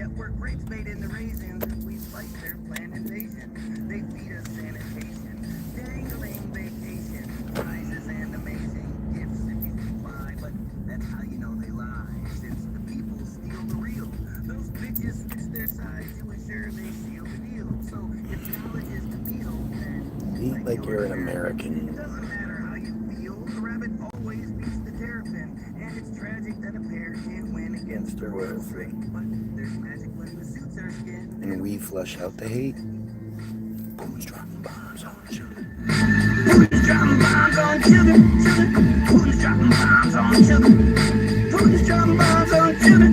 network rapes bait in the raisins. If we fight their planned invasion, they feed us sanitation, dangling vacation, prizes and amazing gifts if you comply. But that's how you know they lie, since the people steal the real. Those bitches switch their sides to ensure they seal the deal. So if knowledge is the deal, then eat like you're an American. it doesn't matter how you feel. The rabbit always beats the terrapin, and it's tragic that a pair can't win against a royal freak. But there's magic when the suits are skinned. And we flush out the hate. Who's dropping bombs on children? Putin's dropping bombs on children. Putin's dropping bombs on children. Putin's dropping bombs on children.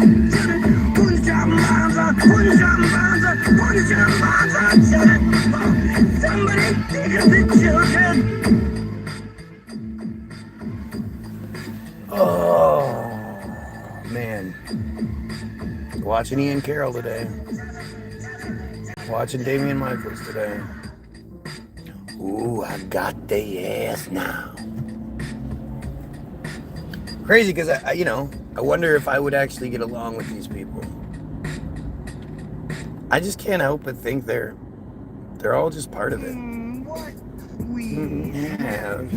Putin's dropping bombs on. Putin's dropping bombs on. Putin's dropping bombs on children. Oh, somebody think of the children. Oh man, watching Ian Carroll today, watching Damian Michaels today. Ooh, I got the ass now. Crazy, because I wonder if I would actually get along with these people. I just can't help but think they're all just part of it. What we have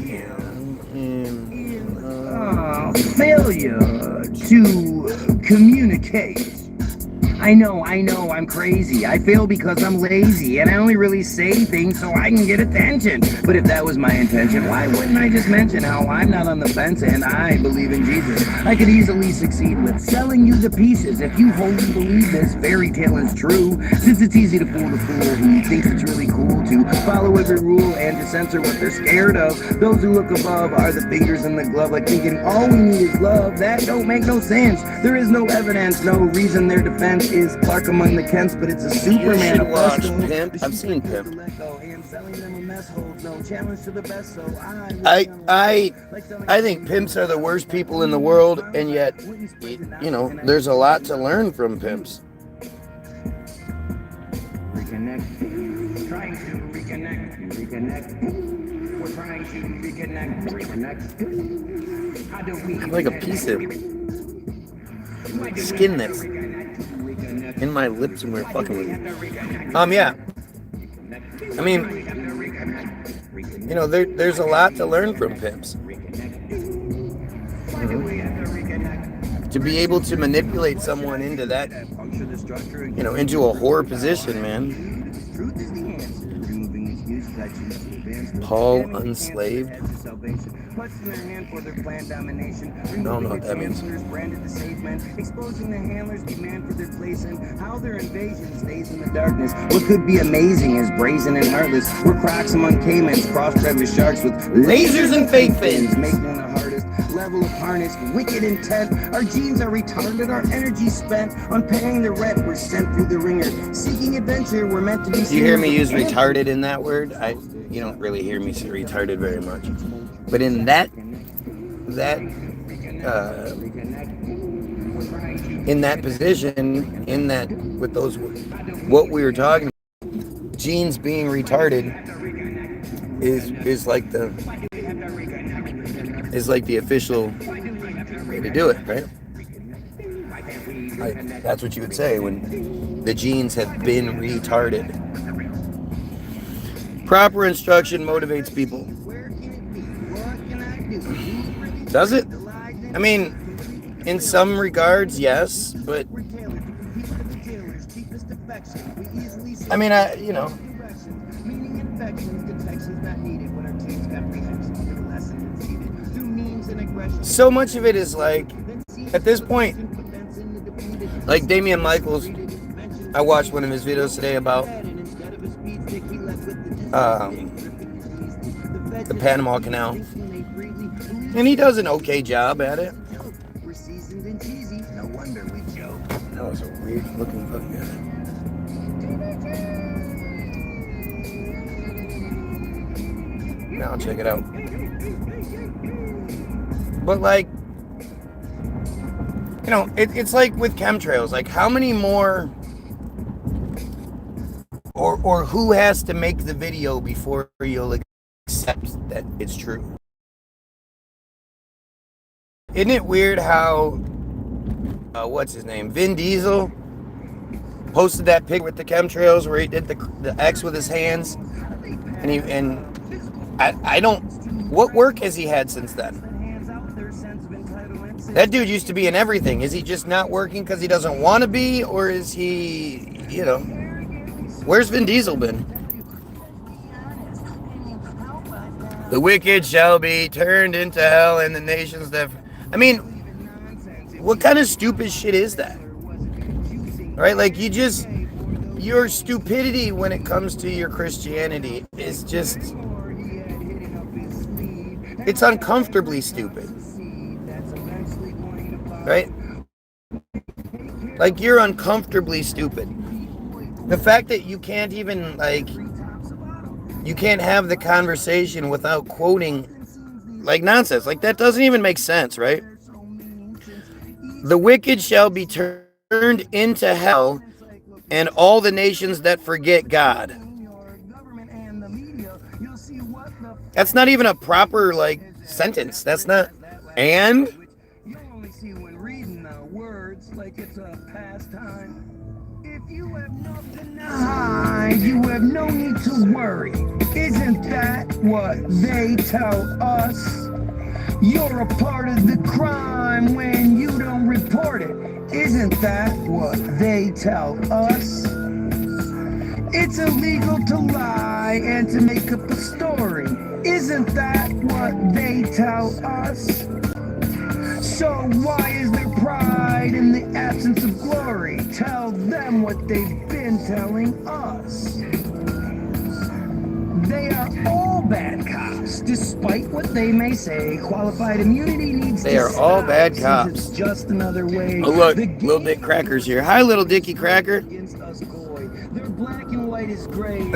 failure to communicate. I know, I'm crazy. I fail because I'm lazy, and I only really say things so I can get attention. But if that was my intention, why wouldn't I just mention how I'm not on the fence and I believe in Jesus? I could easily succeed with selling you the pieces if you wholly believe this fairy tale is true. Since it's easy to fool the fool who thinks it's really cool to follow every rule and to censor what they're scared of. Those who look above are the fingers in the glove, like thinking all we need is love. That don't make no sense. There is no evidence, no reason their defense is Clark among the Kents, but it's a Superman. You should watch Pimp. I've seen Pimp. I think pimps are the worst people in the world, and yet, there's a lot to learn from pimps. Reconnect. Trying to reconnect. We're trying to reconnect. How do we I'm like a piece of skin that's in my lips and we're fucking with it. Yeah. I mean, there's a lot to learn from pimps. To be able to manipulate someone into that, into a whore position, man. Paul unslaved. I don't know what that means. Exposing the handlers demand for their place and how their invasion stays in the darkness. What could be amazing is brazen and heartless. We're crocs among caimans, crossbred with sharks with lasers and fake fins, making the hardest level of harness, wicked intent. Our genes are retarded, our energy spent on paying the rent. We're sent through the ringer, seeking adventure. We're meant to be. You hear me use retarded in that word? You don't really hear me say retarded very much, but in in that position, with those, what we were talking about, genes being retarded is like the official way to do it, right? That's what you would say when the genes have been retarded. Proper instruction motivates people. Does it? I mean, in some regards, yes, but I mean, so much of it is like, at this point, like Damian Michaels, I watched one of his videos today about the Panama Canal, and he does an okay job at it. That was a weird looking fucking guy. Now I'll check it out. But like, it's like with chemtrails, like how many more, or who has to make the video before you'll accept that it's true? Isn't it weird how, what's his name? Vin Diesel posted that pic with the chemtrails where he did the X with his hands, and I don't. What work has he had since then? That dude used to be in everything. Is he just not working because he doesn't want to be, or is he, you know, where's Vin Diesel been? The wicked shall be turned into hell, and the nations that... I mean, what kind of stupid shit is that? Right? Like, your stupidity when it comes to your Christianity is just... It's uncomfortably stupid. Right? Like, you're uncomfortably stupid. The fact that you can't even, like... You can't have the conversation without quoting, like, nonsense. Like, that doesn't even make sense, right? The wicked shall be turned into hell, and all the nations that forget God. That's not even a proper, like, sentence. That's not... And... You only see when reading the words like it's a pastime. If you have nothing to hide, you have no need to worry. Isn't that what they tell us? You're a part of the crime when you don't report it. Isn't that what they tell us? It's illegal to lie and to make up a story. Isn't that what they tell us? So why is there pride in the absence of glory? Tell them what they've been telling us. They are all bad cops, despite what they may say. Qualified immunity needs to They are all bad cops. It's just another way. Oh, look, Little Dick Cracker's here. Hi, Little Dicky Cracker. Their black and white is gray.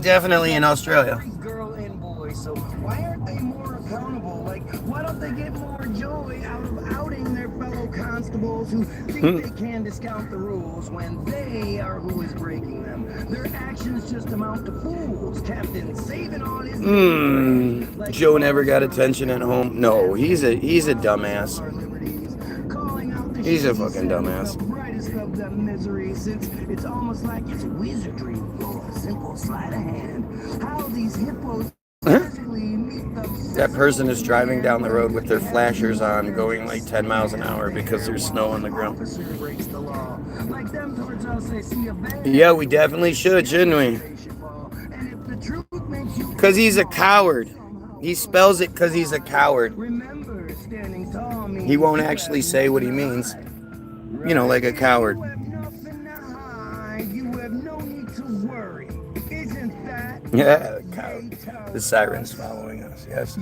Definitely in Australia. Girl and boy, so why aren't they more accountable? Like, why don't they get more joy out of outing their fellow constables who think they can discount the rules when they are who is breaking them? Their actions just amount to fools. Captain saving on his Joe never got attention at home. No, he's a dumbass. He's a fucking dumbass. It's almost like it's wizardry or a simple sleight of hand. How these hippos That person is driving down the road with their flashers on, going like 10 miles an hour because there's snow on the ground. Yeah, we definitely should, shouldn't we? Because he's a coward. He spells it because he's a coward. He won't actually say what he means. You know, like a coward. Yeah, coward. The siren's following us, yes.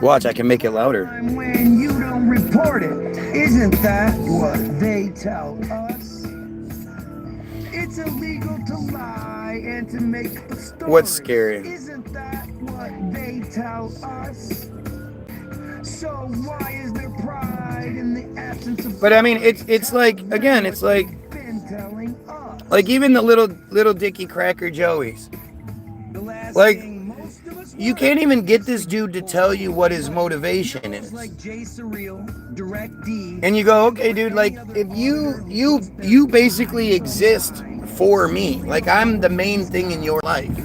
Watch, I can make it louder. When you don't report it, isn't that what they tell us? It's illegal to lie and to make a story. What's scary? Isn't that what they tell us? So why is there pride in the absence of... But I mean, it's like, again, it's like even the little Dicky Cracker Joeys. Like, you can't even get this dude to tell you what his motivation is. And you go, okay, dude, like, if you basically exist for me. Like, I'm the main thing in your life.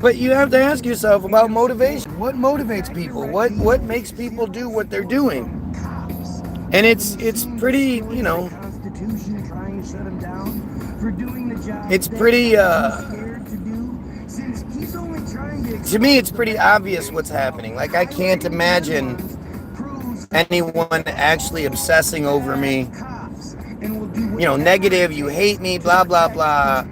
But you have to ask yourself about motivation. What motivates people? What makes people do what they're doing? And it's pretty, you know, it's pretty, to me, it's pretty obvious what's happening. Like, I can't imagine anyone actually obsessing over me. You know, negative, you hate me, blah, blah, blah.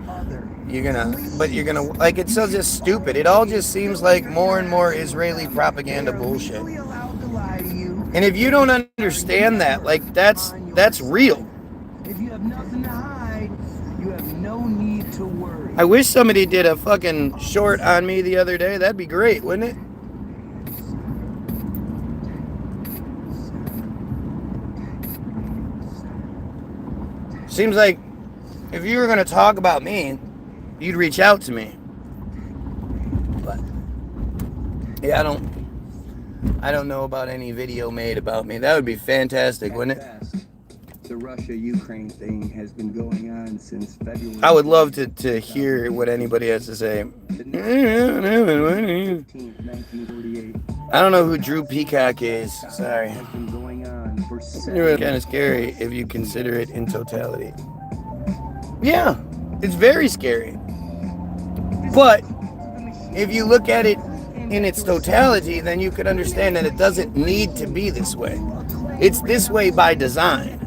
You're gonna, like, it's so just stupid. It all just seems like more and more Israeli propaganda bullshit. And if you don't understand that, like, that's real. If you have nothing to hide, you have no need to worry. I wish somebody did a fucking short on me the other day. That'd be great, wouldn't it? Seems like if you were going to talk about me, you'd reach out to me. But yeah, I don't know about any video made about me. That would be fantastic, wouldn't it? The Russia-Ukraine thing has been going on since February. I would love to hear what anybody has to say. I don't know who Drew Peacock is. Sorry. It's kind of scary if you consider it in totality. Yeah, it's very scary. But if you look at it in its totality, then you could understand that it doesn't need to be this way. It's this way by design.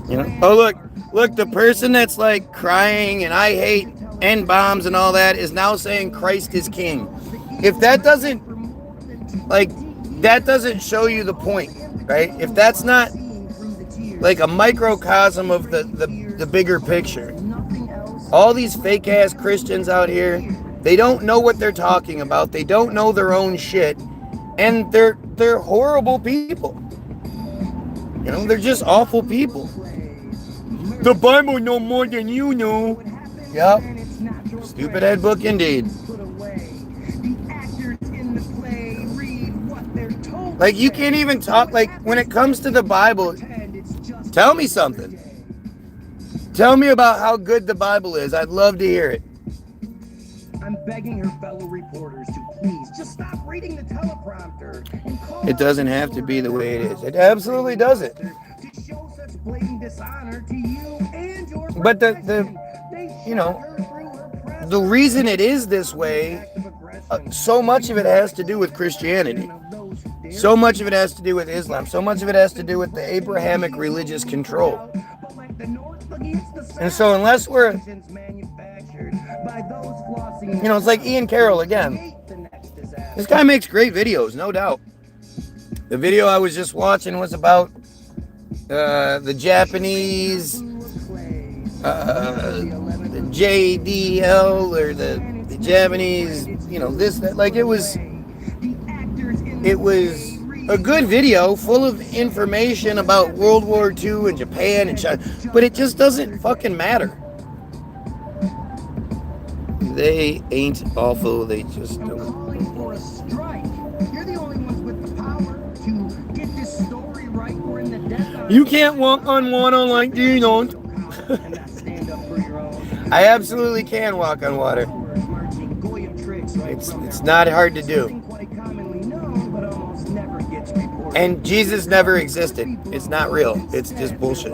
You know? Oh, look, the person that's like crying and I hate N bombs and all that is now saying Christ is king. If that doesn't show you the point, right? If that's not like a microcosm of the bigger picture, all these fake ass Christians out here, they don't know what they're talking about. They don't know their own shit, and they're horrible people. You know, they're just awful people. The Bible know more than you know. Yep. Stupid head book indeed. Like, you can't even talk, like, when it comes to the Bible, tell me something. Tell me about how good the Bible is. I'd love to hear it. I'm begging her fellow reporters to please just stop reading the teleprompter. It doesn't have to be the way it is. It absolutely doesn't. To show such blatant dishonor to you and your But the reason it is this way, so much of it has to do with Christianity. So much of it has to do with Islam. So much of it has to do with the Abrahamic religious control. And so unless we're, it's like Ian Carroll again. This guy makes great videos, no doubt. The video I was just watching was about the Japanese, the JDL, or the Japanese, this, that, like it was a good video full of information about World War II and Japan and China, but it just doesn't fucking matter. They ain't awful, they just don't. You can't walk on water like you don't. I absolutely can walk on water. It's not hard to do. And Jesus never existed. It's not real. It's just bullshit.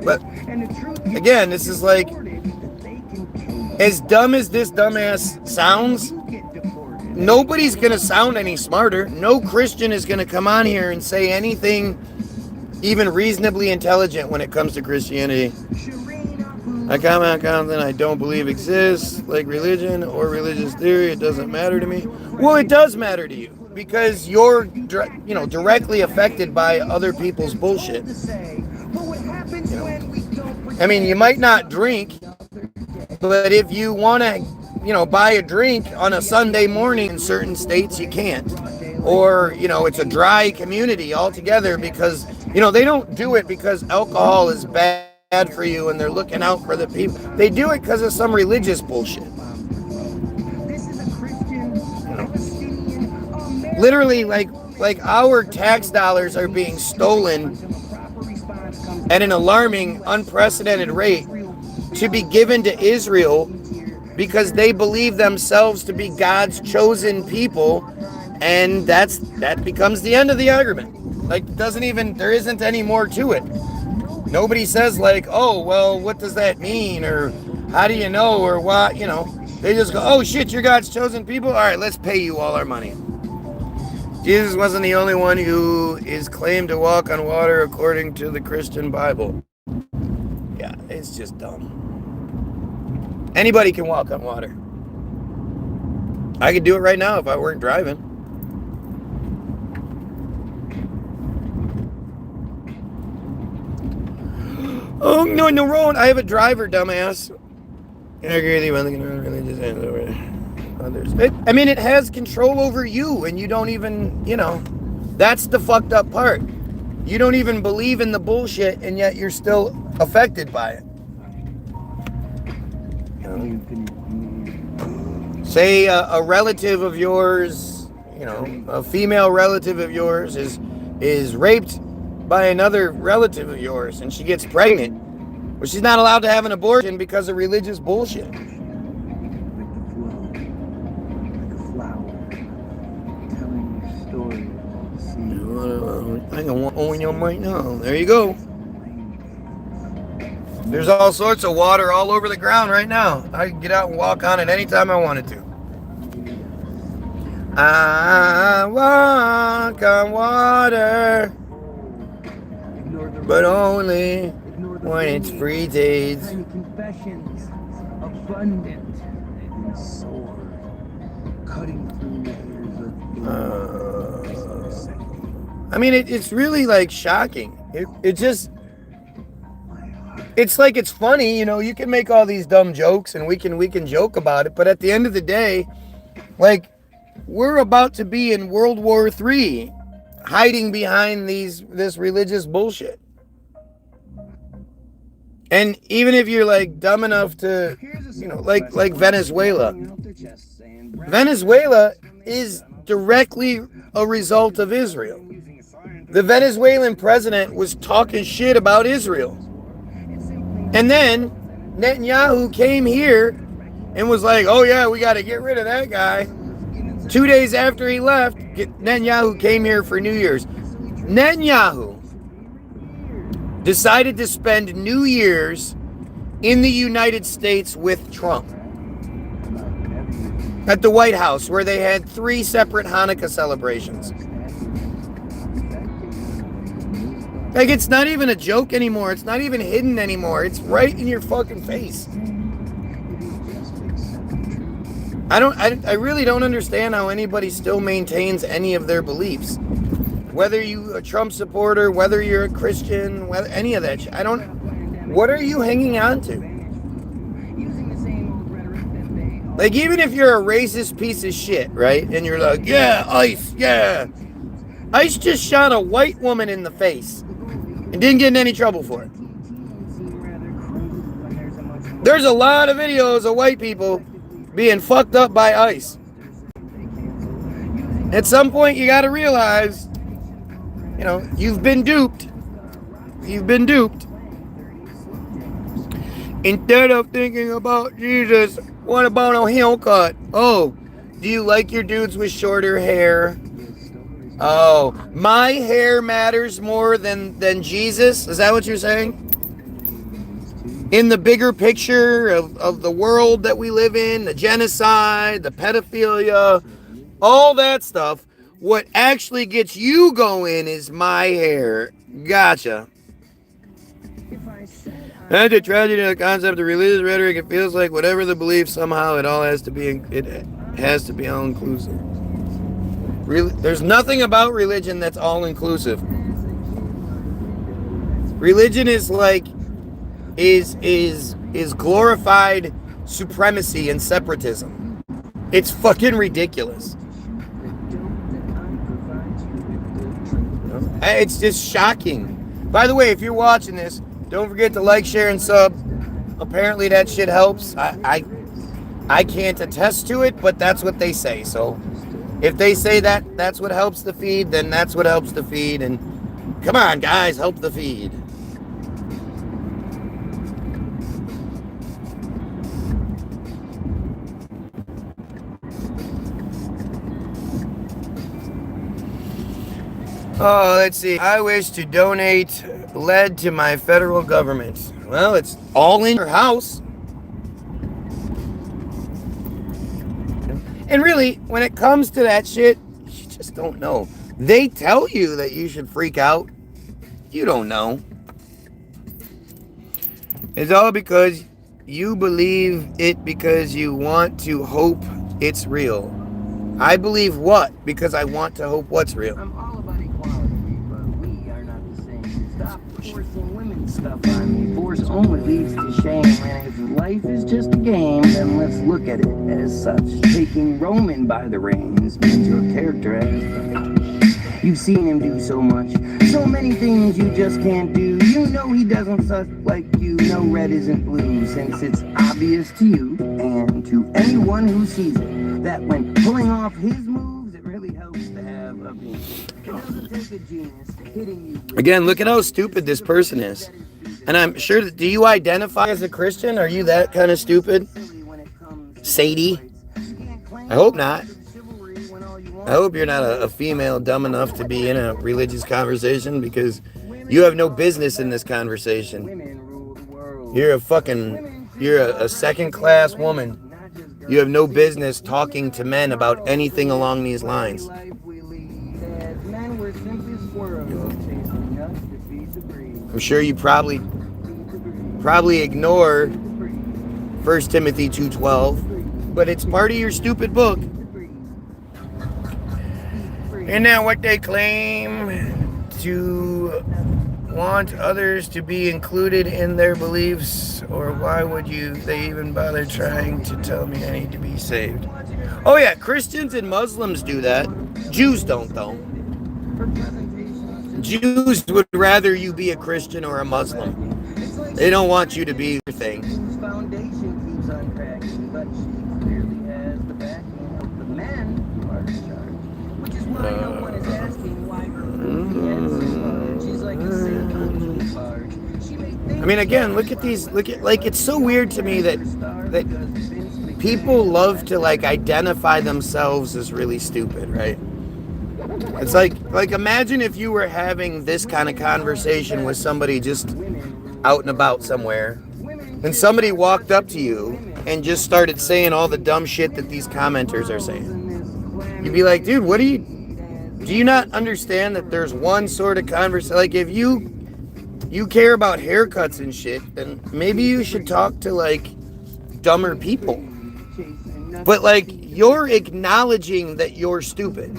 But again, this is like, as dumb as this dumbass sounds, nobody's going to sound any smarter. No Christian is going to come on here and say anything even reasonably intelligent when it comes to Christianity. I comment on something I don't believe exists, like religion or religious theory. It doesn't matter to me. Well, it does matter to you because you're, directly affected by other people's bullshit. I mean, you might not drink, but if you want to, buy a drink on a Sunday morning in certain states, you can't. Or, it's a dry community altogether because, they don't do it because alcohol is bad for you and they're looking out for the people. They do it because of some religious bullshit. Literally, like our tax dollars are being stolen at an alarming, unprecedented rate to be given to Israel because they believe themselves to be God's chosen people, and that becomes the end of the argument. Like, there isn't any more to it. Nobody says like, oh, well, what does that mean? Or how do you know? Or what, they just go, oh shit, you're God's chosen people? All right, let's pay you all our money. Jesus wasn't the only one who is claimed to walk on water according to the Christian Bible. Yeah, it's just dumb. Anybody can walk on water. I could do it right now if I weren't driving. Oh, no, road. I have a driver, dumbass. I agree with you on the religious and others. It has control over you, and you don't even, that's the fucked up part. You don't even believe in the bullshit, and yet you're still affected by it. Say a relative of yours, a female relative of yours is raped by another relative of yours and she gets pregnant, but she's not allowed to have an abortion because of religious bullshit. Like a flower, telling your story of the sea. I don't want to own your right now. There you go. There's all sorts of water all over the ground right now. I can get out and walk on it anytime I wanted to. I walk on water, but only when it's free days. Confessions, abundant and sore, cutting through layers of I mean, it's really like shocking. It just, it's like it's funny, you know. You can make all these dumb jokes and we can joke about it, but at the end of the day, like, we're about to be in World War III, hiding behind this religious bullshit. And even if you're like dumb enough to, you know, like Venezuela. Venezuela is directly a result of Israel. The Venezuelan president was talking shit about Israel. And then Netanyahu came here and was like, oh yeah, we got to get rid of that guy. 2 days after he left, Netanyahu came here for New Year's. Netanyahu decided to spend New Year's in the United States with Trump at the White House, where they had 3 separate Hanukkah celebrations. Like, it's not even a joke anymore. It's not even hidden anymore. It's right in your fucking face. I really don't understand how anybody still maintains any of their beliefs. Whether you're a Trump supporter, whether you're a Christian, whether any of that shit. What are you hanging on to? Like, even if you're a racist piece of shit, right? And you're like, yeah, ICE, yeah. ICE just shot a white woman in the face and didn't get in any trouble for it. There's a lot of videos of white people being fucked up by ICE. At some point, you got to realize, you know, you've been duped. You've been duped. Instead of thinking about Jesus, what about a haircut? Oh, do you like your dudes with shorter hair? Oh, my hair matters more than Jesus? Is that what you're saying? In the bigger picture of the world that we live in, the genocide, the pedophilia, all that stuff, what actually gets you going is my hair. Gotcha. That's a tragedy of the concept of religious rhetoric. It feels like whatever the belief, somehow it all has to be, it has to be all inclusive. There's nothing about religion that's all inclusive. Religion is like, is glorified supremacy and separatism. It's fucking ridiculous. It's just shocking. By the way, if you're watching this, don't forget to like, share, and sub. Apparently that shit helps. I can't attest to it, but that's what they say. So if they say that that's what helps the feed, then that's what helps the feed. And come on, guys, help the feed. Oh, let's see. I wish to donate lead to my federal government. Well, it's all in your house. And really, when it comes to that shit, you just don't know. They tell you that you should freak out. You don't know. It's all because you believe it because you want to hope it's real. I believe what? Because I want to hope what's real. I'm all about equality, but we are not the same. Stop forcing women's stuff on me. Force only leads to shame. And if life is just a game, then let's look at it as such. Taking Roman by the reins means your character has. You've seen him do so much. So many things you just can't do. You know he doesn't suck like you. No red isn't blue, since it's obvious to you and to anyone who sees it that when pulling off his moves, it really helps to have a beam. Again, look at how stupid this person is. And I'm sure that, do you identify as a Christian? Are you that kind of stupid? Sadie? I hope not. I hope you're not a female dumb enough to be in a religious conversation, because you have no business in this conversation. You're a second-class woman. You have no business talking to men about anything along these lines. I'm sure you probably ignore 1 Timothy 2:12, but it's part of your stupid book. Isn't that what they claim? To want others to be included in their beliefs? Or why would they even bother trying to tell me I need to be saved? Oh yeah, Christians and Muslims do that. Jews don't, though. Jews would rather you be a Christian or a Muslim. They don't want you to be your thing. I mean, again, look at it's so weird to me that people love to identify themselves as really stupid, right? It's like imagine if you were having this kind of conversation with somebody just out and about somewhere, and somebody walked up to you and just started saying all the dumb shit that these commenters are saying. You'd be like, dude, do you not understand that there's one sort of conversation? Like, if you care about haircuts and shit, then maybe you should talk to dumber people. But you're acknowledging that you're stupid.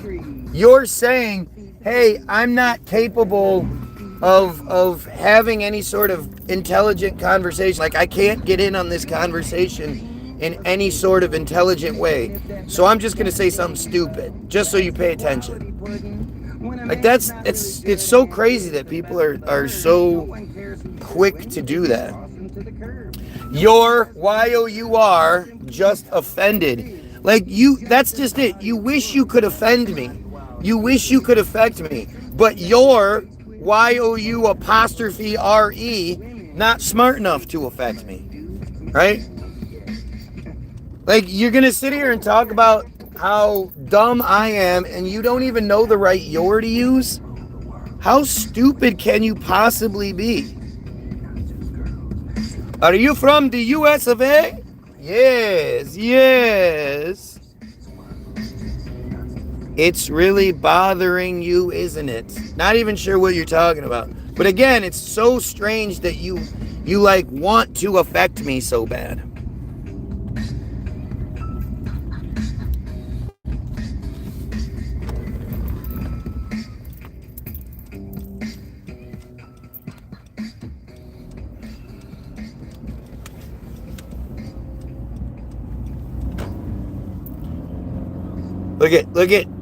You're saying, hey, I'm not capable of having any sort of intelligent conversation. I can't get in on this conversation in any sort of intelligent way. So I'm just going to say something stupid, just so you pay attention. It's so crazy that people are so quick to do that. You're Y-O-U-R just offended. That's just it. You wish you could offend me. You wish you could affect me. But you're Y-O-U-R-E not smart enough to affect me. Right? You're going to sit here and talk about how dumb I am, and you don't even know the right "your" to use? How stupid can you possibly be? Are you from the US of A? Yes. It's really bothering you, isn't it? Not even sure what you're talking about. But again, it's so strange that you want to affect me so bad.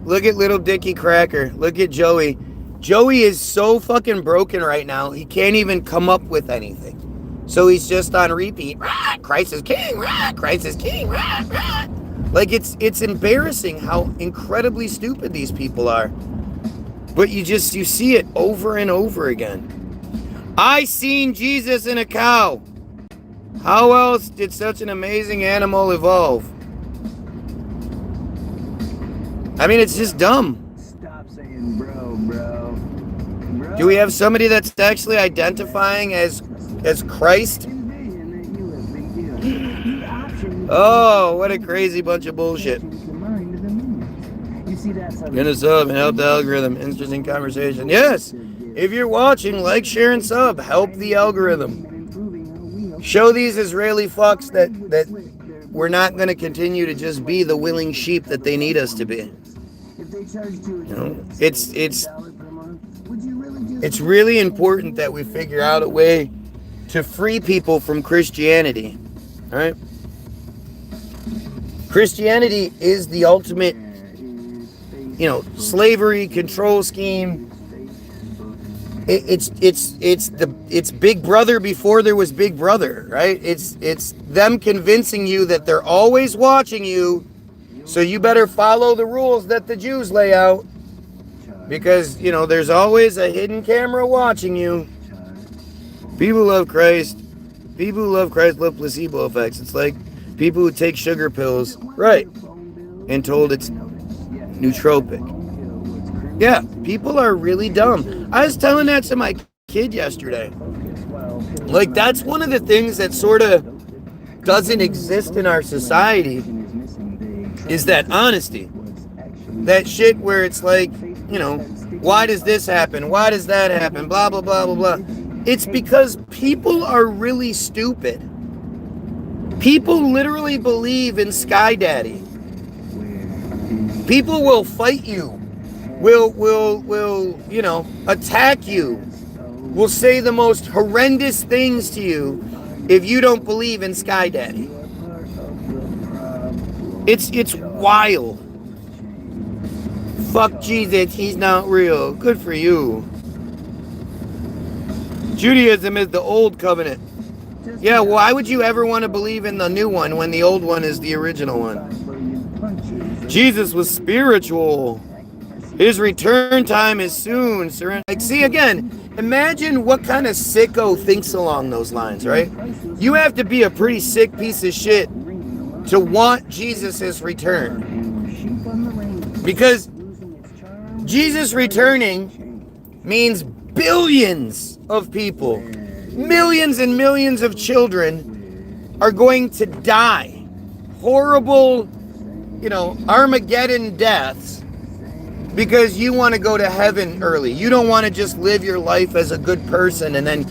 Look at little Dickie Cracker. Look at Joey. Joey is so fucking broken right now. He can't even come up with anything. So he's just on repeat. Christ is king. Christ is king. It's embarrassing how incredibly stupid these people are. But you see it over and over again. I seen Jesus in a cow. How else did such an amazing animal evolve? I mean, it's just dumb. Stop saying bro. Do we have somebody that's actually identifying as Christ? Oh, what a crazy bunch of bullshit. Gonna sub and help the algorithm. Interesting conversation. Yes. If you're watching, like, share, and sub. Help the algorithm. Show these Israeli fucks that we're not going to continue to just be the willing sheep that they need us to be. It's really important that we figure out a way to free people from Christianity. All right? Christianity is the ultimate, slavery control scheme. It's Big Brother before there was Big Brother, right? It's them convincing you that they're always watching you, so you better follow the rules that the Jews lay out. Because, you know, there's always a hidden camera watching you. People who love Christ. People who love Christ love placebo effects. It's like people who take sugar pills, right, and told it's nootropic. Yeah, people are really dumb. I was telling that to my kid yesterday. Like, that's one of the things that sort of doesn't exist in our society, is that honesty. That shit where it's like, you know, why does this happen? Why does that happen? Blah, blah, blah, blah, blah. It's because people are really stupid. People literally believe in Sky Daddy. People will fight you. Will, you know, attack you. Will say the most horrendous things to you if you don't believe in Sky Daddy. It's wild. Fuck Jesus, he's not real. Good for you. Judaism is the old covenant. Yeah, why would you ever want to believe in the new one when the old one is the original one? Jesus was spiritual. His return time is soon. Like, see, again, imagine what kind of sicko thinks along those lines, right? You have to be a pretty sick piece of shit to want Jesus' return. Because Jesus returning means billions of people, millions and millions of children are going to die. Horrible, you know, Armageddon deaths because you want to go to heaven early. You don't want to just live your life as a good person and then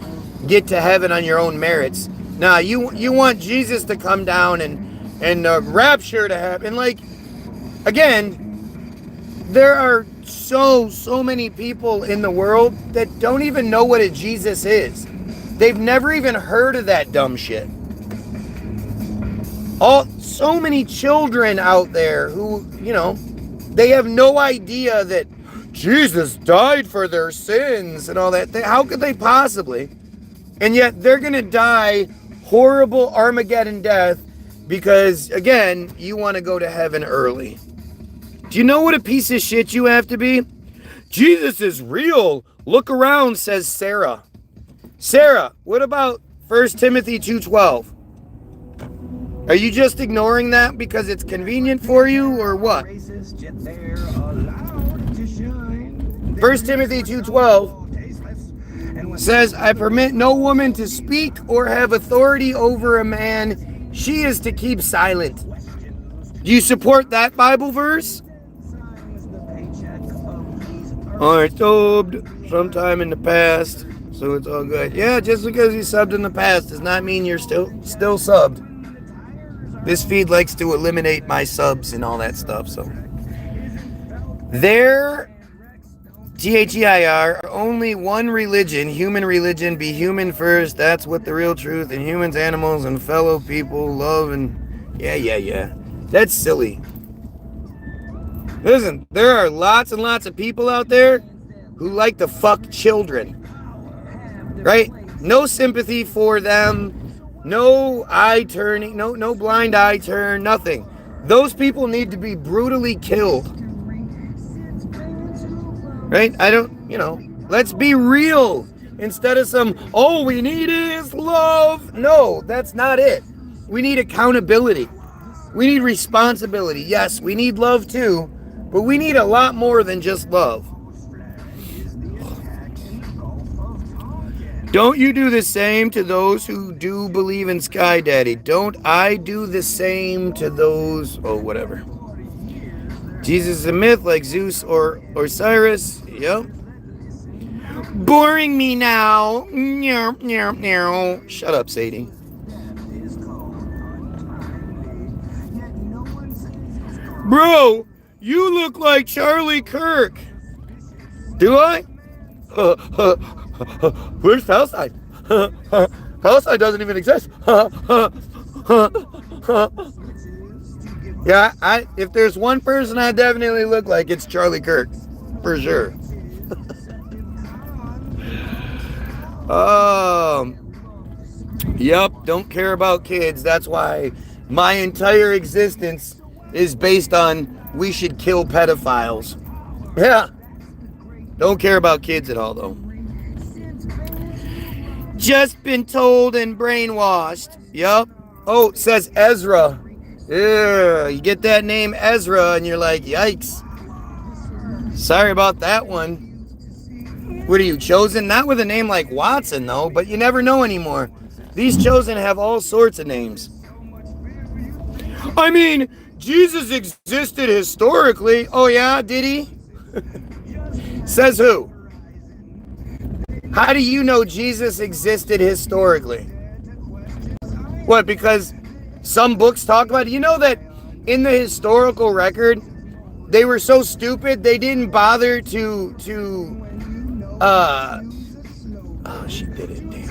get to heaven on your own merits. Nah, you want Jesus to come down and rapture to happen. Like, again, there are so many people in the world that don't even know what a Jesus is. They've never even heard of that dumb shit. So many children out there who, you know, they have no idea that Jesus died for their sins and all that. How could they possibly? And yet they're going to die horrible Armageddon death because, again, you want to go to heaven early. Do you know what a piece of shit you have to be? Jesus is real. Look around, says Sarah. Sarah, what about 1 Timothy 2:12? Are you just ignoring that because it's convenient for you, or what? 1 Timothy 2:12 says, I permit no woman to speak or have authority over a man. She is to keep silent. Do you support that Bible verse? I subbed sometime in the past, so it's all good. Yeah, just because you subbed in the past does not mean you're still subbed. This feed likes to eliminate my subs and all that stuff, so. There, THEIR, only one religion, human religion, be human first. That's what the real truth, and humans, animals, and fellow people love, and yeah. That's silly. Listen, there are lots and lots of people out there who like to fuck children. Right? No sympathy for them. No eye turning. No blind eye turn. Nothing. Those people need to be brutally killed. Right? Let's be real. Instead of some, all we need is love. No, that's not it. We need accountability. We need responsibility. Yes, we need love too. But we need a lot more than just love. Don't you do the same to those who do believe in Sky Daddy. Don't I do the same to those... Oh, whatever. Jesus is a myth like Zeus or Osiris. Yep. Boring me now. Shut up, Sadie. Bro, you look like Charlie Kirk. Do I? Where's Palestine? Palestine doesn't even exist. Yeah, if there's one person I definitely look like, it's Charlie Kirk. For sure. Yep, don't care about kids. That's why my entire existence is based on we should kill pedophiles. Yeah. Don't care about kids at all, though. Just been told and brainwashed. Yup. Oh, it says Ezra. Yeah, you get that name Ezra and you're like, yikes. Sorry about that one. What are you, chosen? Not with a name like Watson, though, but you never know anymore. These chosen have all sorts of names. I mean, Jesus existed historically. Oh, yeah? Did he? Says who? How do you know Jesus existed historically? What, because some books talk about it? You know that in the historical record, they were so stupid they didn't bother to oh, she did it, damn.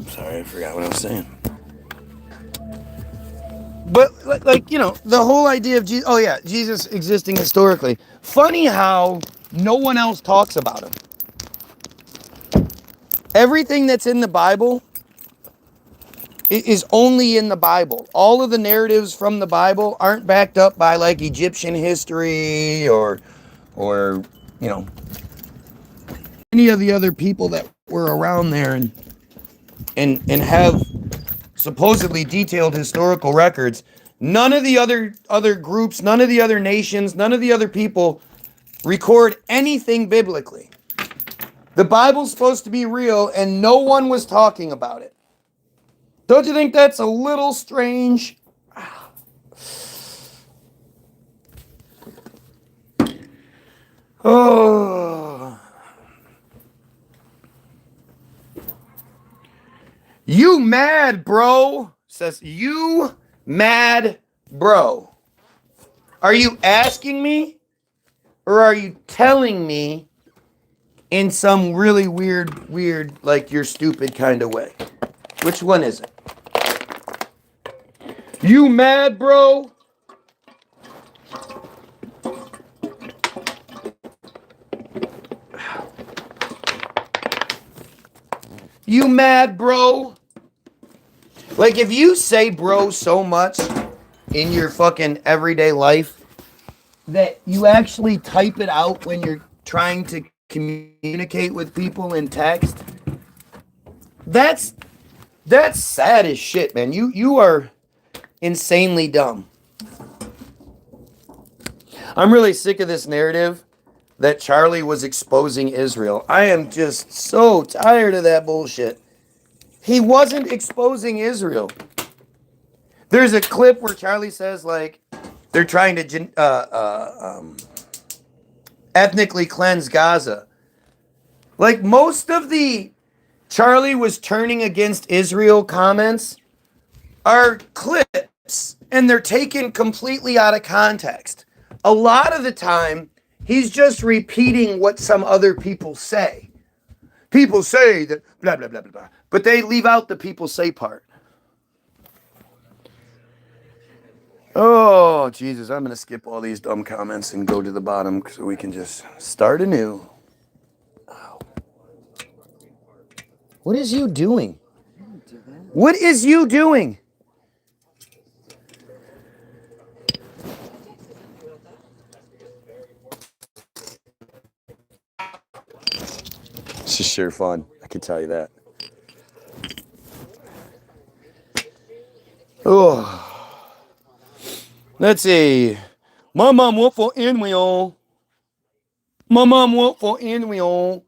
Sorry, I forgot what I was saying. But, like, you know, the whole idea of Jesus, oh yeah, Jesus existing historically. Funny how no one else talks about him. Everything that's in the Bible is only in the Bible. All of the narratives from the Bible aren't backed up by, like, Egyptian history or you know, any of the other people that were around there and have supposedly detailed historical records. None of the other groups, none of the other nations, none of the other people record anything biblically. The Bible's supposed to be real and no one was talking about it. Don't you think that's a little strange? Oh. You mad, bro? Says, you mad, bro? Are you asking me? Or are you telling me in some really weird, like you're stupid kind of way? Which one is it? You mad, bro? You mad, bro? Like, if you say bro so much in your fucking everyday life that you actually type it out when you're trying to communicate with people in text, that's sad as shit, man. You are insanely dumb. I'm really sick of this narrative that Charlie was exposing Israel. I am just so tired of that bullshit. He wasn't exposing Israel. There's a clip where Charlie says, like, they're trying to ethnically cleanse Gaza. Like, most of the Charlie was turning against Israel comments are clips, and they're taken completely out of context. A lot of the time, he's just repeating what some other people say. People say that blah, blah, blah, blah, blah. But they leave out the people say part. Oh, Jesus, I'm going to skip all these dumb comments and go to the bottom so we can just start anew. Oh. What is you doing? What is you doing? This is sure fun. I can tell you that. Oh. Let's see. My mom worked for Enwion. My mom worked for Enwion.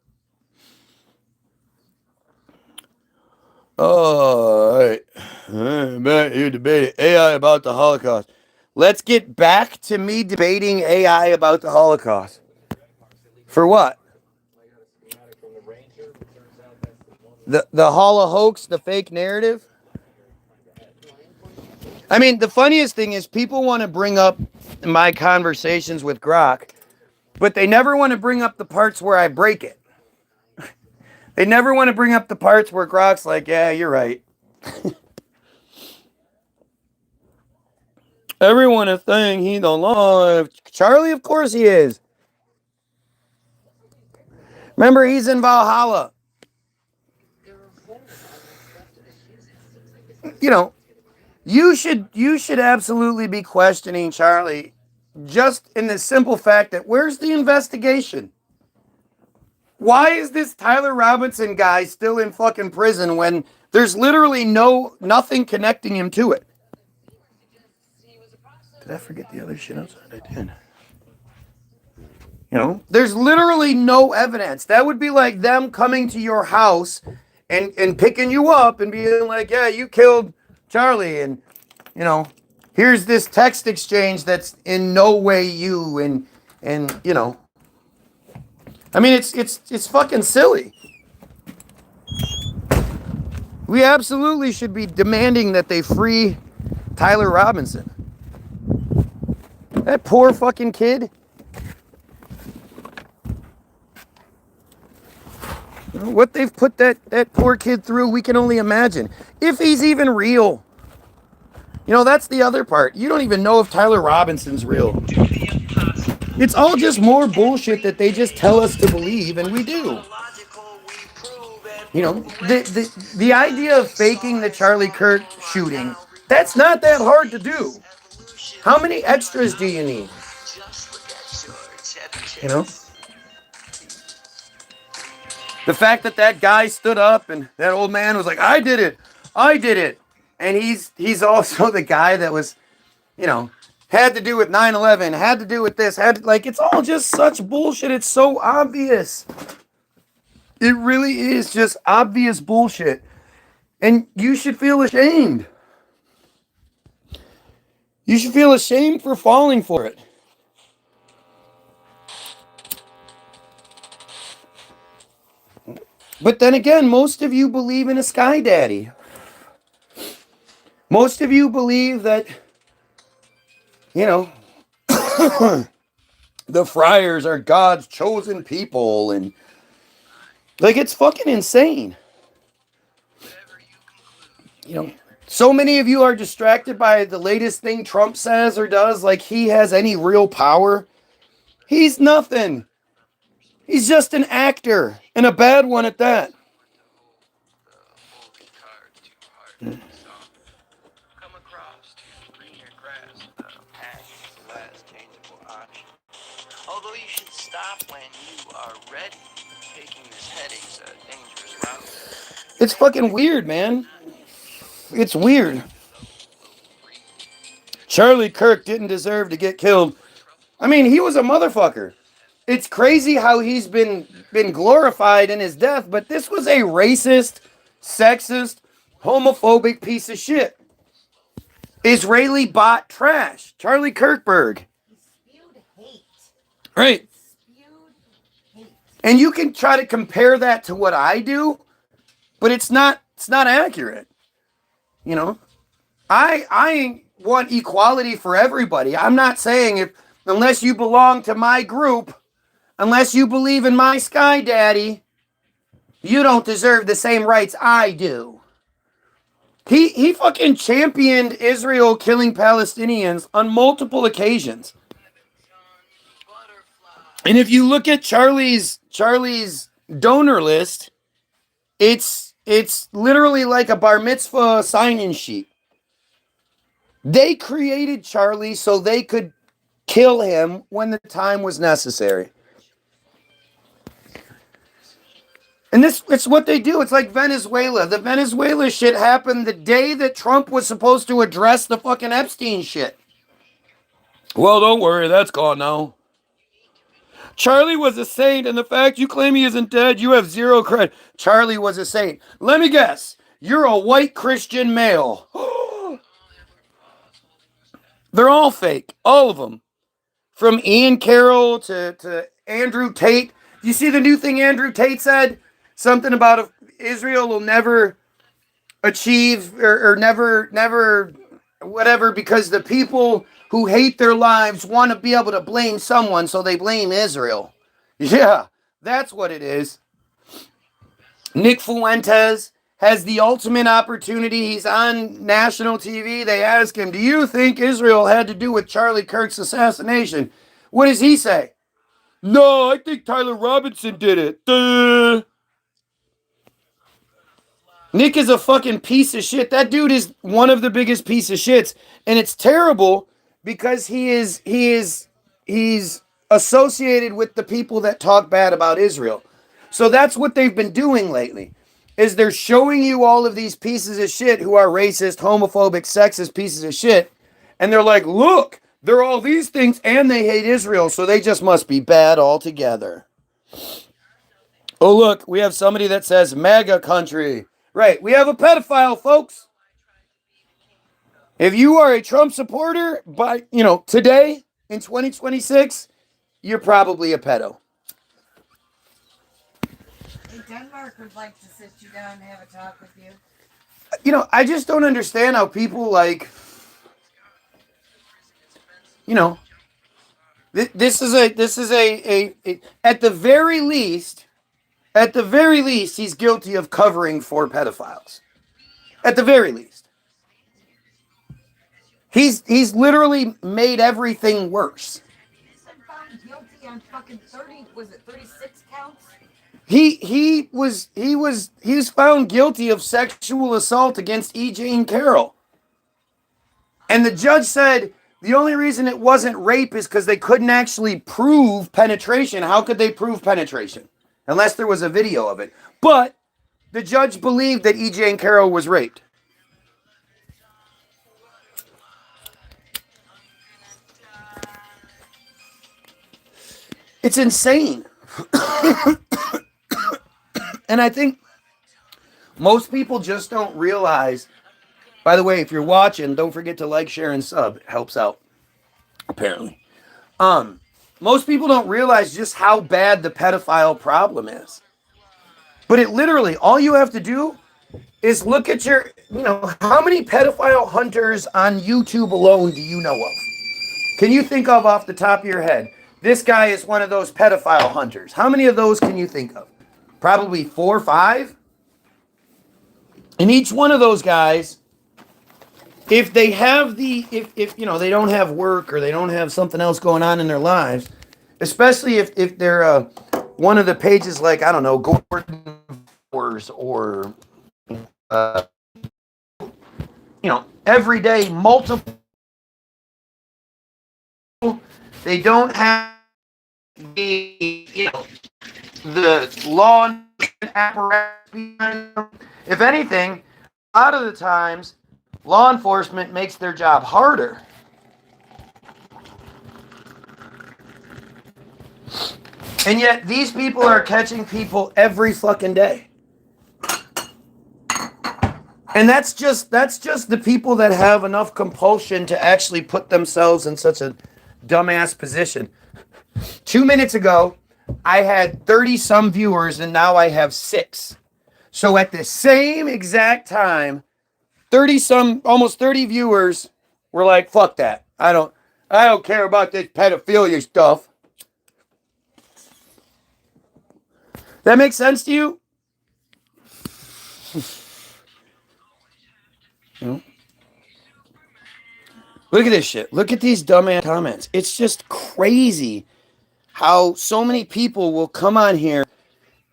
All right. Back here debating AI about the Holocaust. Let's get back to me debating AI about the Holocaust. For what? The hoax, the fake narrative? I mean, the funniest thing is people want to bring up my conversations with Grok, but they never want to bring up the parts where I break it. They never want to bring up the parts where Grok's like, yeah, you're right. Everyone is saying he's alive. Charlie, of course he is. Remember, he's in Valhalla. you know, you should absolutely be questioning Charlie just in the simple fact that where's the investigation? Why is this Tyler Robinson guy still in fucking prison when there's literally nothing connecting him to it? Did I forget the other shit outside? I did. You know, there's literally no evidence. That would be like them coming to your house and picking you up and being like, yeah, you killed Charlie. And, you know, here's this text exchange that's in no way you. And you know, I mean, it's fucking silly. We absolutely should be demanding that they free Tyler Robinson. That poor fucking kid. What they've put that poor kid through, we can only imagine. If he's even real. You know, that's the other part. You don't even know if Tyler Robinson's real. It's all just more bullshit that they just tell us to believe, and we do. You know, the idea of faking the Charlie Kirk shooting, that's not that hard to do. How many extras do you need? You know? The fact that guy stood up and that old man was like, I did it. And he's also the guy that was, you know, had to do with 9/11, had to do with this, like, it's all just such bullshit. It's so obvious. It really is just obvious bullshit. And you should feel ashamed. You should feel ashamed for falling for it. But then again, most of you believe in a sky daddy. Most of you believe that, you know, the friars are God's chosen people, and like, it's fucking insane. You know, so many of you are distracted by the latest thing Trump says or does, like he has any real power. He's nothing. He's just an actor, and a bad one at that. Although you should stop when you are ready. Taking this headache's a dangerous route. It's fucking weird, man. It's weird. Charlie Kirk didn't deserve to get killed. I mean, he was a motherfucker. It's crazy how he's been glorified in his death, but this was a racist, sexist, homophobic piece of shit. Israeli bot trash. Charlie Kirkberg. Right. And you can try to compare that to what I do, but it's not accurate. You know, I want equality for everybody. I'm not saying unless you belong to my group, unless you believe in my sky daddy, you don't deserve the same rights I do. He fucking championed Israel killing Palestinians on multiple occasions. And if you look at Charlie's donor list, it's literally like a bar mitzvah sign-in sheet. They created Charlie so they could kill him when the time was necessary. And it's what they do. It's like Venezuela. The Venezuela shit happened the day that Trump was supposed to address the fucking Epstein shit. Well, don't worry, that's gone now. Charlie was a saint, and the fact you claim he isn't dead, you have zero credit. Charlie was a saint. Let me guess. You're a white Christian male. They're all fake. All of them. From Ian Carroll to Andrew Tate. You see the new thing Andrew Tate said? Something about Israel will never achieve or never whatever, because the people who hate their lives want to be able to blame someone, so they blame Israel. Yeah, that's what it is. Nick Fuentes has the ultimate opportunity. He's on national TV. They ask him, do you think Israel had to do with Charlie Kirk's assassination? What does he say? No, I think Tyler Robinson did it. Duh. Nick is a fucking piece of shit. That dude is one of the biggest piece of shits, and it's terrible because he's associated with the people that talk bad about Israel. So that's what they've been doing lately. Is they're showing you all of these pieces of shit who are racist, homophobic, sexist pieces of shit, and they're like, "Look, they're all these things and they hate Israel, so they just must be bad altogether." Oh, look, we have somebody that says MAGA country. Right, we have a pedophile, folks. If you are a Trump supporter, today in 2026, you're probably a pedo. Hey, Denmark would like to sit you down and have a talk with you. I just don't understand how people this is a at the very least, he's guilty of covering for pedophiles. At the very least. He's literally made everything worse. He's been found guilty on fucking 36 counts? He was found guilty of sexual assault against E. Jane Carroll. And the judge said the only reason it wasn't rape is because they couldn't actually prove penetration. How could they prove penetration? Unless there was a video of it. But the judge believed that E. Jane Carroll was raped. It's insane. And I think most people just don't realize. By the way, if you're watching, don't forget to like, share, and sub. It helps out, apparently. Most people don't realize just how bad the pedophile problem is. But it literally, all you have to do is look at how many pedophile hunters on YouTube alone do you know of? Can you think of off the top of your head? This guy is one of those pedophile hunters. How many of those can you think of? Probably 4 or 5. And each one of those guys, if they have if they don't have work or they don't have something else going on in their lives, especially if they're one of the pages like, I don't know, Gordon Wars or every day multiple, they don't have the law enforcement apparatus behind them. If anything, a lot of the times, law enforcement makes their job harder. And yet, these people are catching people every fucking day. And that's just the people that have enough compulsion to actually put themselves in such a dumbass position. 2 minutes ago, I had 30-some viewers, and now I have 6. So at the same exact time, almost 30 viewers were like, fuck that. I don't care about this pedophilia stuff. That makes sense to you? Look at this shit. Look at these dumbass comments. It's just crazy how so many people will come on here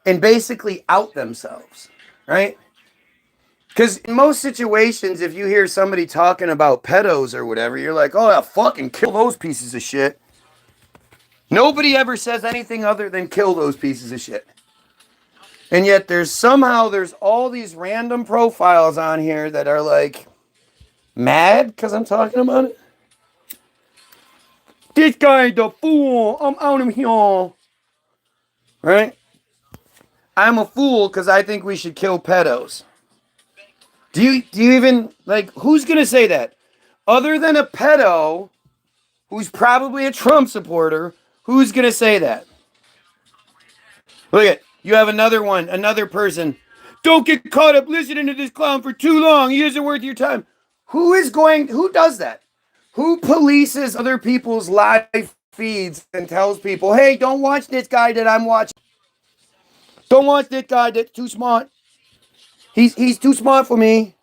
and basically out themselves, right? Because in most situations, if you hear somebody talking about pedos or whatever, you're like, oh, yeah, fucking kill those pieces of shit. Nobody ever says anything other than kill those pieces of shit. And yet there's all these random profiles on here that are like mad because I'm talking about it. This guy's the fool. I'm out of here. Right? I'm a fool because I think we should kill pedos. Do you even, who's going to say that? Other than a pedo who's probably a Trump supporter, who's going to say that? Look at, you have another person. Don't get caught up listening to this clown for too long. He isn't worth your time. Who does that? Who polices other people's live feeds and tells people, hey, don't watch this guy that I'm watching. Don't watch this guy that's too smart. He's too smart for me.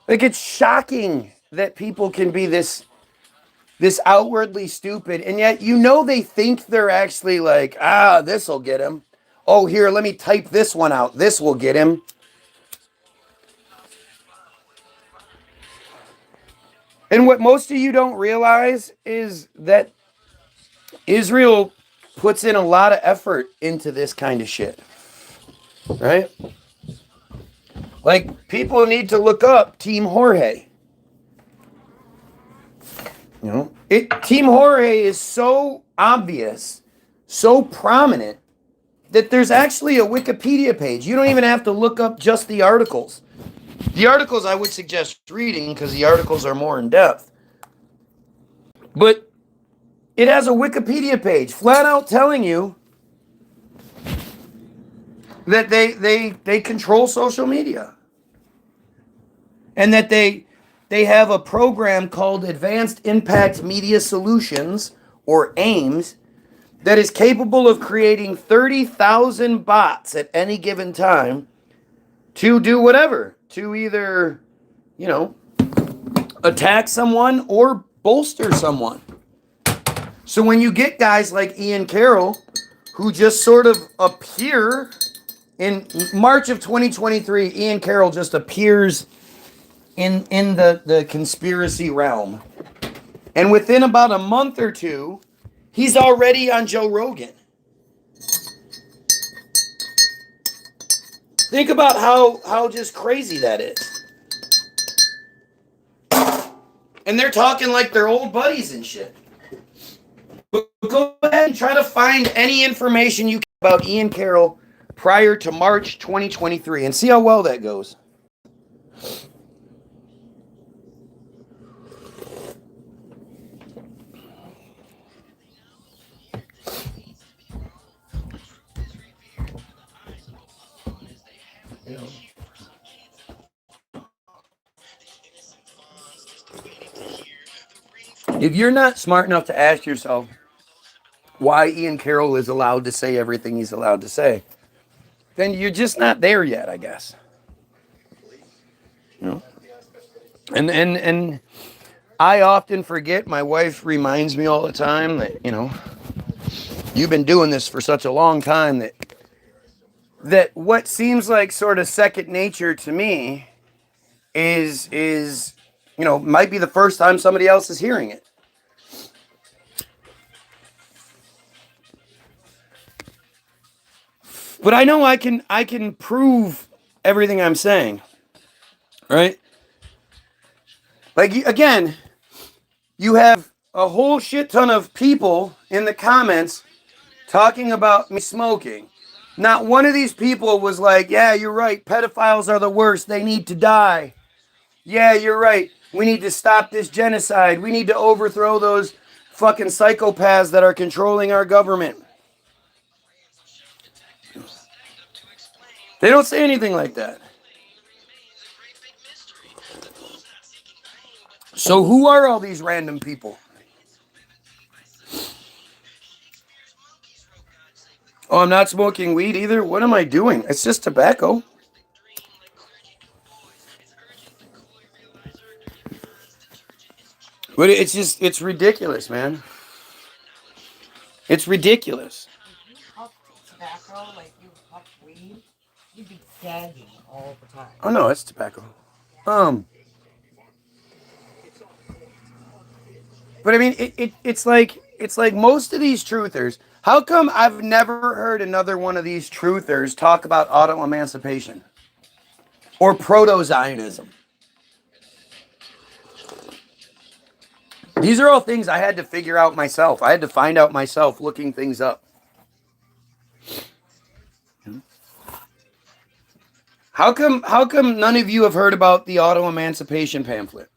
It's shocking that people can be this this outwardly stupid, and yet you know they think they're actually like, this will get him. Oh, here, let me type this one out. This will get him. And what most of you don't realize is that Israel puts in a lot of effort into this kind of shit. Right? Like, people need to look up Team Jorge. You know, Team Jorge is so obvious, so prominent, that there's actually a Wikipedia page. You don't even have to look up just the articles. The articles I would suggest reading because the articles are more in depth. But it has a Wikipedia page flat out telling you that they control social media. And that they have a program called Advanced Impact Media Solutions, or AIMS, that is capable of creating 30,000 bots at any given time to do whatever. To either, you know, attack someone or bolster someone. So when you get guys like Ian Carroll, who just sort of appear in March of 2023, Ian Carroll just appears in the conspiracy realm. And within about a month or two, he's already on Joe Rogan. Think about how just crazy that is. And they're talking like they're old buddies and shit. But go ahead and try to find any information you can about Ian Carroll prior to March 2023 and see how well that goes. If you're not smart enough to ask yourself why Ian Carroll is allowed to say everything he's allowed to say, then you're just not there yet, I guess. You know? And I often forget, my wife reminds me all the time that, you know, you've been doing this for such a long time that what seems like sort of second nature to me is you know, might be the first time somebody else is hearing it. But I know I can prove everything I'm saying. Right? Like, again, you have a whole shit ton of people in the comments talking about me smoking. Not one of these people was like, yeah, you're right, pedophiles are the worst, they need to die. Yeah, you're right, we need to stop this genocide. We need to overthrow those fucking psychopaths that are controlling our government. They don't say anything like that. So who are all these random people? Oh, I'm not smoking weed either. What am I doing? It's just tobacco. But it's ridiculous, man. It's ridiculous. If you puffed tobacco like you puffed weed, you'd be gagging all the time. Oh no, it's tobacco. But I mean, it's like most of these truthers. How come I've never heard another one of these truthers talk about auto-emancipation or proto-Zionism? These are all things I had to figure out myself. I had to find out myself looking things up. How come none of you have heard about the auto-emancipation pamphlet?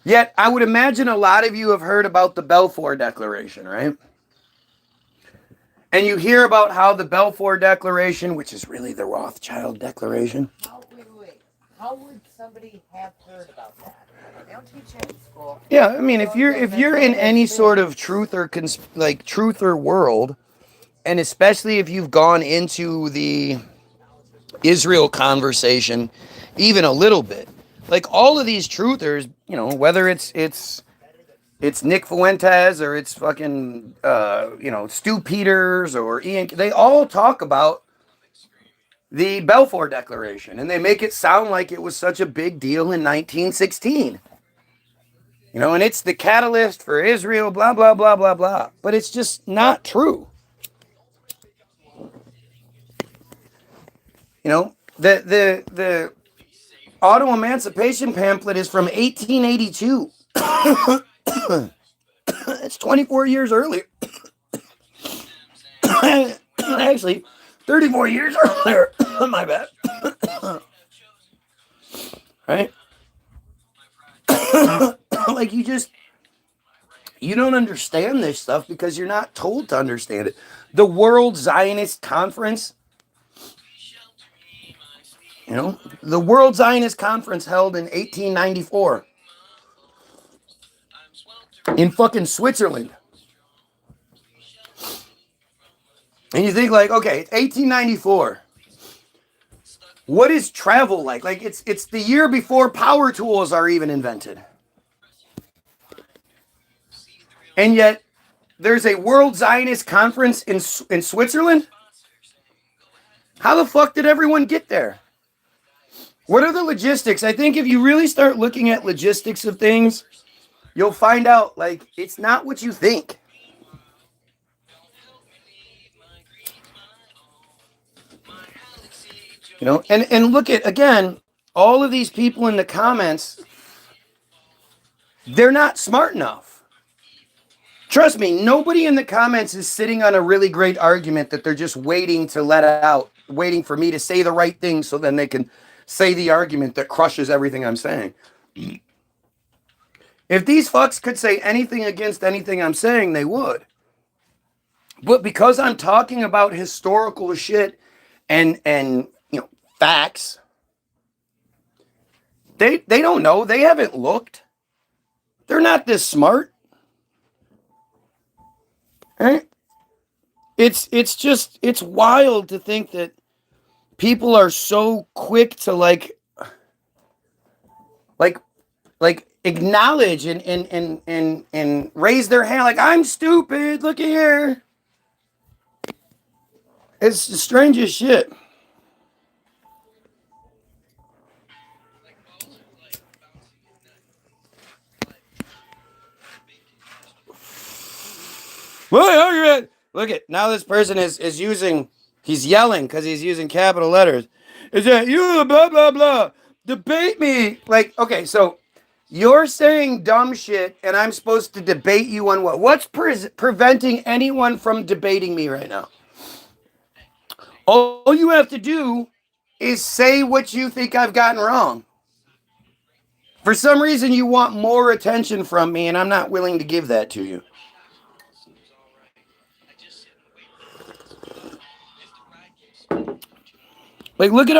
Yet, I would imagine a lot of you have heard about the Balfour Declaration, right? And you hear about how the Balfour Declaration, which is really the Rothschild Declaration. Wait. How would somebody have heard about that? They don't teach it in school. Yeah, I mean, if you're in any sort of truth or world, and especially if you've gone into the Israel conversation even a little bit, like all of these truthers, you know, whether it's it's Nick Fuentes or it's fucking, Stu Peters or Ian. They all talk about the Balfour Declaration, and they make it sound like it was such a big deal in 1916. And it's the catalyst for Israel, blah, blah, blah, blah, blah. But it's just not true. The auto emancipation pamphlet is from 1882. It's 24 years earlier. Actually, 34 years earlier. My bad. Right? Like, you don't understand this stuff because you're not told to understand it. The World Zionist Conference, the World Zionist Conference held in 1894 in fucking Switzerland. And you think like, okay, it's 1894. What is travel like? Like it's the year before power tools are even invented. And yet there's a World Zionist Conference in Switzerland? How the fuck did everyone get there? What are the logistics? I think if you really start looking at logistics of things, you'll find out, like, it's not what you think. And look at, again, all of these people in the comments, they're not smart enough. Trust me, nobody in the comments is sitting on a really great argument that they're just waiting to let out, waiting for me to say the right thing so then they can say the argument that crushes everything I'm saying. If these fucks could say anything against anything I'm saying, they would. But because I'm talking about historical shit and facts, they don't know. They haven't looked. They're not this smart. Right? It's wild to think that people are so quick to like acknowledge and raise their hand like, I'm stupid, look here. It's the strangest shit. Look at now this person is using, he's yelling because he's using capital letters. Is that you, blah blah blah, debate me? Like, okay, so you're saying dumb shit and I'm supposed to debate you on what? What's preventing anyone from debating me right now? All you have to do is say what you think I've gotten wrong. For some reason you want more attention from me and I'm not willing to give that to you. Like, look at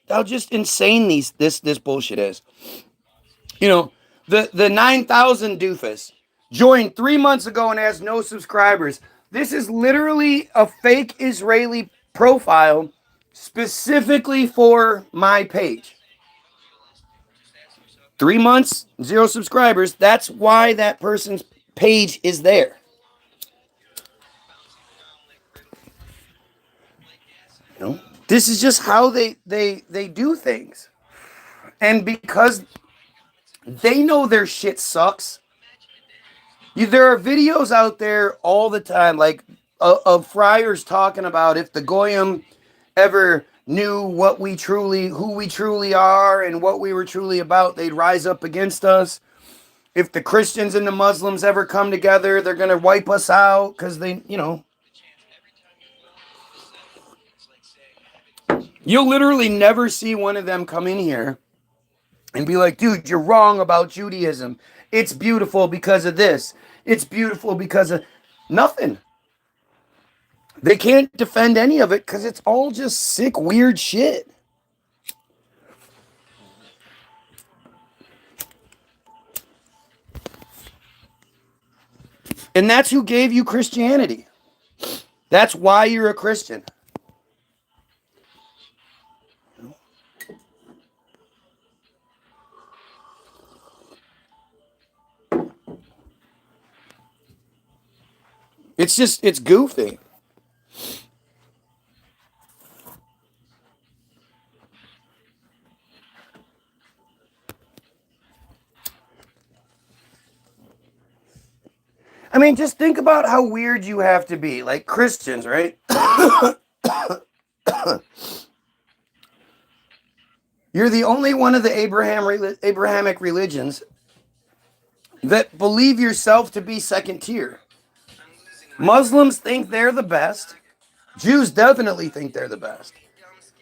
how just insane this bullshit is. The 9,000 doofus joined 3 months ago and has no subscribers. This is literally a fake Israeli profile specifically for my page. 3 months, 0 subscribers. That's why that person's page is there. This is just how they do things. And because they know their shit sucks, there are videos out there all the time, like of friars talking about if the Goyim ever knew who we truly are and what we were truly about, they'd rise up against us. If the Christians and the Muslims ever come together, they're going to wipe us out because they, You'll literally never see one of them come in here and be like, dude, you're wrong about Judaism. It's beautiful because of this. It's beautiful because of nothing. They can't defend any of it because it's all just sick, weird shit. And that's who gave you Christianity. That's why you're a Christian. It's goofy. I mean, just think about how weird you have to be. Like Christians, right? You're the only one of the Abrahamic religions that believe yourself to be second tier. Muslims think they're the best. Jews definitely think they're the best.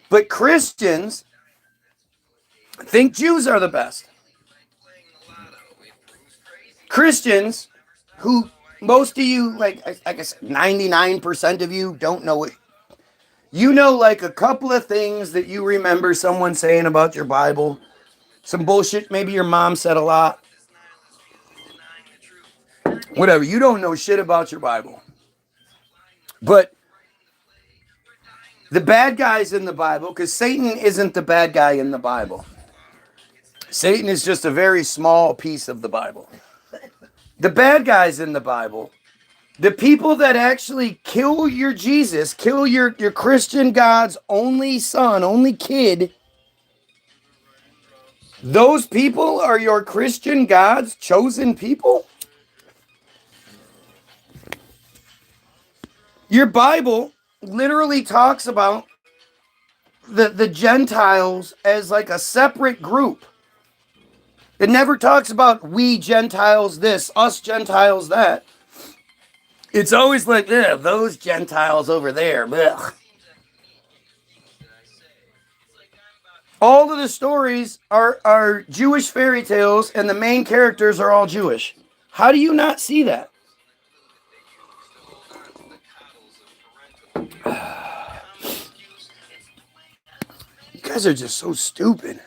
But Christians think Jews are the best. Christians, who most of you, like I guess 99% of you don't know it. You know, like a couple of things that you remember someone saying about your Bible. Some bullshit maybe your mom said a lot. Whatever. You don't know shit about your Bible. But the bad guys in the Bible, because Satan isn't the bad guy in the Bible. Satan is just a very small piece of the Bible. The bad guys in the Bible, the people that actually kill your Jesus, kill your Christian God's only son, only kid, those people are your Christian God's chosen people? Your Bible literally talks about the Gentiles as like a separate group. It never talks about we Gentiles this, us Gentiles that. It's always like, yeah, those Gentiles over there. Blech. All of the stories are Jewish fairy tales, and the main characters are all Jewish. How do you not see that? You guys are just so stupid.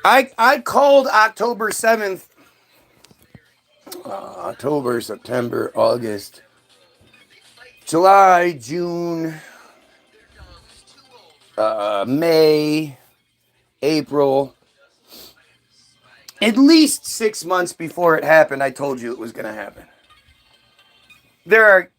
I called October 7th, October, September, August, July, June, May, April. At least 6 months before it happened, I told you it was going to happen. There are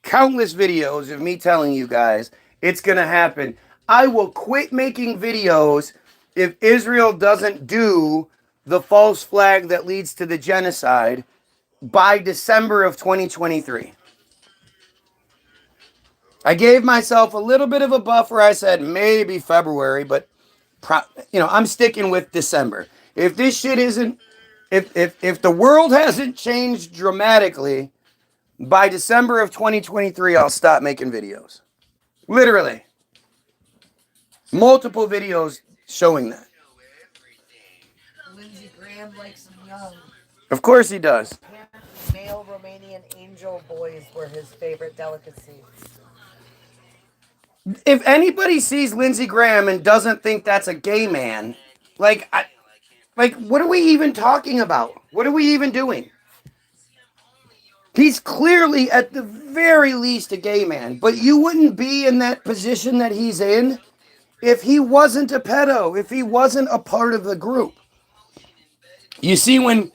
countless videos of me telling you guys it's going to happen. I will quit making videos if Israel doesn't do the false flag that leads to the genocide by December of 2023. I gave myself a little bit of a buffer. I said maybe February, but I'm sticking with December. If this shit isn't, if the world hasn't changed dramatically by December of 2023, I'll stop making videos. Literally. Multiple videos showing that. Lindsey Graham likes them young. Of course he does. Apparently, male Romanian angel boys were his favorite delicacy. If anybody sees Lindsey Graham and doesn't think that's a gay man, what are we even talking about? What are we even doing? He's clearly, at the very least, a gay man, but you wouldn't be in that position that he's in if he wasn't a pedo, if he wasn't a part of the group. You see when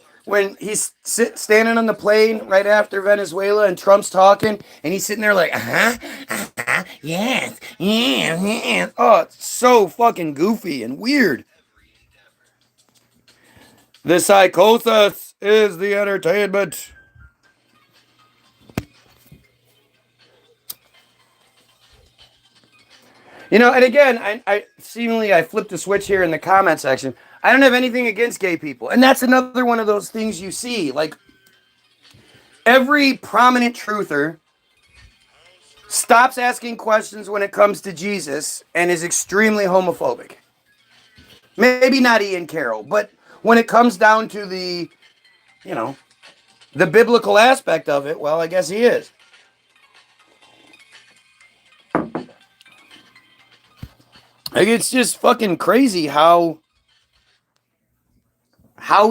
he's standing on the plane right after Venezuela and Trump's talking and he's sitting there like, yes, yeah. Oh, it's so fucking goofy and weird. The psychosis is the entertainment. And again, I seemingly I flipped a switch here in the comment section. I don't have anything against gay people. And that's another one of those things you see. Like, every prominent truther stops asking questions when it comes to Jesus and is extremely homophobic. Maybe not Ian Carroll, but when it comes down to the biblical aspect of it, well, I guess he is. Like, it's just fucking crazy how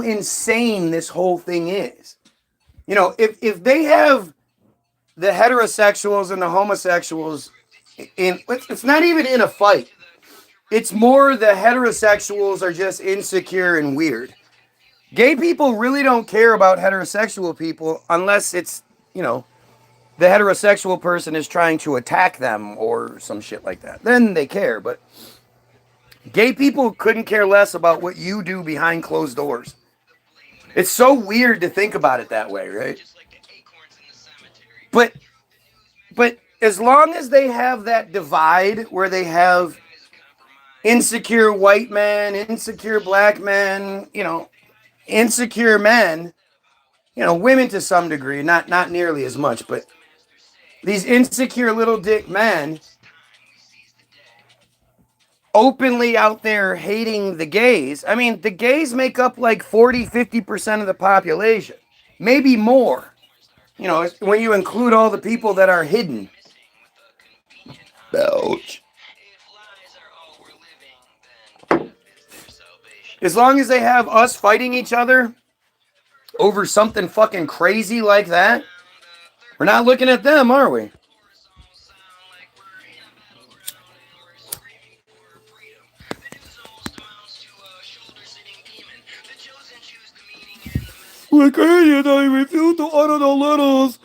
insane this whole thing is. If they have the heterosexuals and the homosexuals it's not even in a fight. It's more the heterosexuals are just insecure and weird. Gay people really don't care about heterosexual people unless it's, you know, the heterosexual person is trying to attack them or some shit like that. Then they care, but gay people couldn't care less about what you do behind closed doors. It's so weird to think about it that way, right? But as long as they have that divide where they have insecure white men, insecure black men, you know, insecure men, you know, women to some degree, not nearly as much, but these insecure little dick men openly out there hating the gays. I mean, the gays make up like 40-50% of the population, maybe more, you know, when you include all the people that are hidden. Ouch. As long as they have us fighting each other over something fucking crazy like that, we're not looking at them, are we? Like, and I refuse to honor the letters.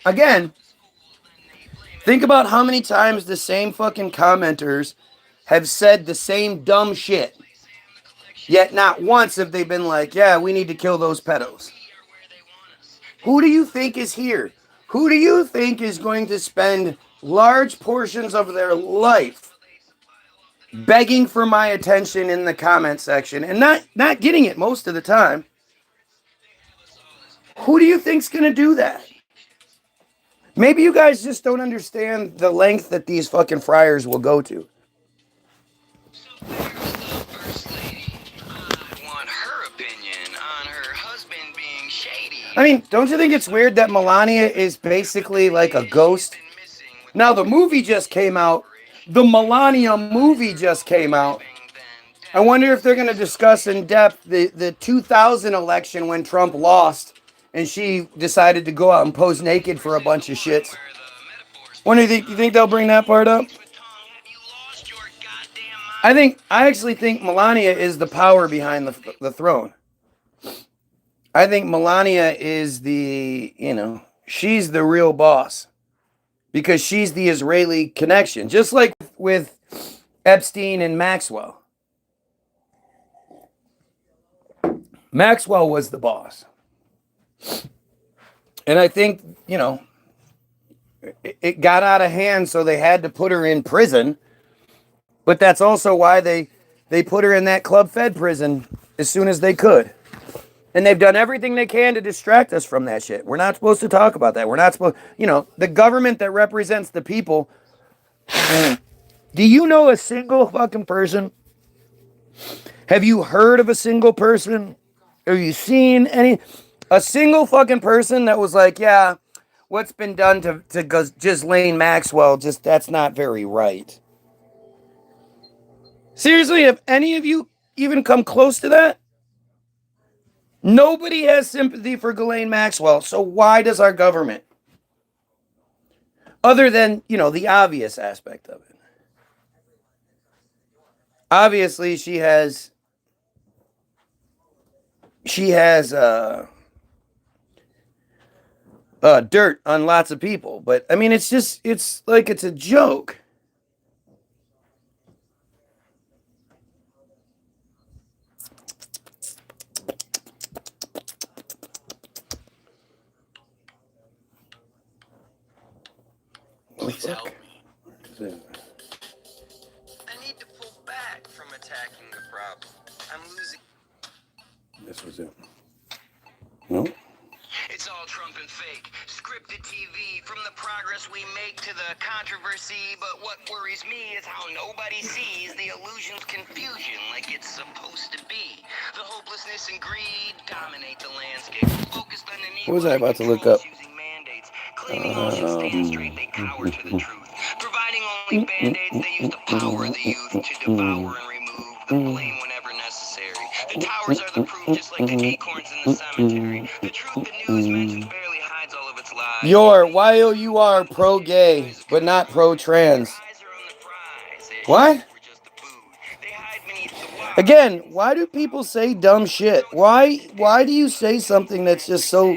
Again, think about how many times the same fucking commenters have said the same dumb shit. Yet not once have they been like, yeah, we need to kill those pedos. Who do you think is here? Who do you think is going to spend large portions of their life begging for my attention in the comment section and not getting it most of the time? Who do you think's going to do that? Maybe you guys just don't understand the length that these fucking friars will go to. I mean, don't you think it's weird that Melania is basically like a ghost? Now, the movie just came out. The Melania movie just came out. I wonder if they're going to discuss in depth the 2000 election when Trump lost and she decided to go out and pose naked for a bunch of shits. Wonder, you think they'll bring that part up? I actually think Melania is the power behind the throne. I think Melania is the, you know, she's the real boss because she's the Israeli connection, just like with Epstein and Maxwell. Maxwell was the boss. And I think, you know, it got out of hand, so they had to put her in prison. But that's also why they put her in that Club Fed prison as soon as they could. And they've done everything they can to distract us from that shit. We're not supposed to talk about that. We're not supposed, you know, the government that represents the people. Do you know a single fucking person? Have you heard of a single person? Have you seen a single fucking person that was like, yeah, what's been done to Ghislaine Maxwell, just that's not very right. Seriously, have any of you even come close to that? Nobody has sympathy for Ghislaine Maxwell, so why does our government? Other than, you know, the obvious aspect of it. Obviously, she has dirt on lots of people, but I mean, it's like it's a joke. Please help me. I need to pull back from attacking the problem. I'm losing. This was it. No? It's all Trump and fake. Scripted TV, from the progress we make to the controversy. But what worries me is how nobody sees the illusion's confusion like it's supposed to be. The hopelessness and greed dominate the landscape. Focused underneath. What was I about to look up? Claiming all should stand straight, they cower to the truth. Providing only band-aids, they use the power of the youth to devour and remove the blame whenever necessary. The towers are the proof, just like the acorns in the cemetery. The truth the news mentions barely hides all of its lies. While you are pro-gay, but not pro-trans. What? Again, why do people say dumb shit? Why do you say something that's just so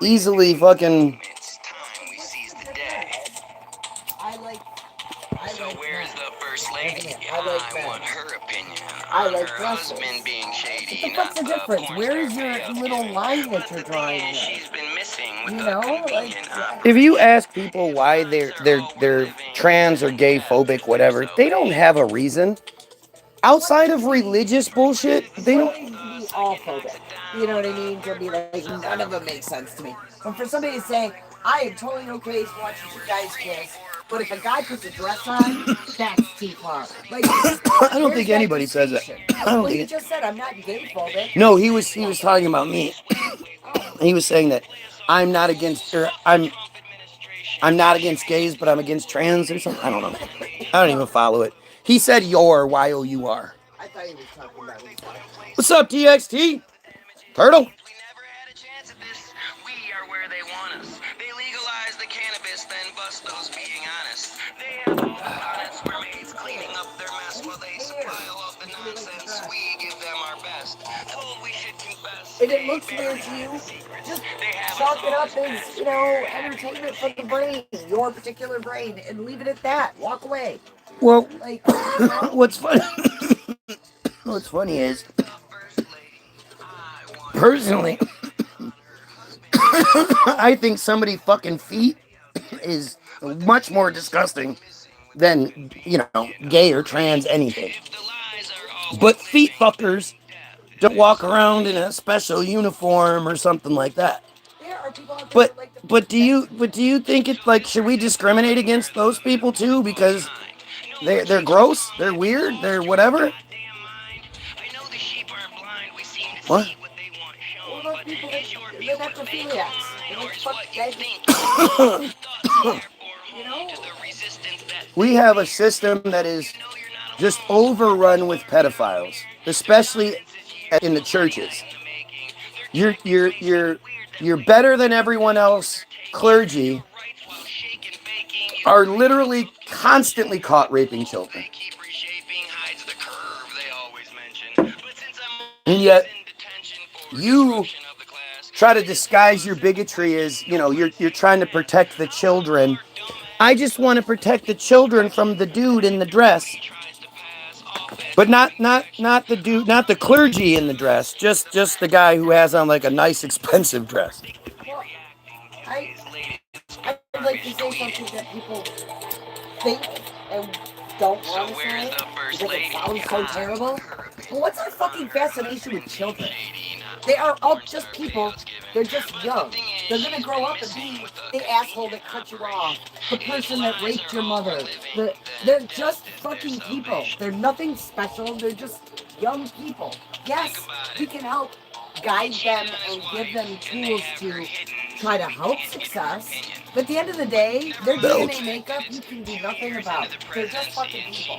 easily fucking... It's time we seize the day. I like So where's men. the first lady? I like I men. want her opinion I on like her dresses. husband being shady. What the fuck's the difference? porn Where star is your payoff little gimmick. line But that you're the drawing thing is, there? she's been missing with You the know, like, convenient If you ask people why they're trans or gay phobic, whatever, they don't have a reason. Outside of religious bullshit, they one don't... thing to be all phobic. You know what I mean? To be like, none of them make sense to me. But for somebody to say, I am totally okay watching two guys kiss, but if a guy puts a dress on, that's too far. Like, I don't where's think that anybody says that. distinction? I don't Well, he think it... just said I'm not gay phobic. No, he was talking about me. Oh, He was saying that I'm not against, or I'm not against gays, but I'm against trans or something. I don't know. I don't even follow it. He said your, Y-O-U-R. I thought he was talking about himself. What's up, TXT? Turtle? We never had a chance at this. We are where they want us. They legalize the cannabis, then bust those being honest. They have all the bonnets where maids cleaning up their mess while they supply all of the nonsense. We give them our best. Told we should confess. If it looks weird to you, just chalk it up as, you know, entertainment for the brain, your particular brain, and leave it at that. Walk away. Well, Like, you know, what's funny? What's funny is, personally, I think somebody fucking feet is much more disgusting than, you know, gay or trans anything. But feet fuckers don't walk around in a special uniform or something like that. there are people out there that like to But do you think it, like, should we discriminate against those people too because they're gross, they're weird, they're whatever? What? What about people that necrophiliacs? They like to fuck dead. You know? We have a system that is just overrun with pedophiles, especially in the churches. You're better than everyone else. Clergy are literally constantly caught raping children. And yet, you try to disguise your bigotry as, you know, you're trying to protect the children. I just want to protect the children from the dude in the dress. But not the dude, not the clergy in the dress, just the guy who has on like a nice expensive dress. Well, I'd like to say something that people think and don't want to say because it sounds so terrible. But what's our fucking fascination with children? They are all just people. They're just young. They're gonna grow up and be the asshole that cut you off, the person that raped your mother. They're just fucking people. They're nothing special. They're just young people. Yes, we can help guide them and give them tools to try to help success. But at the end of the day, their DNA makeup you can do nothing about. They're just fucking people.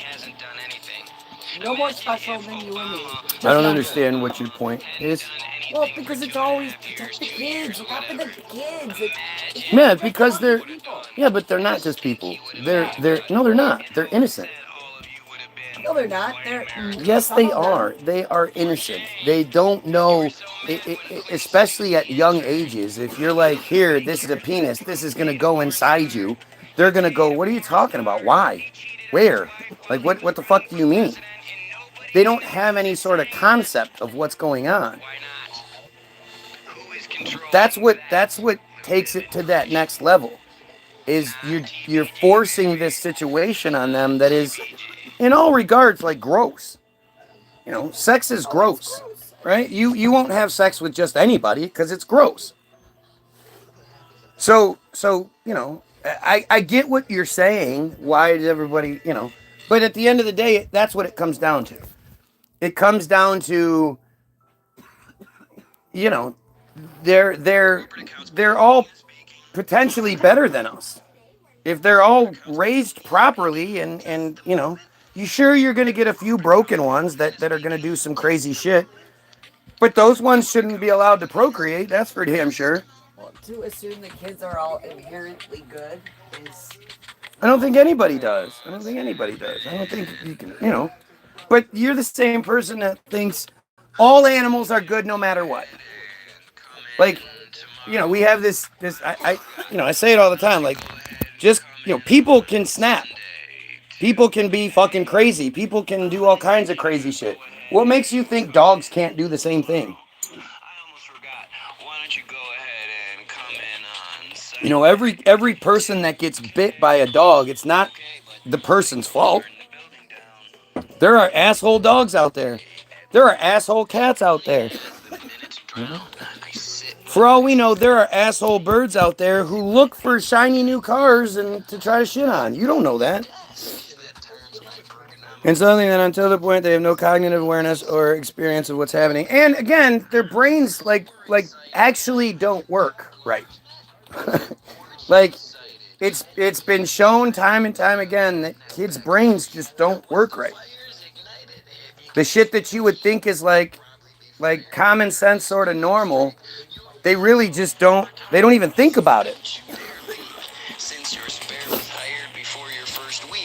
No more special than you and me. I don't understand what your point is. Well, because it's always protect the kids. Look out for the kids. Yeah, because they're... Yeah, but they're not just people. No, they're not. They're innocent. No, they're not. Yes, they are. They are innocent. They don't know, especially at young ages. If you're like, here, this is a penis, this is going to go inside you, they're going to go, what are you talking about? Why? Where? Like, what the fuck do you mean? They don't have any sort of concept of what's going on. That's what takes it to that next level. Is you're forcing this situation on them that is, in all regards, like gross. You know, sex is gross, right? You won't have sex with just anybody because it's gross. So you know, I get what you're saying. Why does everybody, you know? But at the end of the day, that's what it comes down to. It comes down to, you know, they're all potentially better than us. If they're all raised properly and you know, you're going to get a few broken ones that are going to do some crazy shit. But those ones shouldn't be allowed to procreate. That's for damn sure. Well, to assume that kids are all inherently good is... I don't think anybody does. I don't think you can, you know. But you're the same person that thinks all animals are good no matter what. Like, you know, we have this, I say it all the time, like, just, people can snap. People can be fucking crazy. People can do all kinds of crazy shit. What makes you think dogs can't do the same thing? You know, every person that gets bit by a dog, it's not the person's fault. There are asshole dogs out there. There are asshole cats out there. For all we know, there are asshole birds out there who look for shiny new cars and to try to shit on. You don't know that. And something that until the point they have no cognitive awareness or experience of what's happening. And again, their brains like actually don't work right. Like, it's been shown time and time again that kids' brains just don't work right. The shit that you would think is like common sense sort of normal, they really just don't, they don't even think about it.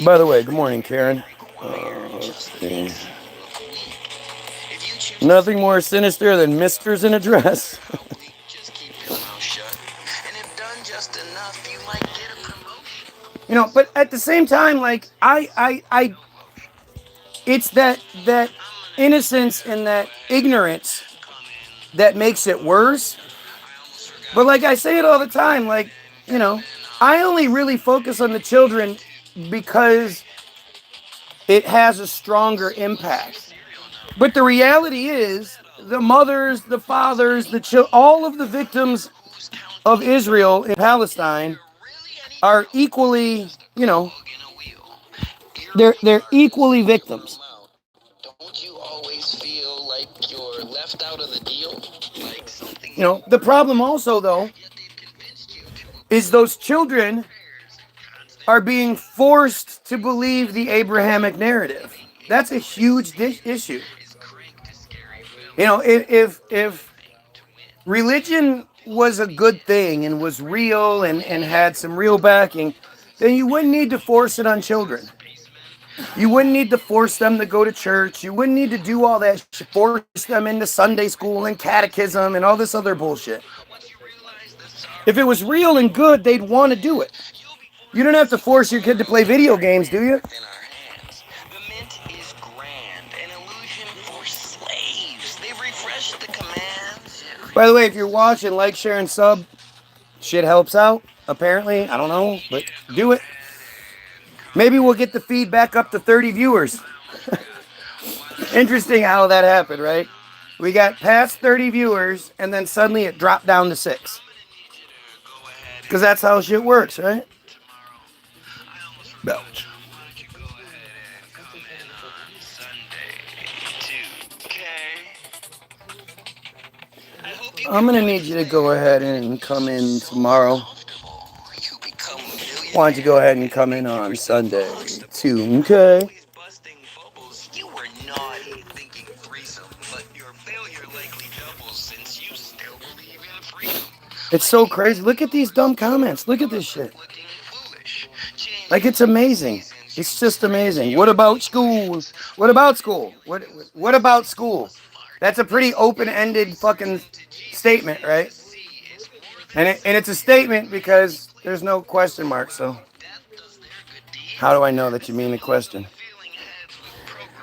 By the way, good morning, Karen. Nothing more sinister than misters in a dress. You know, but at the same time, like, I it's that innocence and that ignorance that makes it worse. But like I say it all the time, like, you know, I only really focus on the children because it has a stronger impact. But the reality is, the mothers, the fathers, all of the victims of Israel in Palestine are equally, you know, they're equally victims. Don't you always feel like you're left out of the deal? Like something. You know, the problem also, though, is those children are being forced to believe the Abrahamic narrative. That's a huge issue. You know, if religion was a good thing and was real and had some real backing, then you wouldn't need to force it on children. You wouldn't need to force them to go to church. You wouldn't need to do all that shit, force them into Sunday school and catechism and all this other bullshit. If it was real and good, they'd want to do it. You don't have to force your kid to play video games, do you? By the way, if you're watching, like, share, and sub. Shit helps out, apparently. I don't know, but do it. Maybe we'll get the feed back up to 30 viewers. Interesting how that happened, right? We got past 30 viewers, and then suddenly it dropped down to 6. Because that's how shit works, right? Belch. I'm going to need you to go ahead and come in tomorrow. Why don't you go ahead and come in on Sunday, too, okay? It's so crazy. Look at these dumb comments. Look at this shit. Like, it's amazing. It's just amazing. What about school? What about school? What about school? That's a pretty open-ended fucking statement, right? And it's a statement because there's no question mark, so how do I know that you mean the question?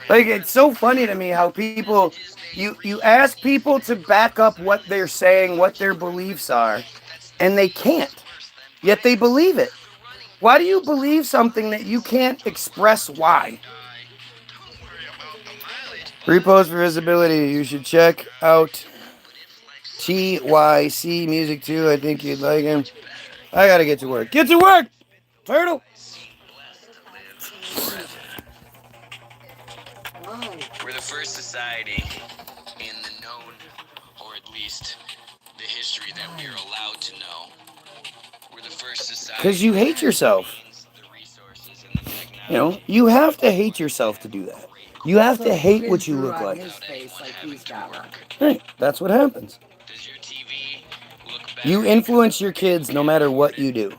Like, it's so funny to me how people, you ask people to back up what they're saying, what their beliefs are, and they can't. Yet they believe it. Why do you believe something that you can't express why? Repost for visibility. You should check out TYC Music too. I think you'd like him. I gotta get to work. Get to work, turtle. We're the first society in the known, or at least the history that we're allowed to know. We're the first society. Because you hate yourself. You know, you have to hate yourself to do that. You have to hate what you look like. Right, that's what happens. You influence your kids no matter what you do.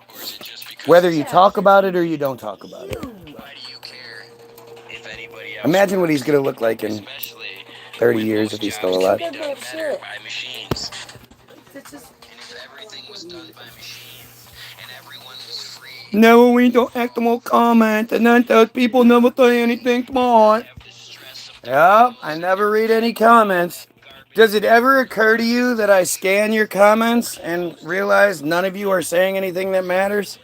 Whether you talk about it or you don't talk about it. Why do you care if anybody Imagine what he's going to look like in 30 years if he's still alive. No, we don't act more comment, and then those people never say anything smart. Yeah, I never read any comments. Does it ever occur to you that I scan your comments and realize none of you are saying anything that matters?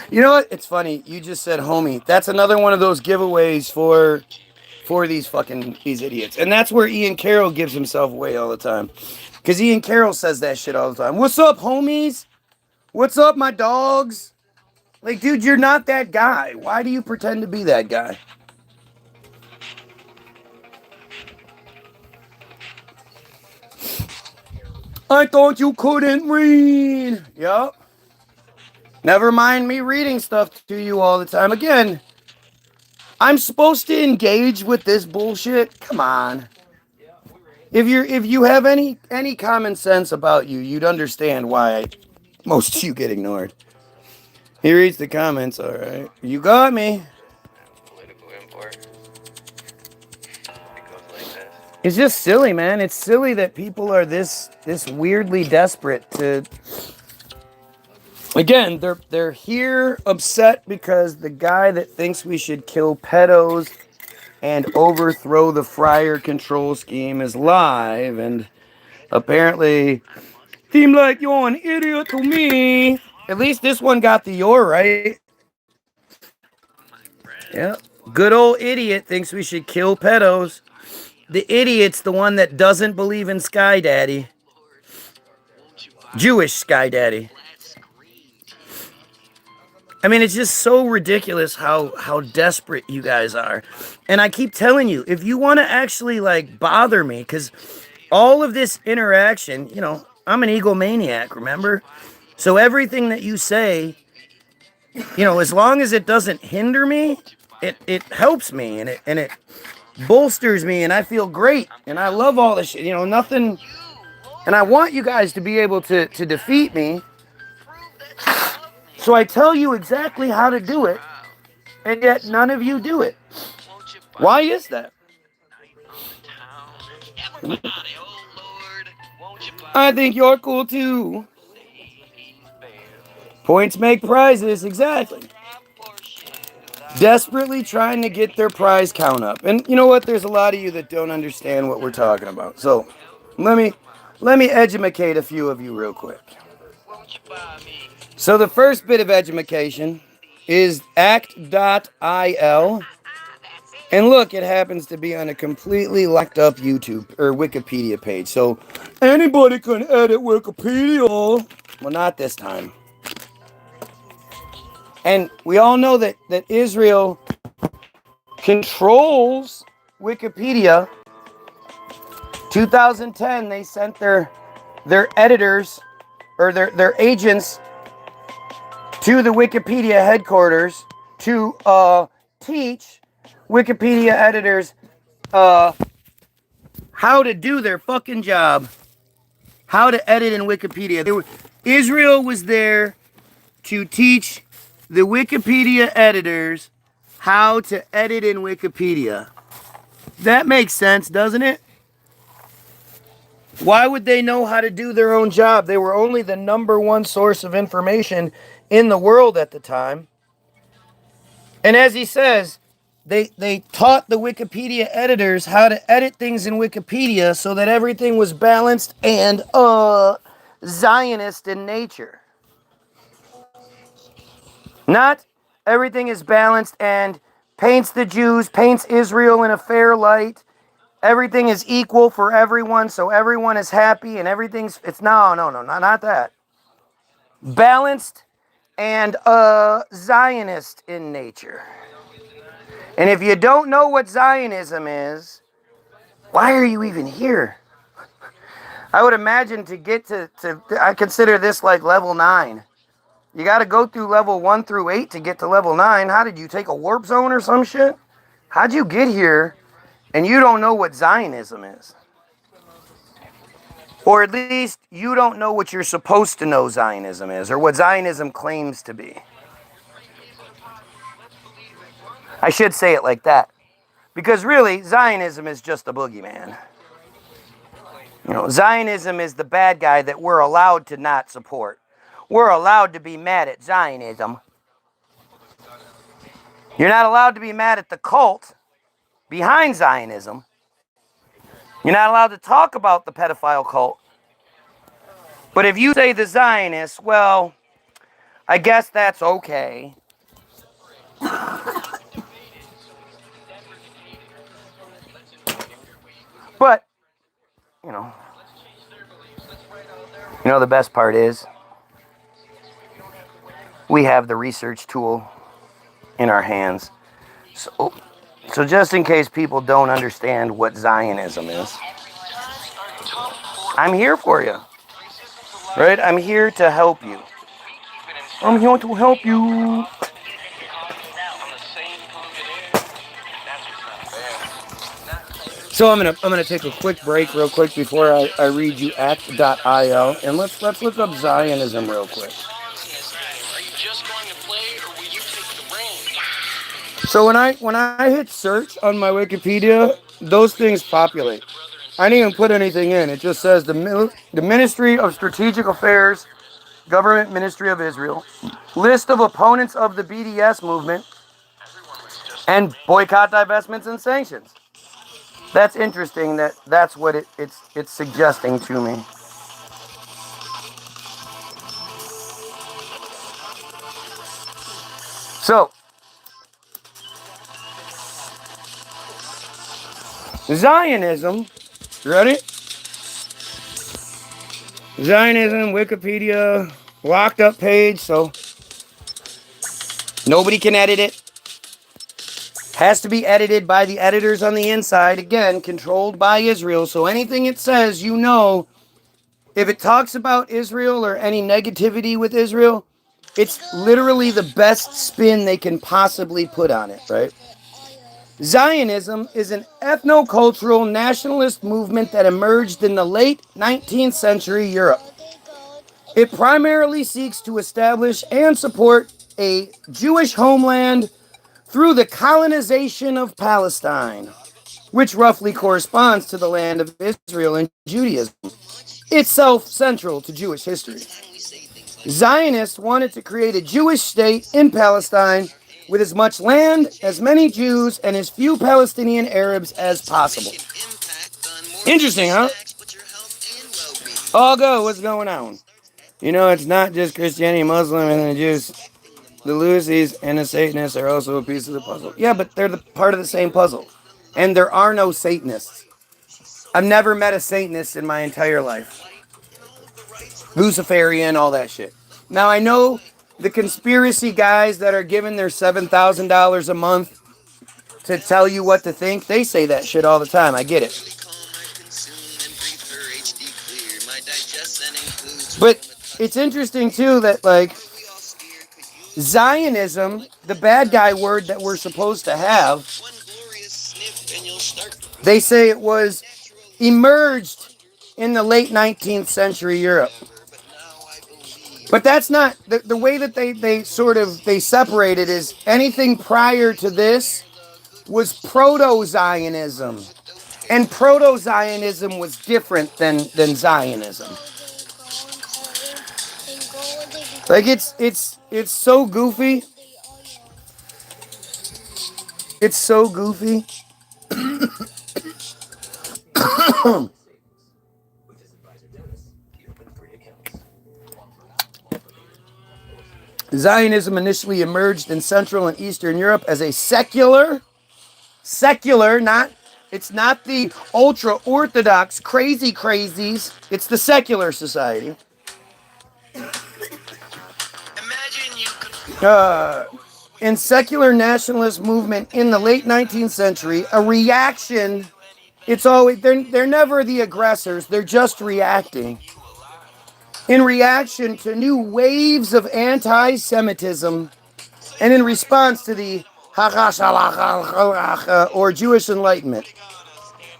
You know what? It's funny. You just said homie. That's another one of those giveaways for these idiots. And that's where Ian Carroll gives himself away all the time. Because Ian Carroll says that shit all the time. What's up, homies? What's up, my dogs? Like, dude, you're not that guy. Why do you pretend to be that guy? I thought you couldn't read. Yup. Never mind me reading stuff to you all the time. Again, I'm supposed to engage with this bullshit? Come on. If you have any common sense about you, you'd understand why most of you get ignored. He reads the comments, all right. You got me. It's just silly, man. It's silly that people are this weirdly desperate to. Again, they're here upset because the guy that thinks we should kill pedos and overthrow the Friar control scheme is live, and apparently seem like you're an idiot to me. At least this one got the "you're" right. Yeah, good old idiot thinks we should kill pedos. The idiot's the one that doesn't believe in Sky Daddy. Jewish Sky Daddy. I mean, it's just so ridiculous how desperate you guys are. And I keep telling you, if you want to actually, like, bother me, because all of this interaction, you know, I'm an egomaniac, remember? So everything that you say, you know, as long as it doesn't hinder me, it helps me, and it bolsters me, and I feel great, and I love all this shit, you know, nothing, and I want you guys to be able to defeat me. So I tell you exactly how to do it, and yet none of you do it. Why is that? I think you're cool too. Points make prizes, exactly. Desperately trying to get their prize count up. And you know what? There's a lot of you that don't understand what we're talking about. So let me educate a few of you real quick. So the first bit of education is act.il. And look, it happens to be on a completely locked up YouTube or Wikipedia page. So anybody can edit Wikipedia. Well, not this time. And we all know that Israel controls Wikipedia. 2010, they sent their editors or their agents to the Wikipedia headquarters to teach Wikipedia editors how to do their fucking job, how to edit in Wikipedia. Israel was there to teach the Wikipedia editors how to edit in Wikipedia. That makes sense, doesn't it? Why would they know how to do their own job? They were only the #1 source of information in the world at the time. And as he says, they taught the Wikipedia editors how to edit things in Wikipedia so that everything was balanced and Zionist in nature. Not everything is balanced and paints the Jews, paints Israel in a fair light. Everything is equal for everyone, so everyone is happy and it's no, not that. Balanced and Zionist in nature. And if you don't know what Zionism is, why are you even here? I would imagine to get to I consider this like level 9. You got to go through level 1 through 8 to get to level 9. How did you take a warp zone or some shit? How'd you get here and you don't know what Zionism is? Or at least you don't know what you're supposed to know Zionism is, or what Zionism claims to be. I should say it like that. Because really, Zionism is just a boogeyman. You know, Zionism is the bad guy that we're allowed to not support. We're allowed to be mad at Zionism. You're not allowed to be mad at the cult behind Zionism. You're not allowed to talk about the pedophile cult. But if you say the Zionists, well, I guess that's okay. But, you know the best part is we have the research tool in our hands. So just in case people don't understand what Zionism is, I'm here for you. Right? I'm here to help you. I'm here to help you. So I'm gonna take a quick break real quick before I read you act.io, and let's look up Zionism real quick. So when I hit search on my Wikipedia, those things populate. I didn't even put anything in. It just says the Ministry of Strategic Affairs, Government Ministry of Israel, list of opponents of the BDS movement, and boycott, divestments, and sanctions. That's interesting. That's what it's suggesting to me. So, Zionism, ready? Zionism, Wikipedia, locked up page, so nobody can edit it. Has to be edited by the editors on the inside, again, controlled by Israel. So anything it says, if it talks about Israel or any negativity with Israel, it's literally the best spin they can possibly put on it, right? Zionism is an ethno-cultural nationalist movement that emerged in the late 19th century Europe. It primarily seeks to establish and support a Jewish homeland through the colonization of Palestine, which roughly corresponds to the land of Israel and Judaism, itself central to Jewish history. Zionists wanted to create a Jewish state in Palestine with as much land, as many Jews, and as few Palestinian Arabs as possible. Interesting, huh? All go, what's going on? It's not just Christianity, Muslim, and the Jews. The Lucy's and the Satanists are also a piece of the puzzle. Yeah, but they're the part of the same puzzle. And there are no Satanists. I've never met a Satanist in my entire life. Luciferian, all that shit. Now, I know the conspiracy guys that are giving their $7,000 a month to tell you what to think, they say that shit all the time. I get it. But it's interesting, too, that, Zionism, the bad guy word that we're supposed to have, they say it was emerged in the late 19th century Europe. But that's not, the way that they separate it is anything prior to this was proto-Zionism. And proto-Zionism was different than Zionism. It's so goofy. It's so goofy. Zionism initially emerged in Central and Eastern Europe as a secular, it's not the ultra-Orthodox crazies, it's the secular society. In secular nationalist movement in the late 19th century, a reaction, they're never the aggressors, they're just reacting. In reaction to new waves of anti-Semitism and in response to the or Jewish Enlightenment.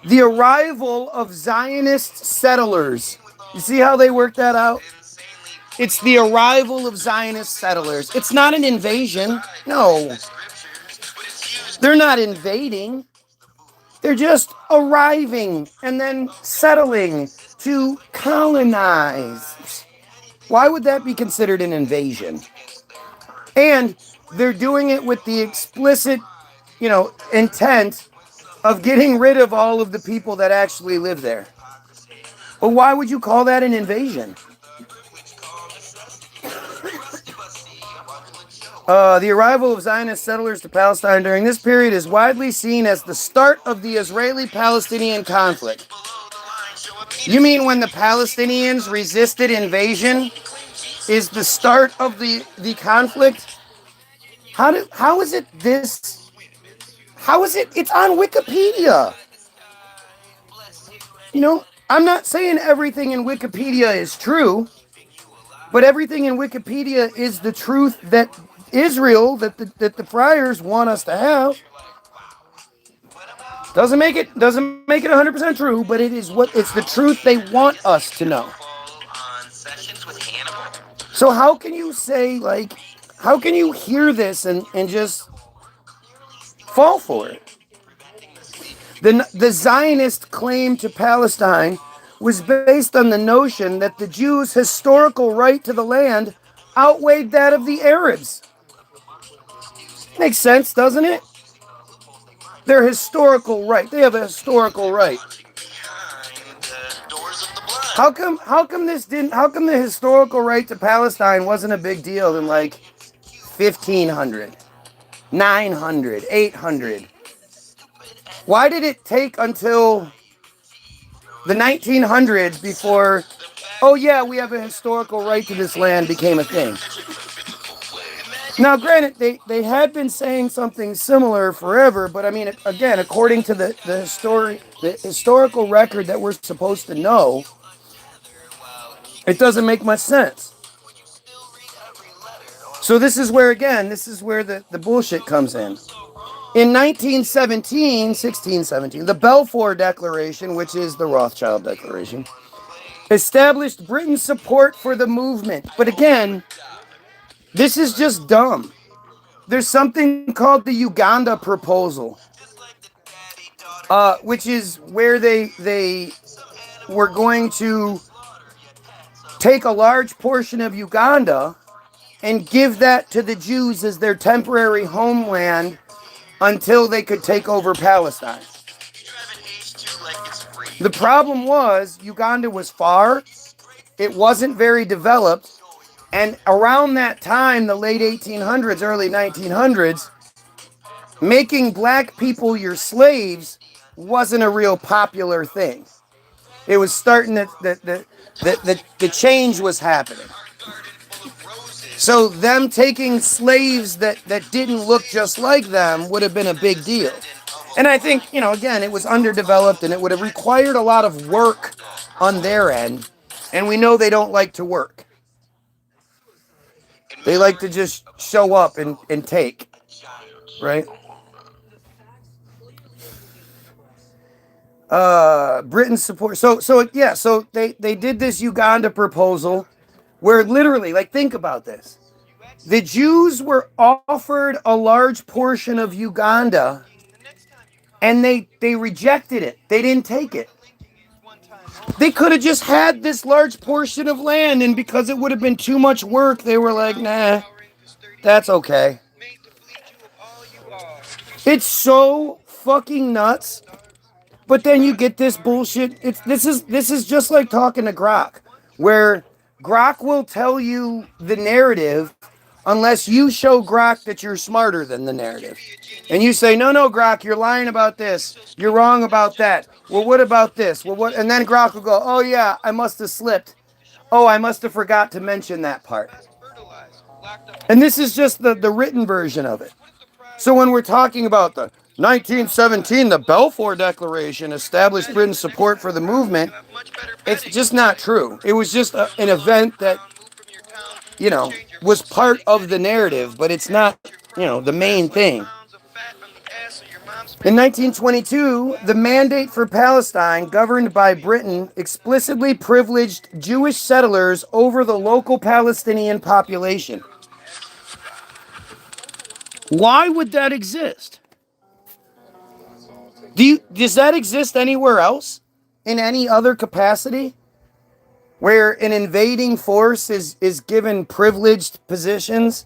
The arrival of Zionist settlers. You see how they work that out? It's the arrival of Zionist settlers. It's not an invasion. No. They're not invading. They're just arriving and then settling to colonize. Why would that be considered an invasion? And they're doing it with the explicit, intent of getting rid of all of the people that actually live there. But why would you call that an invasion? The arrival of Zionist settlers to Palestine during this period is widely seen as the start of the Israeli-Palestinian conflict. You mean when the Palestinians resisted invasion is the start of the conflict? How is it this? How is it? It's on Wikipedia. I'm not saying everything in Wikipedia is true, but everything in Wikipedia is the truth that Israel, that the friars want us to have. Doesn't make it 100% true, but it's the truth they want us to know. So how can you say, how can you hear this and just fall for it? The Zionist claim to Palestine was based on the notion that the Jews' historical right to the land outweighed that of the Arabs. Makes sense, doesn't it? Their historical right. They have a historical right. How come the historical right to Palestine wasn't a big deal in 1500, 900, 800? Why did it take until the 1900s before, oh yeah, we have a historical right to this land became a thing? Now, granted, they had been saying something similar forever, but I mean, again, according to the historical record that we're supposed to know, it doesn't make much sense. So this is where the bullshit comes in. In 1617, the Balfour Declaration, which is the Rothschild Declaration, established Britain's support for the movement. But again, this is just dumb. There's something called the Uganda Proposal, which is where they were going to take a large portion of Uganda and give that to the Jews as their temporary homeland until they could take over Palestine. The problem was Uganda was far, it wasn't very developed, and around that time, the late 1800s, early 1900s, making black people your slaves wasn't a real popular thing. It was starting the change was happening. So them taking slaves that didn't look just like them would have been a big deal. And I think, again, it was underdeveloped and it would have required a lot of work on their end. And we know they don't like to work. They like to just show up and take, right? Britain's support. So they did this Uganda proposal where literally, think about this. The Jews were offered a large portion of Uganda and they rejected it. They didn't take it. They could have just had this large portion of land, and because it would have been too much work, they were like, nah, that's okay. It's so fucking nuts. But then you get this bullshit. This is just like talking to Grok, where Grok will tell you the narrative unless you show Grok that you're smarter than the narrative. And you say, no, Grok, you're lying about this. You're wrong about that. Well, what about this? Well, what? And then Grok will go, oh yeah, I must have slipped. Oh, I must have forgot to mention that part. And this is just the written version of it. So when we're talking about the 1917, the Balfour Declaration established Britain's support for the movement, it's just not true. It was just an event that, was part of the narrative, but it's not, the main thing. In 1922, the Mandate for Palestine, governed by Britain, explicitly privileged Jewish settlers over the local Palestinian population. Why would that exist? Does that exist anywhere else? In any other capacity? Where an invading force is given privileged positions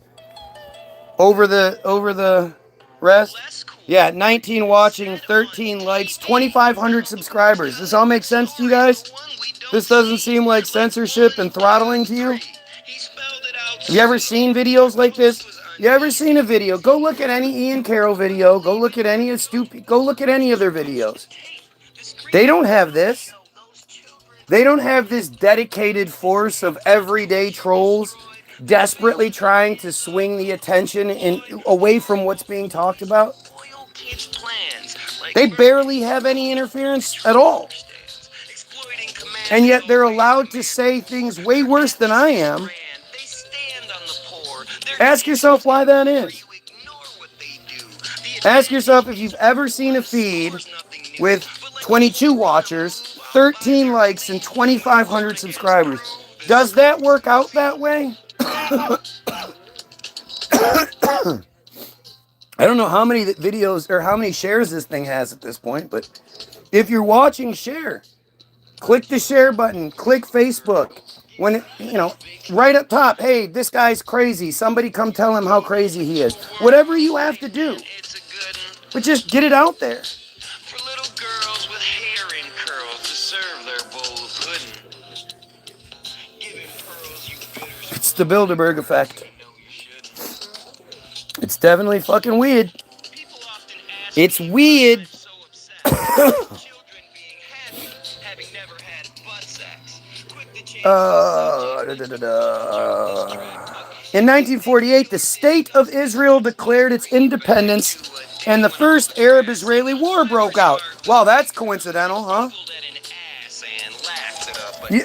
over the rest? Yeah, 19 watching, 13 likes, 2,500 subscribers. Does this all make sense to you guys? This doesn't seem like censorship and throttling to you? Have you ever seen videos like this? You ever seen a video? Go look at any Ian Carroll video. Go look at any of Go look at any of their videos. They don't have this. They don't have this dedicated force of everyday trolls desperately trying to swing the attention away from what's being talked about. They barely have any interference at all. And yet they're allowed to say things way worse than I am. Ask yourself why that is. Ask yourself if you've ever seen a feed with 22 watchers, 13 likes, and 2,500 subscribers. Does that work out that way? I don't know how many videos or how many shares this thing has at this point, but if you're watching, share. Click the share button. Click Facebook. When it, right up top, hey, this guy's crazy. Somebody come tell him how crazy he is. Whatever you have to do, but just get it out there. For little girls with hair in curls to serve their bowl of pudding. Giving pearls, you bitters. It's the Bilderberg effect. It's definitely fucking weird. It's weird. In 1948, the State of Israel declared its independence, and the first Arab-Israeli War broke out. Wow, that's coincidental, huh?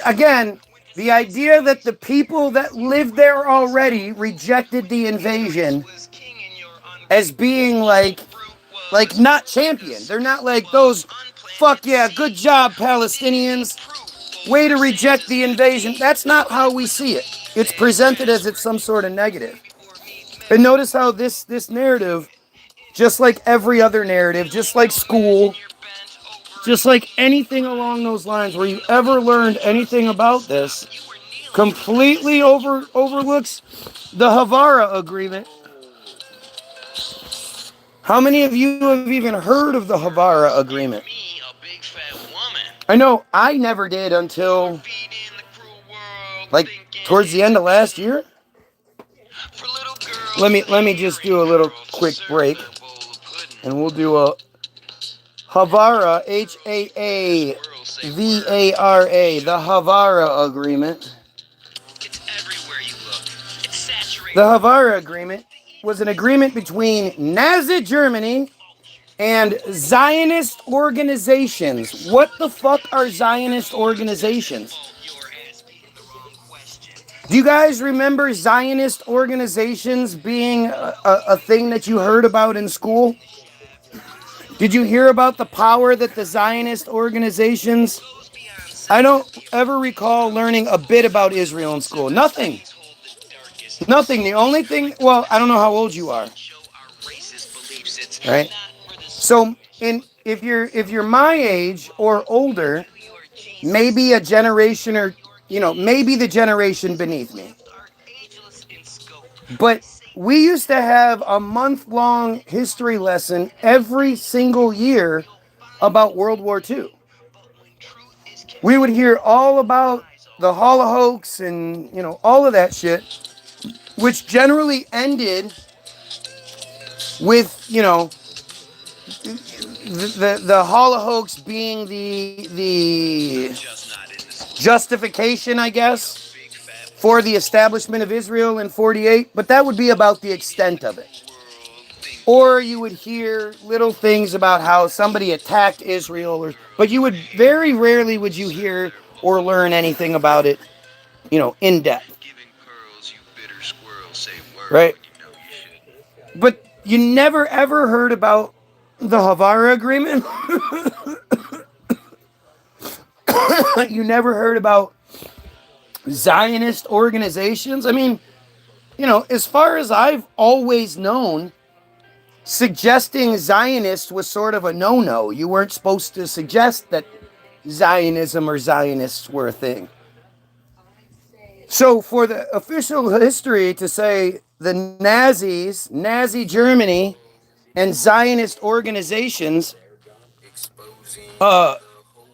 Again, the idea that the people that lived there already rejected the invasion as being like not champion. They're not like those, fuck yeah, good job, Palestinians. Way to reject the invasion. That's not how we see it. It's presented as it's some sort of negative. And notice how this narrative, just like every other narrative, just like school, just like anything along those lines where you ever learned anything about this, completely overlooks the Havara Agreement. How many of you have even heard of the Havara Agreement? I know I never did until like towards the end of last year. Let me just do a little quick break, and we'll do a Havara, Havara, the Havara Agreement. The Havara Agreement was an agreement between Nazi Germany and Zionist organizations. What the fuck are Zionist organizations? Do you guys remember Zionist organizations being a thing that you heard about in school? Did you hear about the power that the Zionist organizations... I don't ever recall learning a bit about Israel in school. Nothing. Nothing. The only thing... Well, I don't know how old you are. Right? So, if you're my age or older, maybe a generation or, maybe the generation beneath me. But we used to have a month-long history lesson every single year about World War II. We would hear all about the Holocaust and, all of that shit, which generally ended with, the Holocaust being the justification, I guess, for the establishment of Israel in 48, but that would be about the extent of it. Or you would hear little things about how somebody attacked Israel, but you would very rarely would you hear or learn anything about it, in depth. Right? But you never ever heard about the Havara Agreement? You never heard about Zionist organizations? I mean, as far as I've always known, suggesting Zionists was sort of a no-no. You weren't supposed to suggest that Zionism or Zionists were a thing. So for the official history to say the Nazis, Nazi Germany, and Zionist organizations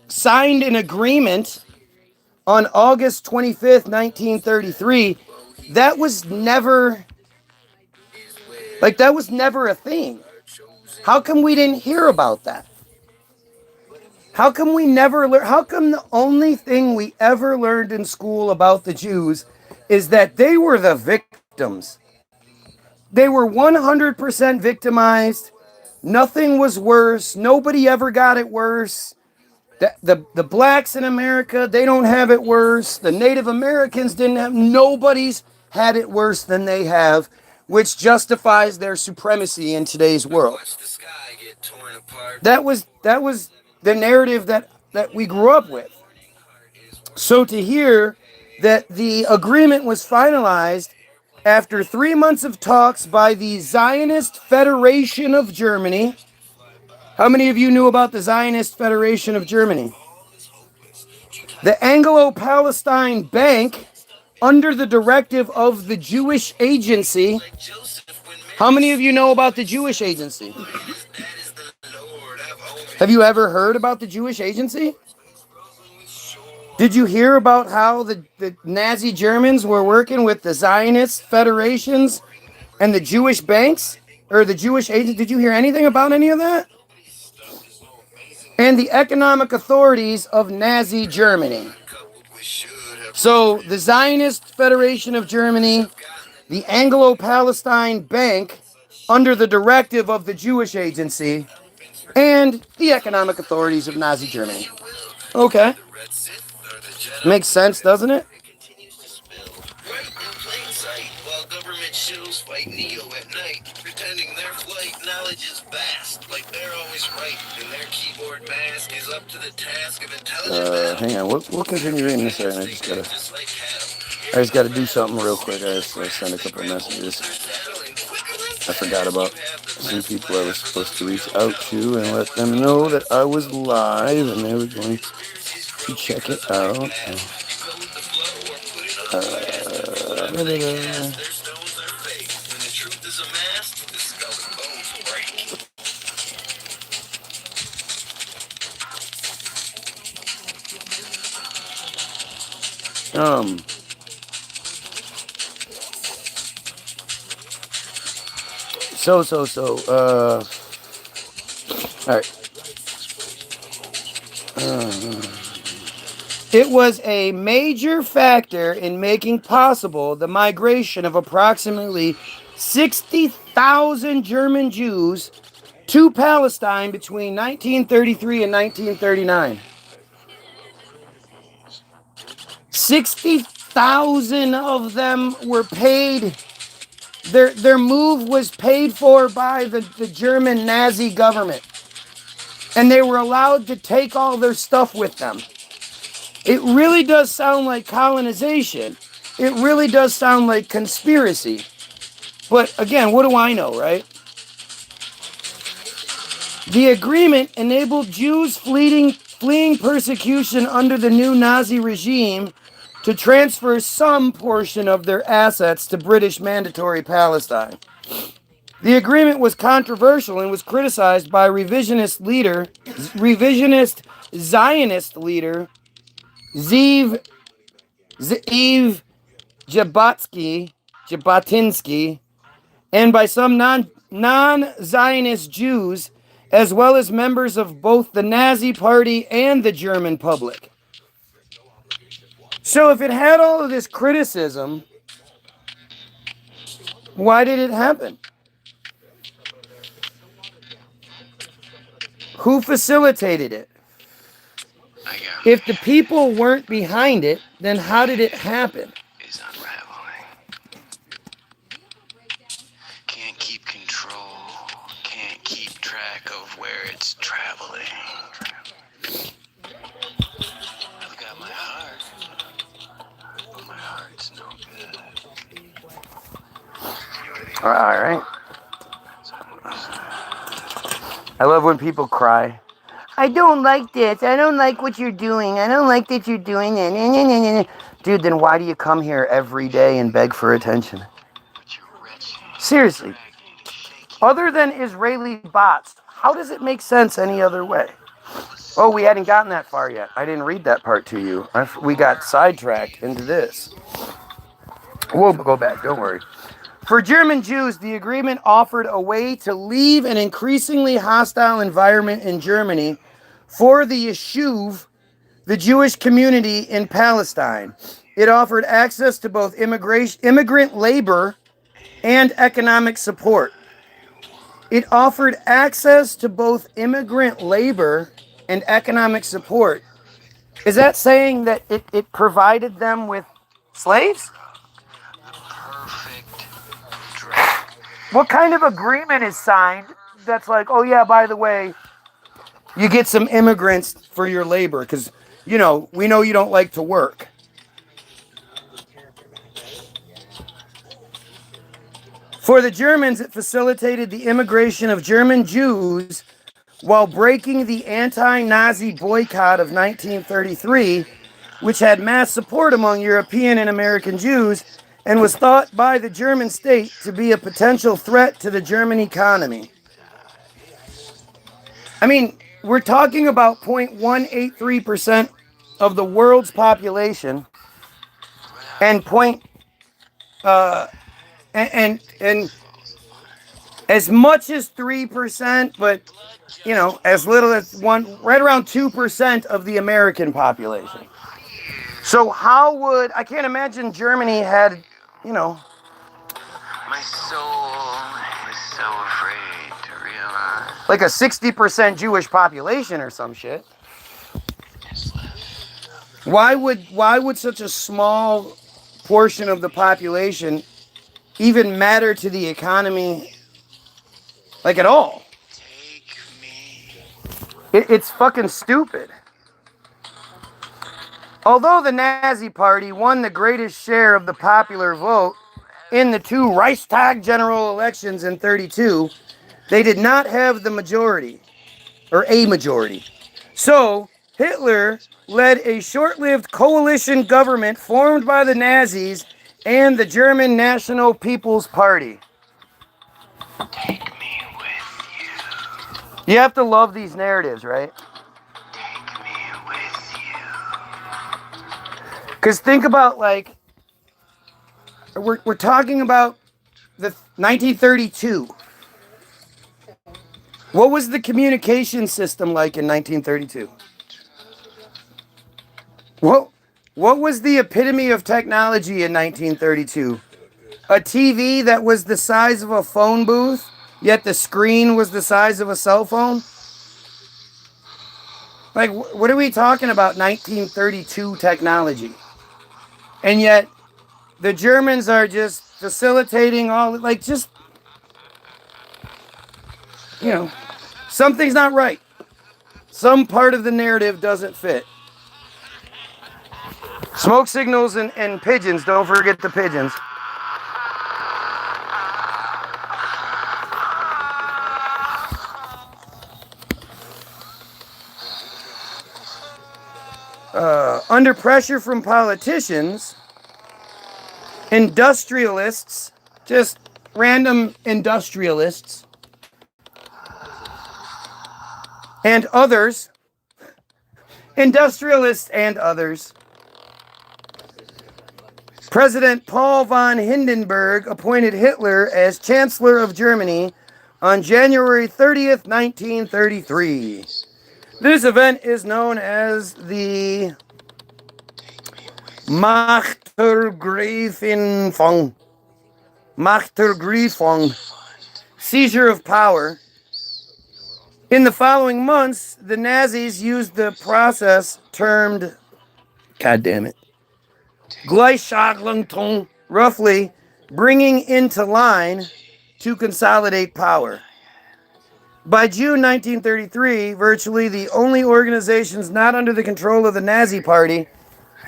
signed an agreement on August 25th, 1933, that was never a thing. How come we didn't hear about that? How come we never learned? How come the only thing we ever learned in school about the Jews is that they were the victims? They were 100% victimized. Nothing was worse. Nobody ever got it worse. The blacks in America, they don't have it worse. The Native Americans didn't have, nobody's had it worse than they have, which justifies their supremacy in today's world. That was the narrative that we grew up with. So to hear that the agreement was finalized after 3 months of talks by the Zionist Federation of Germany. How many of you knew about the Zionist Federation of Germany? The Anglo-Palestine Bank, under the directive of the Jewish Agency. How many of you know about the Jewish Agency? Have you ever heard about the Jewish Agency? Did you hear about how the Nazi Germans were working with the Zionist federations and the Jewish banks? Or the Jewish agents? Did you hear anything about any of that? And the economic authorities of Nazi Germany. So the Zionist Federation of Germany, the Anglo-Palestine Bank, under the directive of the Jewish Agency, and the economic authorities of Nazi Germany. Okay. Makes sense, doesn't it? While government shows fight Neo at night, pretending their flight knowledge is vast, like they're always right, and their keyboard mask is up to the task of intelligent. Hang on, we'll continue reading this. I just gotta do something real quick. I just send a couple of messages. I forgot about some people I was supposed to reach out to and let them know that I was live, and they were going to check it out. All right. It was a major factor in making possible the migration of approximately 60,000 German Jews to Palestine between 1933 and 1939. 60,000 of them were paid. Their move was paid for by the German Nazi government. And they were allowed to take all their stuff with them. It really does sound like colonization. It really does sound like conspiracy. But again, what do I know, right? The agreement enabled Jews fleeing persecution under the new Nazi regime to transfer some portion of their assets to British Mandatory Palestine. The agreement was controversial and was criticized by revisionist Zionist leader Zeev Jabotinsky, and by some non-Zionist Jews, as well as members of both the Nazi Party and the German public. So if it had all of this criticism, why did it happen? Who facilitated it? If the people weren't behind it, then how did it happen? Is unraveling. Can't keep control. Can't keep track of where it's traveling. I've got my heart, but my heart's no good. All right. I love when people cry. I don't like this. I don't like what you're doing. I don't like that you're doing it. Dude, then why do you come here every day and beg for attention? Seriously. Other than Israeli bots, how does it make sense any other way? Oh, we hadn't gotten that far yet. I didn't read that part to you. We got sidetracked into this. We'll go back, don't worry. For German Jews, the agreement offered a way to leave an increasingly hostile environment in Germany for the Yeshuv, the Jewish community in Palestine. It offered access to both immigrant labor and economic support. It offered access to both immigrant labor and economic support. Is that saying that it provided them with slaves? What kind of agreement is signed that's like, oh yeah, by the way, you get some immigrants for your labor because, you know, we know you don't like to work. For the Germans, it facilitated the immigration of German Jews while breaking the anti-Nazi boycott of 1933, which had mass support among European and American Jews and was thought by the German state to be a potential threat to the German economy. I mean, we're talking about 0.183% of the world's population and and as much as 3%, but you know, as little as right around 2% of the American population. So I can't imagine Germany had, you know. My soul is so afraid to realize. Like a 60% Jewish population or some shit. Why would such a small portion of the population even matter to the economy, like at all? It's fucking stupid. Although the Nazi Party won the greatest share of the popular vote in the two Reichstag general elections in 1932, they did not have the majority, or a majority. So, Hitler led a short-lived coalition government formed by the Nazis and the German National People's Party. Take me with you. You have to love these narratives, right? Take me with you. Because think about, like, we're talking about the 1932. What was the communication system like in 1932? What was the epitome of technology in 1932? A TV that was the size of a phone booth, yet the screen was the size of a cell phone? Like, what are we talking about, 1932 technology? And yet, the Germans are just facilitating all, like, just, you know, something's not right. Some part of the narrative doesn't fit. Smoke signals and pigeons. Don't forget the pigeons. Under pressure from politicians, industrialists, just random industrialists, and others, President Paul von Hindenburg appointed Hitler as Chancellor of Germany on January 30th, 1933. This event is known as the Machtergreifung, seizure of power. In the following months, the Nazis used the process termed, Gleichschaltung, roughly bringing into line to consolidate power. By June 1933, virtually the only organizations not under the control of the Nazi Party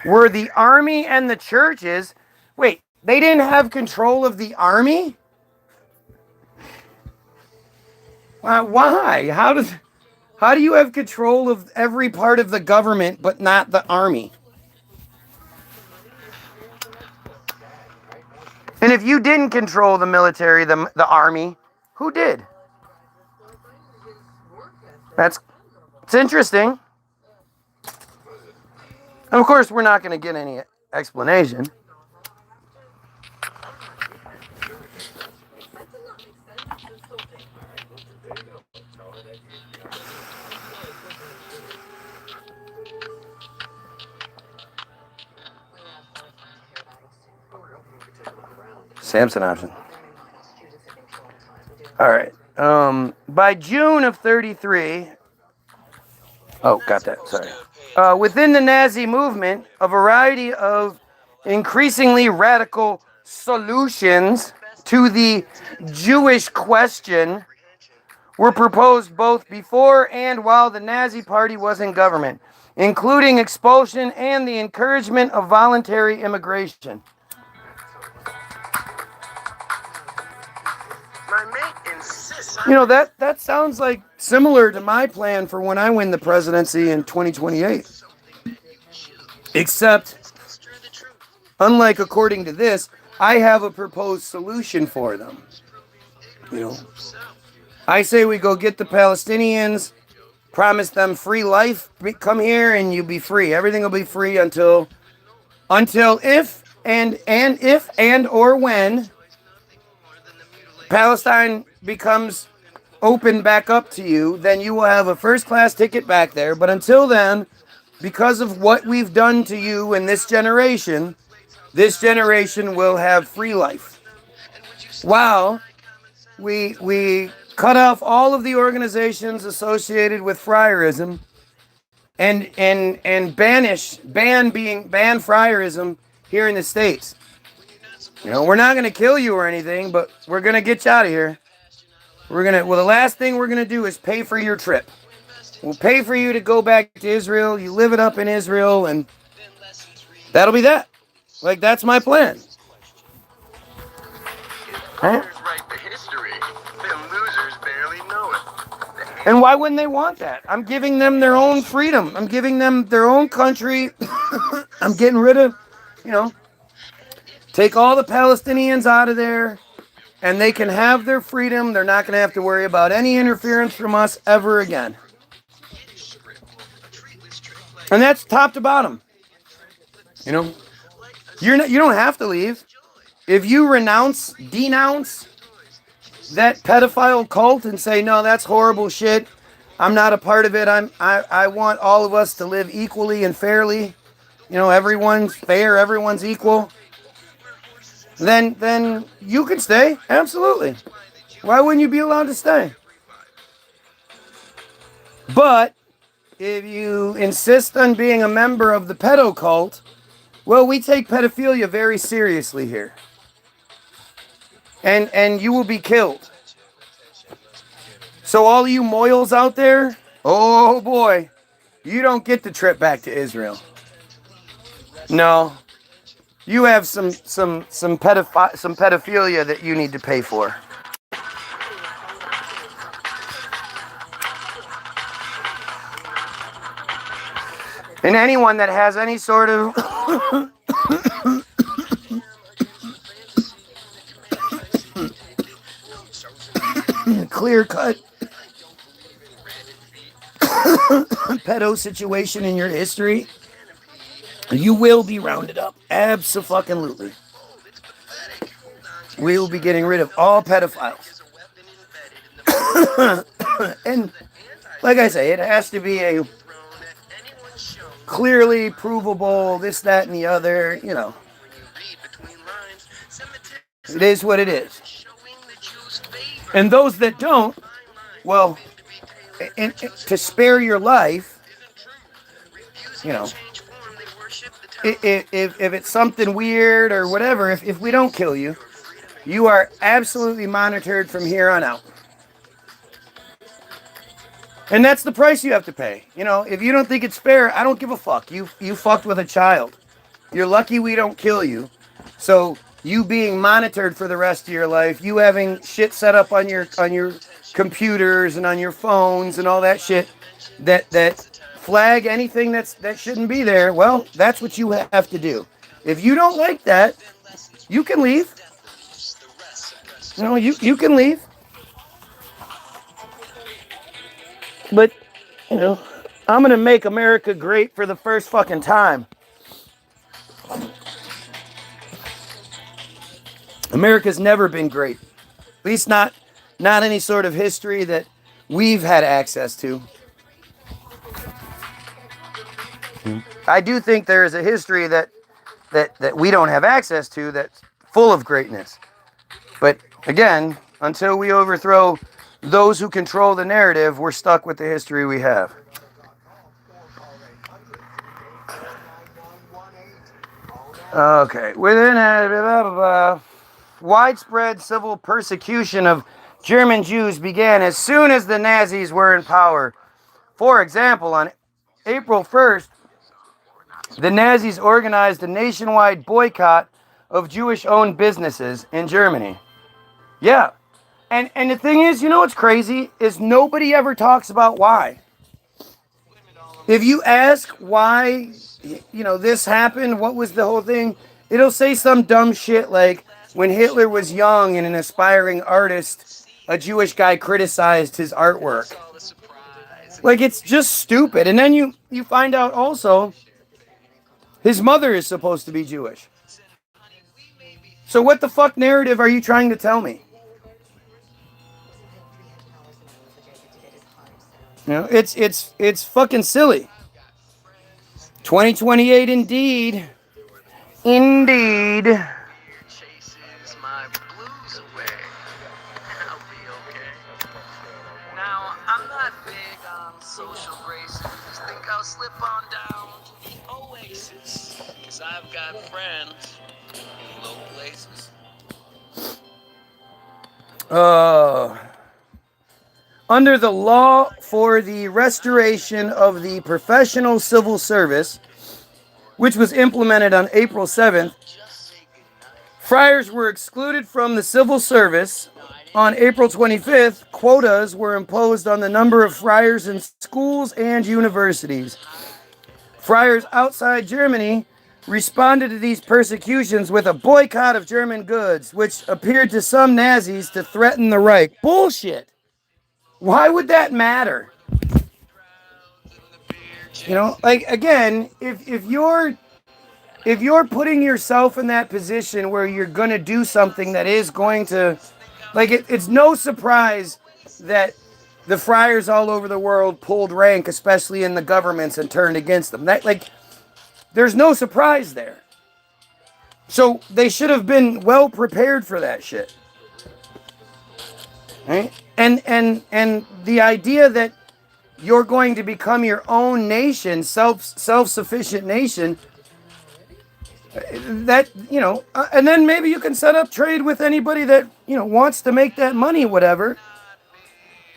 were the army and the churches. Wait, they didn't have control of the army? Why? How do you have control of every part of the government but not the army? And if you didn't control the military, the army, who did? It's interesting. And of course, we're not going to get any explanation. Samson option. All right. By June of 33. Oh, got that. Sorry. Within the Nazi movement, a variety of increasingly radical solutions to the Jewish question were proposed both before and while the Nazi Party was in government, including expulsion and the encouragement of voluntary immigration. You know, that sounds like similar to my plan for when I win the presidency in 2028. Except, unlike according to this, I have a proposed solution for them. You know, I say we go get the Palestinians, promise them free life, come here and you be free. Everything will be free until if or when Palestine becomes open back up to you, then you will have a first-class ticket back there. But until then, because of what we've done to you in this generation will have free life. While we cut off all of the organizations associated with friarism and ban friarism here in the States. You know, we're not going to kill you or anything, but we're going to get you out of here. The last thing we're going to do is pay for your trip. We'll pay for you to go back to Israel. You live it up in Israel, and that'll be that. Like, that's my plan. Huh? And why wouldn't they want that? I'm giving them their own freedom. I'm giving them their own country. I'm getting rid of, take all the Palestinians out of there, and they can have their freedom. They're not going to have to worry about any interference from us ever again. And that's top to bottom. You don't have to leave. If you denounce that pedophile cult and say, no, that's horrible shit, I'm not a part of it, I want all of us to live equally and fairly, everyone's fair, everyone's equal, then you can stay, absolutely. Why wouldn't you be allowed to stay? But if you insist on being a member of the pedo cult, well, we take pedophilia very seriously here. And you will be killed. So all you moyles out there, oh boy, you don't get the trip back to Israel. No. You have some pedophilia that you need to pay for. And anyone that has any sort of clear-cut pedo situation in your history, you will be rounded up. Abso-fucking-lutely. We will be getting rid of all pedophiles. And like I say, it has to be a clearly provable this, that, and the other, It is what it is. And those that don't, well, to spare your life, if it's something weird or whatever, if we don't kill you, you are absolutely monitored from here on out. And that's the price you have to pay. If you don't think it's fair, I don't give a fuck. You fucked with a child. You're lucky we don't kill you. So you being monitored for the rest of your life, you having shit set up on your computers and on your phones and all that shit that flag anything that shouldn't be there, well, that's what you have to do. If you don't like that, you can leave. You know, you can leave. But, you know, I'm going to make America great for the first fucking time. America's never been great. At least not any sort of history that we've had access to. I do think there is a history that we don't have access to that's full of greatness. But again, until we overthrow those who control the narrative, we're stuck with the history we have. Okay, within widespread civil persecution of German Jews began as soon as the Nazis were in power. For example, on April 1st, the Nazis organized a nationwide boycott of Jewish-owned businesses in Germany. Yeah. And the thing is, you know what's crazy? Is nobody ever talks about why. If you ask why, you know, this happened, what was the whole thing, it'll say some dumb shit like, when Hitler was young and an aspiring artist, a Jewish guy criticized his artwork. Like, it's just stupid. And then you find out also, his mother is supposed to be Jewish. So what the fuck narrative are you trying to tell me? You know, it's fucking silly. 2028 indeed. Indeed. Chases my blues away. I'll be okay. Now, I'm not big on social graces. Think I'll slip on down to the Oasis. Cause I've got friends in low places. Under the law for the restoration of the professional civil service, which was implemented on April 7th, friars were excluded from the civil service. On April 25th, quotas were imposed on the number of friars in schools and universities. Friars outside Germany responded to these persecutions with a boycott of German goods, which appeared to some Nazis to threaten the Reich. Bullshit! Why would that matter? You know, like, again, if you're putting yourself in that position where you're going to do something that is going to, like, it's no surprise that the friars all over the world pulled rank, especially in the governments, and turned against them. That, like, there's no surprise there. So they should have been well prepared for that shit. Right? And the idea that you're going to become your own nation, self-sufficient nation, that, you know, and then maybe you can set up trade with anybody that, you know, wants to make that money, whatever.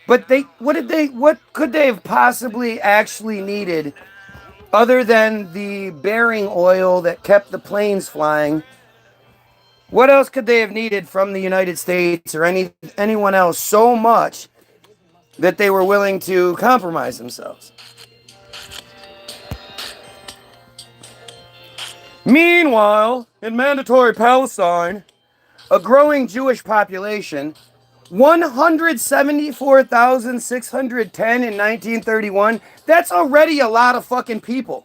But what could they have possibly actually needed other than the bearing oil that kept the planes flying? What else could they have needed from the United States or anyone else so much that they were willing to compromise themselves? Meanwhile, in mandatory Palestine, a growing Jewish population, 174,610 in 1931, that's already a lot of fucking people.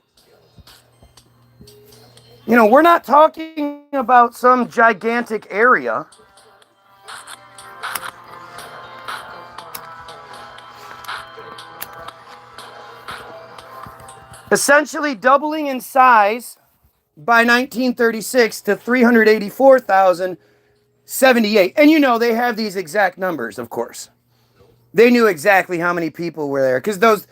You know, we're not talking about some gigantic area. Essentially doubling in size by 1936 to 384,078. And you know, they have these exact numbers, of course. They knew exactly how many people were there because those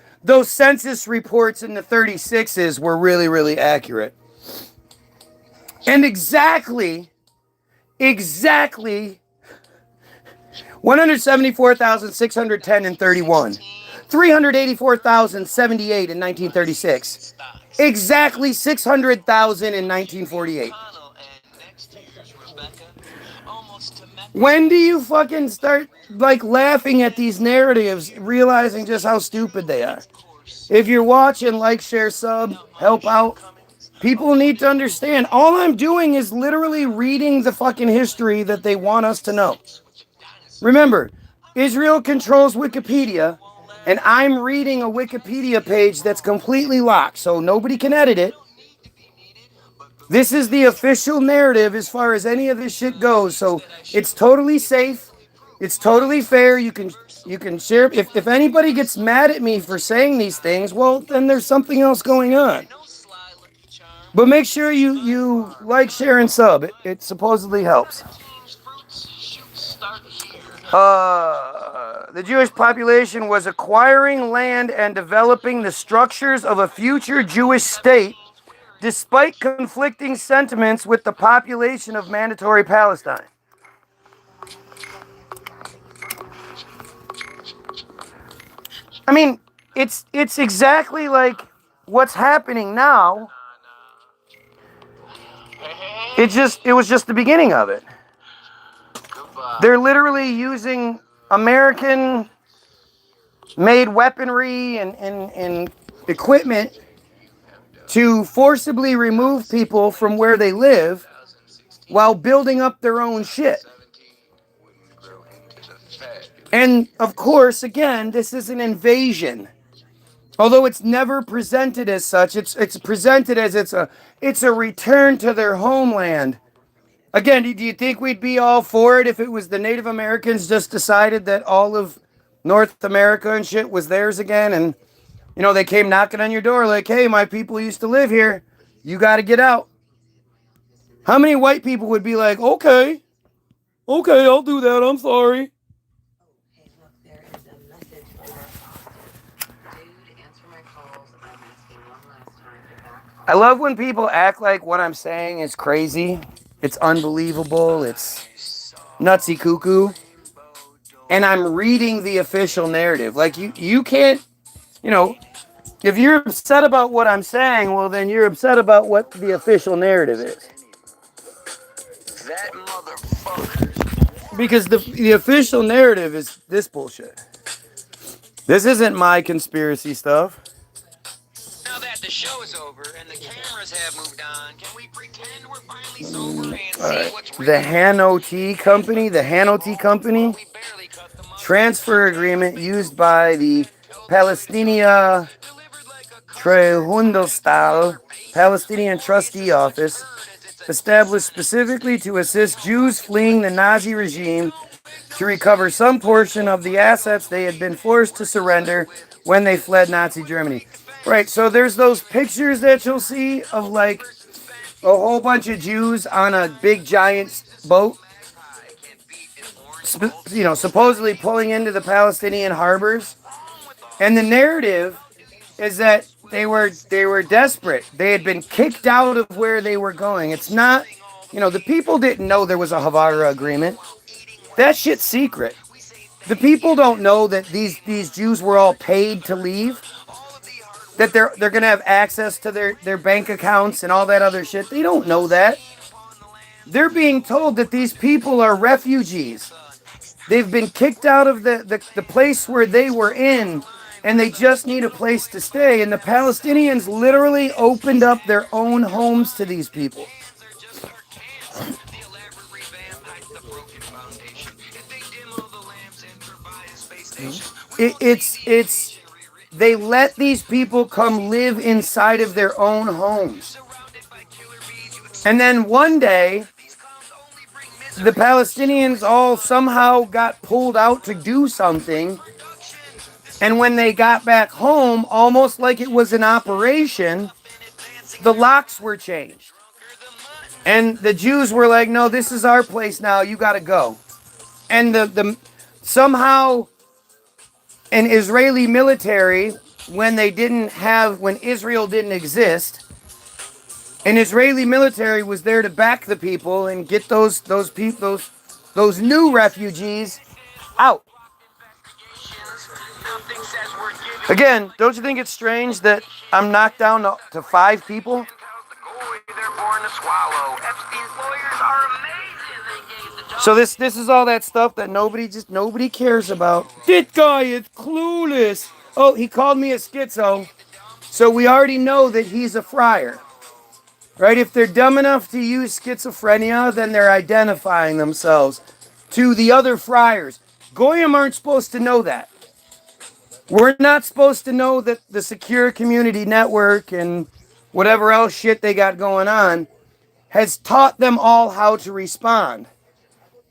census reports in the 36s were really, really accurate. And exactly 174,610 in 31. 384,078 in 1936. Exactly 600,000 in 1948. When do you fucking start like laughing at these narratives, realizing just how stupid they are? If you're watching, like, share, sub, help out. People need to understand. All I'm doing is literally reading the fucking history that they want us to know. Remember, Israel controls Wikipedia, and I'm reading a Wikipedia page that's completely locked, so nobody can edit it. This is the official narrative as far as any of this shit goes, so it's totally safe. It's totally fair. You can share. If anybody gets mad at me for saying these things, well, then there's something else going on. But make sure you like, share, and sub. It supposedly helps. The Jewish population was acquiring land and developing the structures of a future Jewish state, despite conflicting sentiments with the population of mandatory Palestine. I mean, it's exactly like what's happening now. It was just the beginning of it. They're literally using American-made weaponry and equipment to forcibly remove people from where they live while building up their own shit. And of course, again, this is an invasion. Although it's never presented as such, it's presented as it's a return to their homeland. Again, do you think we'd be all for it if it was the Native Americans just decided that all of North America and shit was theirs again, and you know, they came knocking on your door like, hey, my people used to live here. You got to get out. How many white people would be like, okay, I'll do that. I'm sorry. Hey, look, there is a message on our phone. Dude, answer my calls. I'm asking one last time to back off. I love when people act like what I'm saying is crazy. It's unbelievable. It's nutsy cuckoo. And I'm reading the official narrative. Like, you can't, you know, if you're upset about what I'm saying, well, then you're upset about what the official narrative is. That motherfucker. Because the official narrative is this bullshit. This isn't my conspiracy stuff. Now that the show is over and the cameras have moved on, can we pretend we're finally sober and see what's real? The Hanoty Company transfer agreement used by the Palestinian Trehundelstal Palestinian Trustee Office, established specifically to assist Jews fleeing the Nazi regime to recover some portion of the assets they had been forced to surrender when they fled Nazi Germany. Right, so there's those pictures that you'll see of like a whole bunch of Jews on a big giant boat, you know, supposedly pulling into the Palestinian harbors. And the narrative is that they were desperate. They had been kicked out of where they were going. It's not, you know, the people didn't know there was a Havara agreement. That shit's secret. The people don't know that these Jews were all paid to leave. That they're going to have access to their bank accounts and all that other shit. They don't know that. They're being told that these people are refugees. They've been kicked out of the place where they were in, and they just need a place to stay. And the Palestinians literally opened up their own homes to these people. They let these people come live inside of their own homes. And then one day, the Palestinians all somehow got pulled out to do something. And when they got back home, almost like it was an operation, the locks were changed. And the Jews were like, no, this is our place now, you gotta go. And somehow an Israeli military, when Israel didn't exist, an Israeli military was there to back the people and get those new refugees out. Again, don't you think it's strange that I'm knocked down to 5 people? So this is all that stuff that nobody cares about. This guy is clueless. Oh, he called me a schizo. So we already know that he's a friar. Right? If they're dumb enough to use schizophrenia, then they're identifying themselves to the other friars. Goyim aren't supposed to know that. We're not supposed to know that the secure community network and whatever else shit they got going on has taught them all how to respond.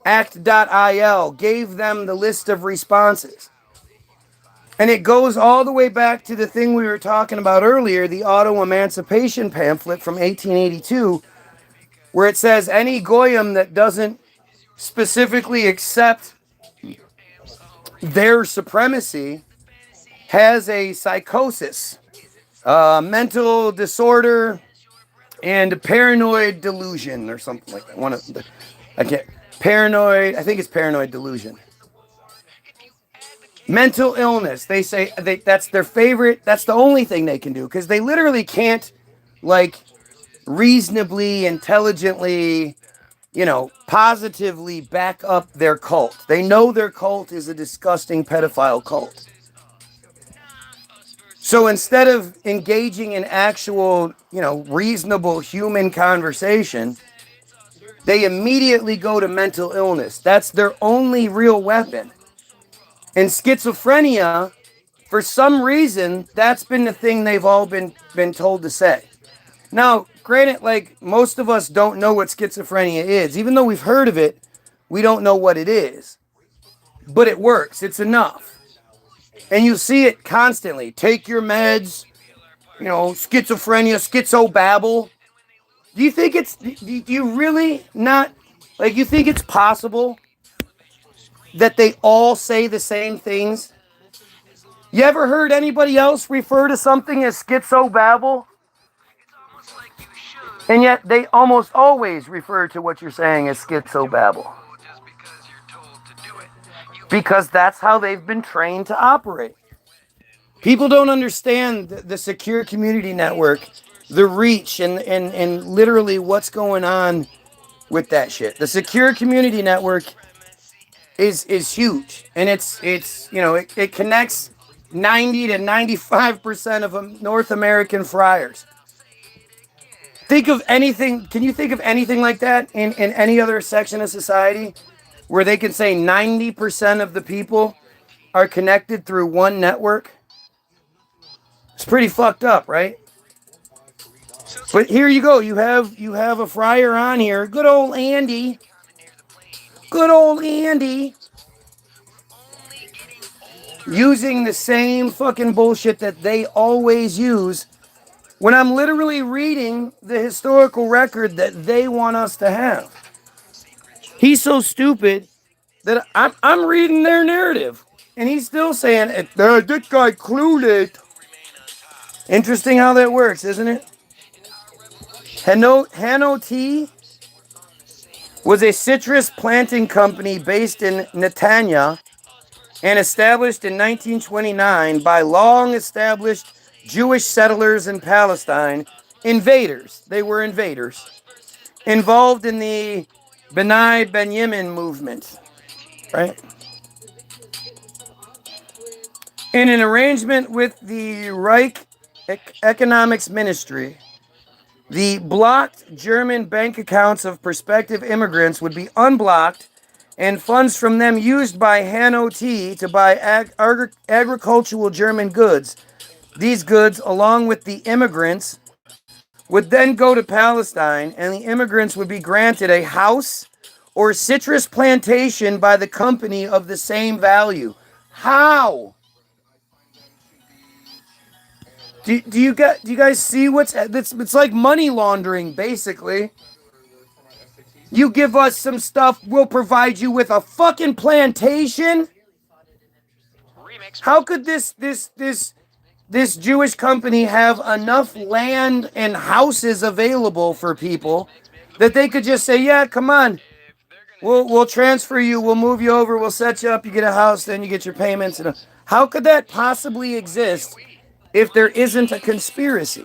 Act.il gave them the list of responses. And it goes all the way back to the thing we were talking about earlier, the auto emancipation pamphlet from 1882, where it says any Goyim that doesn't specifically accept their supremacy has a psychosis, mental disorder, and paranoid delusion or something like that. I think it's paranoid delusion. Mental illness. They say that's their favorite. That's the only thing they can do because they literally can't, like, reasonably, intelligently, positively back up their cult. They know their cult is a disgusting pedophile cult. So instead of engaging in actual, reasonable human conversation, they immediately go to mental illness. That's their only real weapon. And schizophrenia, for some reason, that's been the thing they've all been told to say. Now, granted, like, most of us don't know what schizophrenia is. Even though we've heard of it, we don't know what it is. But it works. It's enough. And you see it constantly. Take your meds, schizophrenia, schizo-babble. Do you think do you really not, like, you think it's possible that they all say the same things? You ever heard anybody else refer to something as schizo-babble? And yet they almost always refer to what you're saying as schizo-babble. Because that's how they've been trained to operate. People don't understand the secure community network, the reach, and literally what's going on with that shit. The secure community network is huge, and it connects 90 to 95% of North American friars. Think of anything. Can you think of anything like that in any other section of society where they can say 90% of the people are connected through one network? It's pretty fucked up, right? But here you go. You have a friar on here. Good old Andy. Good old Andy. Using the same fucking bullshit that they always use when I'm literally reading the historical record that they want us to have. He's so stupid that I'm reading their narrative. And he's still saying, this guy clueless. Interesting how that works, isn't it? Hano Tea was a citrus planting company based in Netanya and established in 1929 by long-established Jewish settlers in Palestine, invaders. They were invaders involved in the B'nai Benjamin movement, right? In an arrangement with the Reich Economics Ministry, the blocked German bank accounts of prospective immigrants would be unblocked and funds from them used by Hano Tea to buy agricultural German goods. These goods, along with the immigrants, would then go to Palestine, and the immigrants would be granted a house or citrus plantation by the company of the same value. How? Do you guys see it's like money laundering, basically. You give us some stuff, we'll provide you with a fucking plantation? How could this Jewish company have enough land and houses available for people that they could just say, yeah, come on, we'll transfer you, we'll move you over, we'll set you up, you get a house, then you get your payments. How could that possibly exist if there isn't a conspiracy?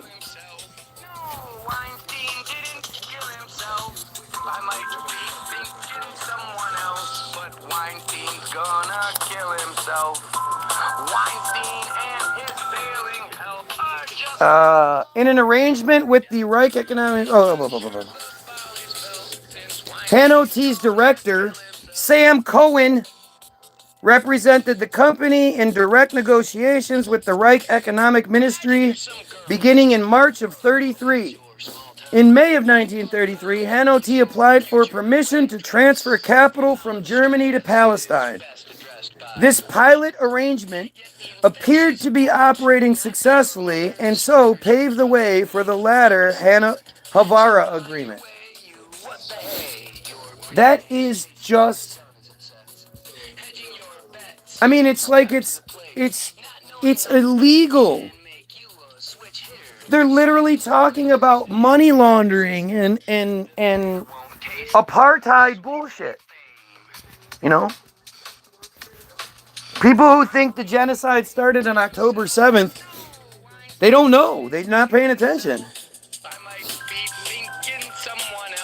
Weinstein's gonna kill himself. Weinstein and his failing health are just in an arrangement with the Reich Economic... HANOT's director, Sam Cohen, represented the company in direct negotiations with the Reich Economic Ministry beginning in March of 33. In May of 1933, HANOT applied for permission to transfer capital from Germany to Palestine. This pilot arrangement appeared to be operating successfully and so paved the way for the latter Havara agreement. That is just... I mean, it's like it's illegal. They're literally talking about money laundering and apartheid bullshit. You know? People who think the genocide started on October 7th, they don't know. They're not paying attention.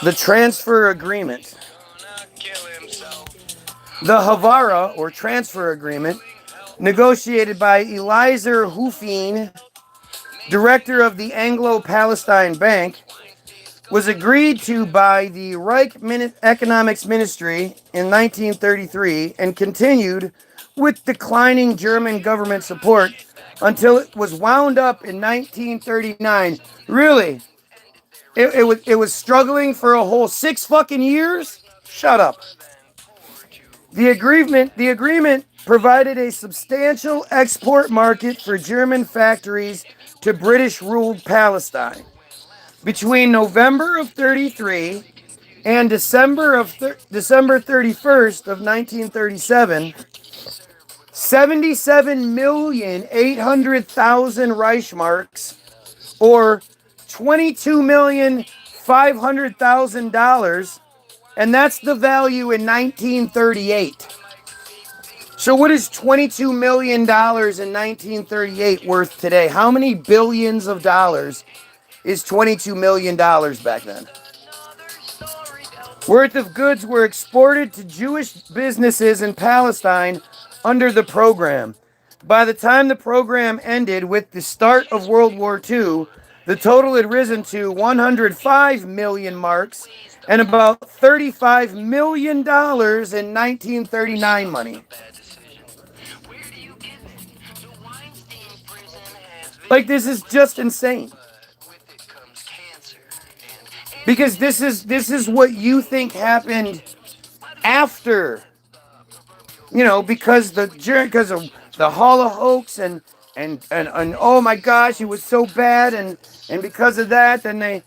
The transfer agreement. The Havara, or transfer agreement, negotiated by Eliezer Hoofien, director of the Anglo-Palestine Bank, was agreed to by the Reich Economics Ministry in 1933 and continued with declining German government support until it was wound up in 1939. Really? It was struggling for a whole 6 fucking years? Shut up. The agreement provided a substantial export market for German factories to British-ruled Palestine. Between November of 33 and December 31st of 1937, 77,800,000 Reichsmarks, or $22,500,000, and that's the value in 1938. So what is $22 million in 1938 worth today? How many billions of dollars is $22 million back then? Worth of goods were exported to Jewish businesses in Palestine under the program. By the time the program ended with the start of World War II, the total had risen to 105 million marks and about $35 million in 1939 money. Like, this is just insane. Because this is what you think happened after, you know, because of the Holocaust and oh my gosh, it was so bad, and because of that, then they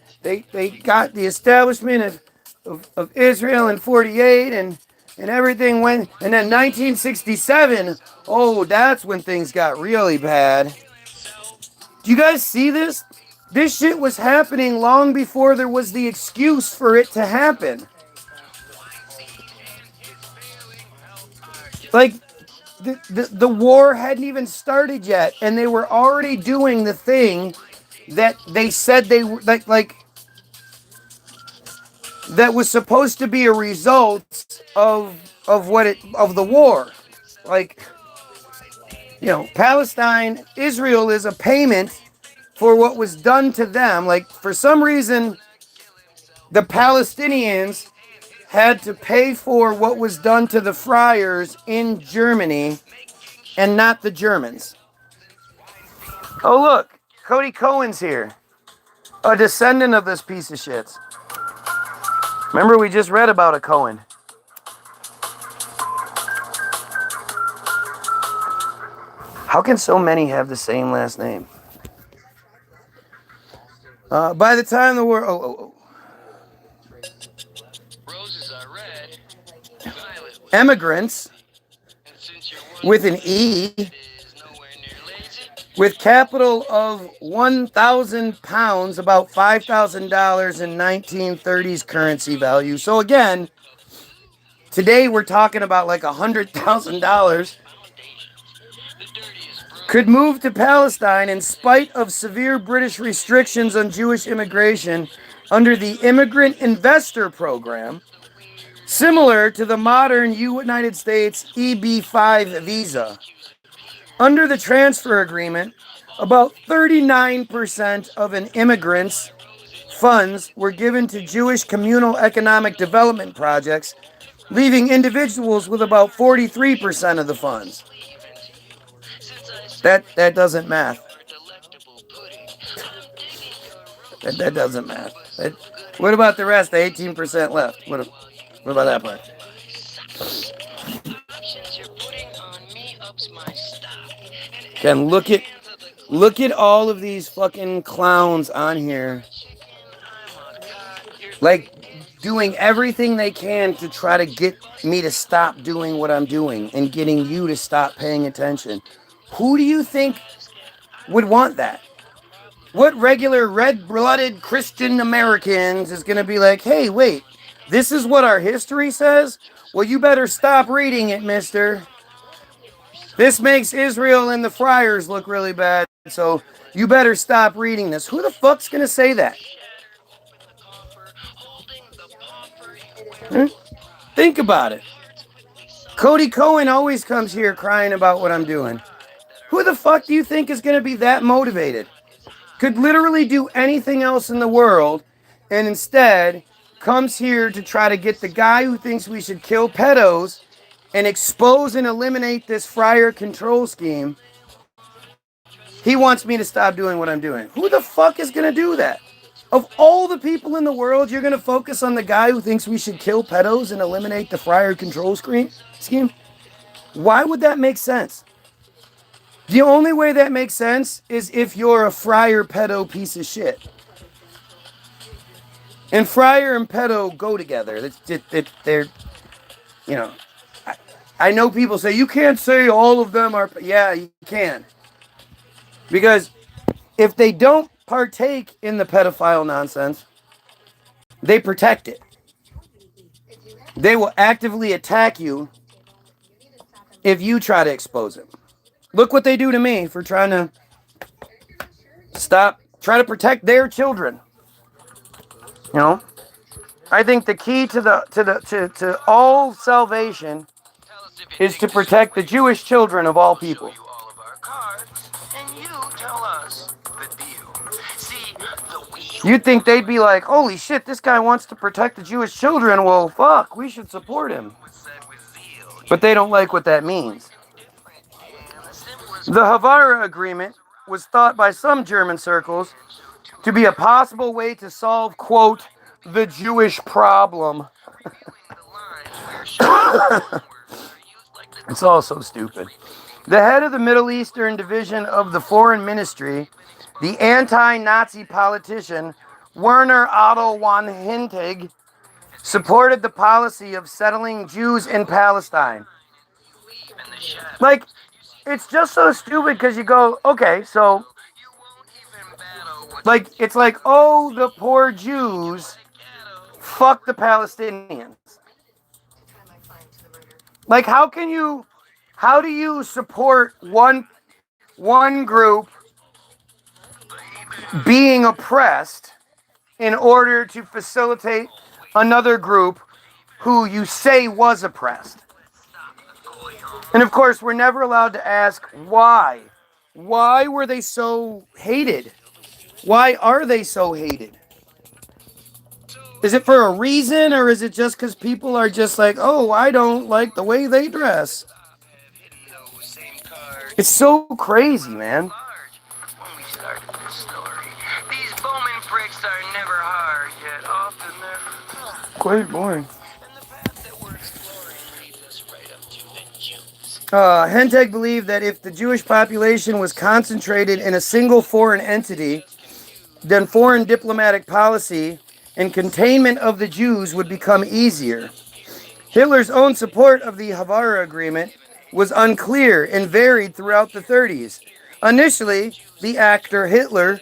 got the establishment of Israel in 48, and everything went, and then 1967, oh, that's when things got really bad. Do you guys see this? This shit was happening long before there was the excuse for it to happen. Like, the war hadn't even started yet, and they were already doing the thing that they said they were, like that was supposed to be a result of the war. Like, you know, Palestine, Israel is a payment for what was done to them. Like, for some reason, the Palestinians had to pay for what was done to the friars in Germany and not the Germans. Oh, look, Cody Cohen's here, a descendant of this piece of shit. Remember, we just read about a Cohen. How can so many have the same last name? By the time the war... Roses are red, violet. Emigrants, with an E, with capital of 1,000 pounds, about $5,000 in 1930s currency value. So again, today we're talking about like $100,000. Could move to Palestine in spite of severe British restrictions on Jewish immigration under the Immigrant Investor Program, similar to the modern United States EB-5 visa. Under the transfer agreement, about 39% of an immigrant's funds were given to Jewish communal economic development projects, leaving individuals with about 43% of the funds. That doesn't math. That doesn't math. What about the rest? The 18% left. What about that part? Ken, look at all of these fucking clowns on here. Like, doing everything they can to try to get me to stop doing what I'm doing and getting you to stop paying attention. Who do you think would want that? What regular red-blooded Christian Americans is going to be like, hey, wait, this is what our history says? Well, you better stop reading it, mister. This makes Israel and the friars look really bad, so you better stop reading this. Who the fuck's going to say that? Think about it. Cody Cohen always comes here crying about what I'm doing. Who the fuck do you think is going to be that motivated? Could literally do anything else in the world, and instead comes here to try to get the guy who thinks we should kill pedos and expose and eliminate this friar control scheme. He wants me to stop doing what I'm doing. Who the fuck is going to do that? Of all the people in the world, you're going to focus on the guy who thinks we should kill pedos and eliminate the friar control scheme? Why would that make sense? The only way that makes sense is if you're a friar pedo piece of shit. And friar and pedo go together. They're, you know, I know people say, you can't say all of them are, yeah, you can. Because if they don't partake in the pedophile nonsense, they protect it. They will actively attack you if you try to expose it. Look what they do to me for trying to try to protect their children. You know, I think the key to all salvation is to protect the Jewish children of all people. You'd think they'd be like, holy shit, this guy wants to protect the Jewish children. Well, fuck, we should support him. But they don't like what that means. The Havara Agreement was thought by some German circles to be a possible way to solve, quote, the Jewish problem. It's all so stupid. The head of the Middle Eastern division of the Foreign Ministry, the anti-Nazi politician Werner Otto von Hintig, supported the policy of settling Jews in Palestine. Like, it's just so stupid because you go, okay, so, like, it's like, oh, the poor Jews, fuck the Palestinians. Like, how do you support one group being oppressed in order to facilitate another group who you say was oppressed? And of course, we're never allowed to ask why. Why were they so hated? Why are they so hated? Is it for a reason, or is it just because people are just like, oh, I don't like the way they dress? It's so crazy, man. Quite boring. Hentek believed that if the Jewish population was concentrated in a single foreign entity, then foreign diplomatic policy and containment of the Jews would become easier. Hitler's own support of the Havara Agreement was unclear and varied throughout the 30s. Initially, the actor Hitler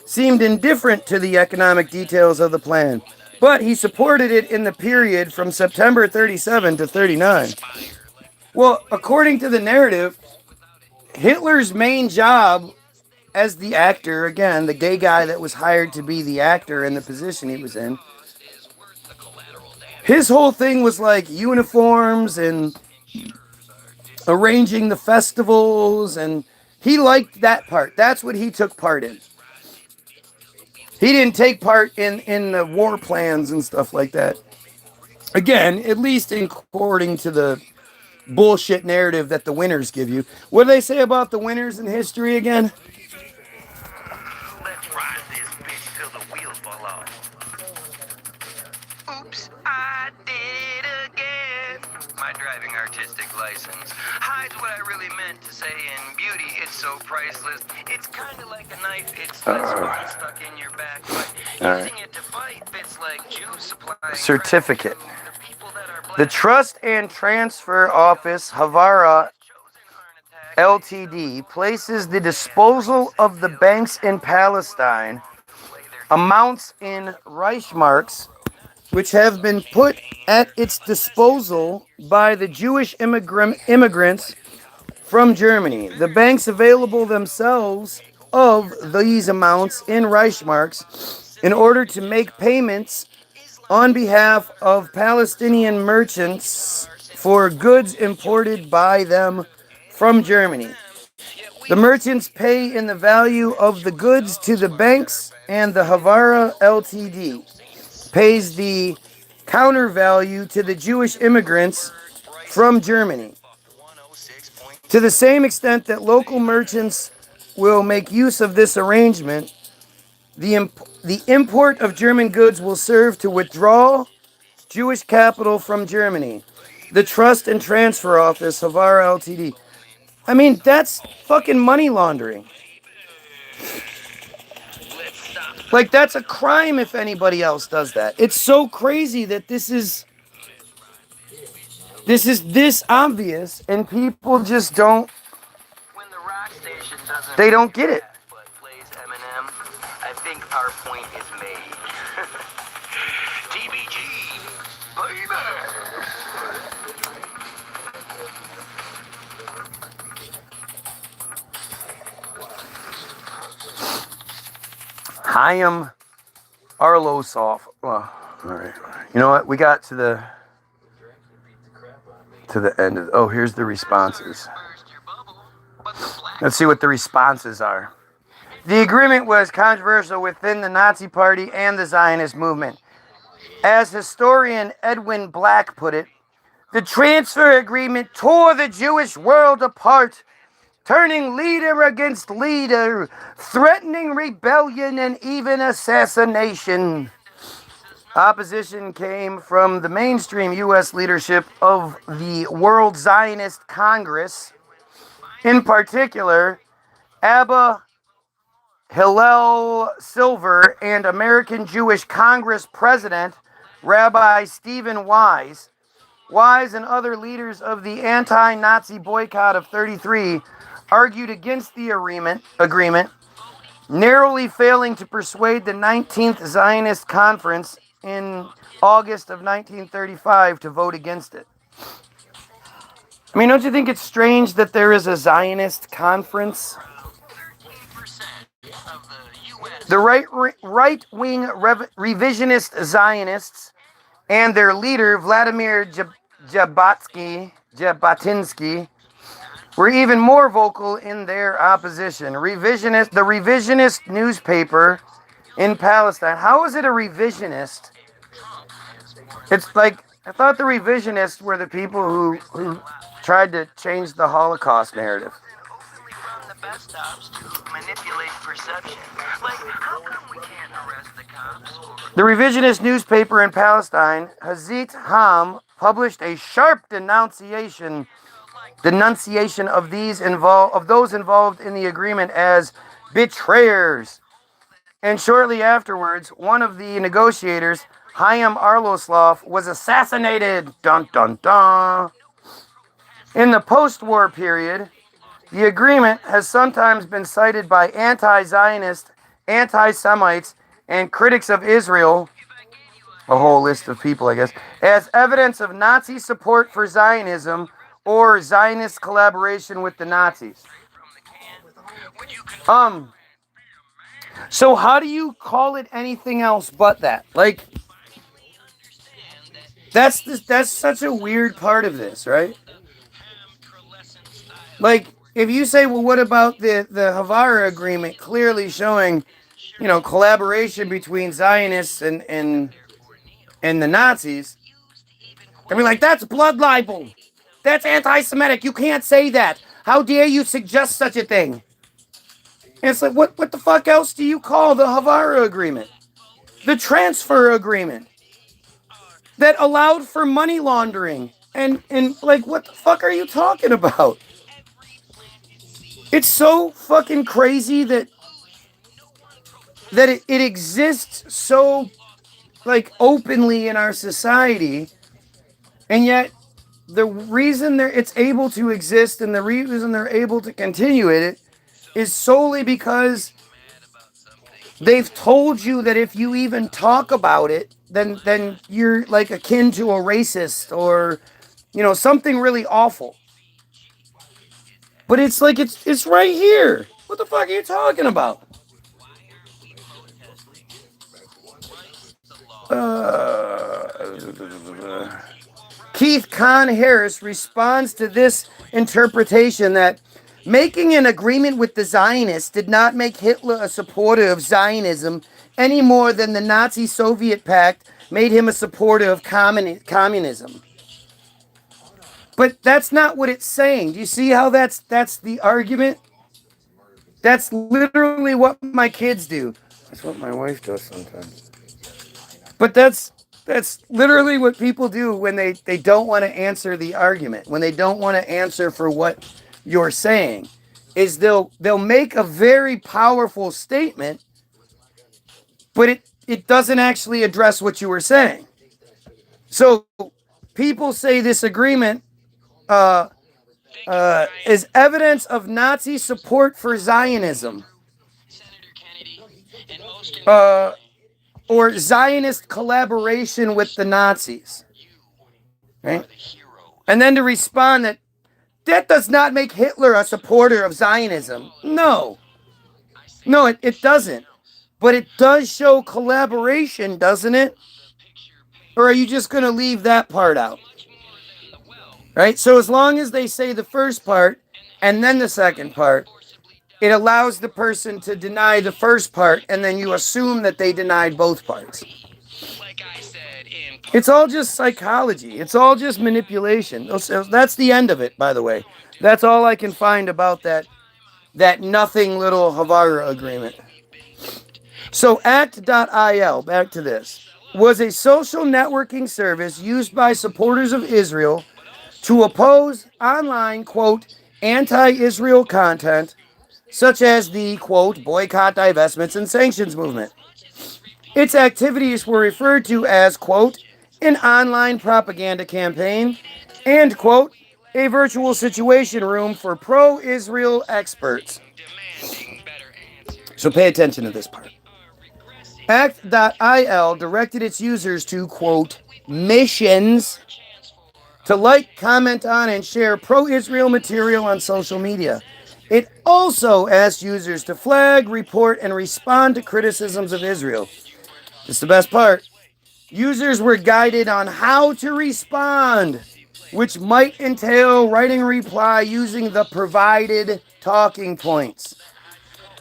seemed indifferent to the economic details of the plan, but he supported it in the period from September 37 to 39. Well, according to the narrative, Hitler's main job as the actor, again, the gay guy that was hired to be the actor in the position he was in, His whole thing was like uniforms and arranging the festivals, and he liked that part. That's what he took part in. He didn't take part in the war plans and stuff like that. Again, at least according to the bullshit narrative that the winners give you. What do they say about the winners in history again? Let's ride this bitch till the wheels fall off. Oops, I did it again. My driving artistic license hides what I really meant to say in beauty. It's so priceless. It's kind of like a knife. It's stuck in your back, but using it to fight fits like Jews supplying Certificate. The Trust and Transfer Office, Havara Ltd., places the disposal of the banks in Palestine amounts in Reichsmarks, which have been put at its disposal by the Jewish immigrants from Germany. The banks available themselves of these amounts in Reichsmarks in order to make payments on behalf of Palestinian merchants for goods imported by them from Germany. The merchants pay in the value of the goods to the banks, and the Havara Ltd. pays the counter value to the Jewish immigrants from Germany. To the same extent that local merchants will make use of this arrangement, the import of German goods will serve to withdraw Jewish capital from Germany. The Trust and Transfer Office, Havara Ltd. I mean, that's fucking money laundering. Like, that's a crime if anybody else does that. It's so crazy that this is this obvious, and people just don't. When the rock station doesn't, they don't get it. But plays Eminem, I think our point is made. TBG, baby. Chaim Arlosov. Well, all right. You know what? We got to the end of. Oh, here's the responses. Let's see what the responses are. The agreement was controversial within the Nazi Party and the Zionist movement. As historian Edwin Black put it, the transfer agreement tore the Jewish world apart, turning leader against leader, threatening rebellion and even assassination. Opposition came from the mainstream U.S. leadership of the World Zionist Congress, in particular, Abba Hillel Silver and American Jewish Congress President Rabbi Stephen Wise. Wise and other leaders of the anti-Nazi boycott of 33 argued against the agreement, narrowly failing to persuade the 19th Zionist Conference in August of 1935 to vote against it. I mean, don't you think it's strange that there is a Zionist conference? The right-wing revisionist Zionists and their leader, Vladimir Jabotinsky, were even more vocal in their opposition. The revisionist newspaper in Palestine. How is it a revisionist? It's like, I thought the revisionists were the people who tried to change the Holocaust narrative. The revisionist newspaper in Palestine, Hazit Ham, published a sharp denunciation of those involved in the agreement as betrayers. And shortly afterwards, one of the negotiators, Chaim Arloslov, was assassinated. Dun dun dun. In the post-war period, the agreement has sometimes been cited by anti-Zionist, anti-Semites, and critics of Israel, a whole list of people, I guess, as evidence of Nazi support for Zionism or Zionist collaboration with the Nazis. So how do you call it anything else but that? Like, That's such a weird part of this, right? Like, if you say, well, what about the Havara agreement clearly showing, collaboration between Zionists and the Nazis? I mean, like, that's blood libel. That's anti-Semitic. You can't say that. How dare you suggest such a thing? And it's like, what the fuck else do you call the Havara agreement? The transfer agreement that allowed for money laundering. And like, what the fuck are you talking about? It's so fucking crazy that it exists so, like, openly in our society, and yet the reason it's able to exist and the reason they're able to continue it is solely because they've told you that if you even talk about it, then you're like akin to a racist or, something really awful. But it's like, it's right here. What the fuck are you talking about? Keith Kahn Harris responds to this interpretation that making an agreement with the Zionists did not make Hitler a supporter of Zionism any more than the Nazi-Soviet pact made him a supporter of communism. But that's not what it's saying. Do you see how that's the argument? That's literally what my kids do. That's what my wife does sometimes. But that's literally what people do when they don't want to answer the argument, when they don't want to answer for what you're saying, is they'll make a very powerful statement, but it doesn't actually address what you were saying. So people say this agreement is evidence of Nazi support for Zionism, or Zionist collaboration with the Nazis, right? And then to respond that does not make Hitler a supporter of Zionism. No, it doesn't. But it does show collaboration, doesn't it? Or are you just going to leave that part out? Right? So as long as they say the first part and then the second part, it allows the person to deny the first part, and then you assume that they denied both parts. It's all just psychology. It's all just manipulation. That's the end of it, by the way. That's all I can find about that nothing little Havara agreement. So act.il, back to this, was a social networking service used by supporters of Israel to oppose online, quote, anti-Israel content, such as the, quote, boycott, divestments, and sanctions movement. Its activities were referred to as, quote, an online propaganda campaign and, quote, a virtual situation room for pro-Israel experts. So pay attention to this part. Act.il directed its users to, quote, missions to like, comment on, and share pro-Israel material on social media. It also asked users to flag, report, and respond to criticisms of Israel. This is the best part. Users were guided on how to respond, which might entail writing a reply using the provided talking points.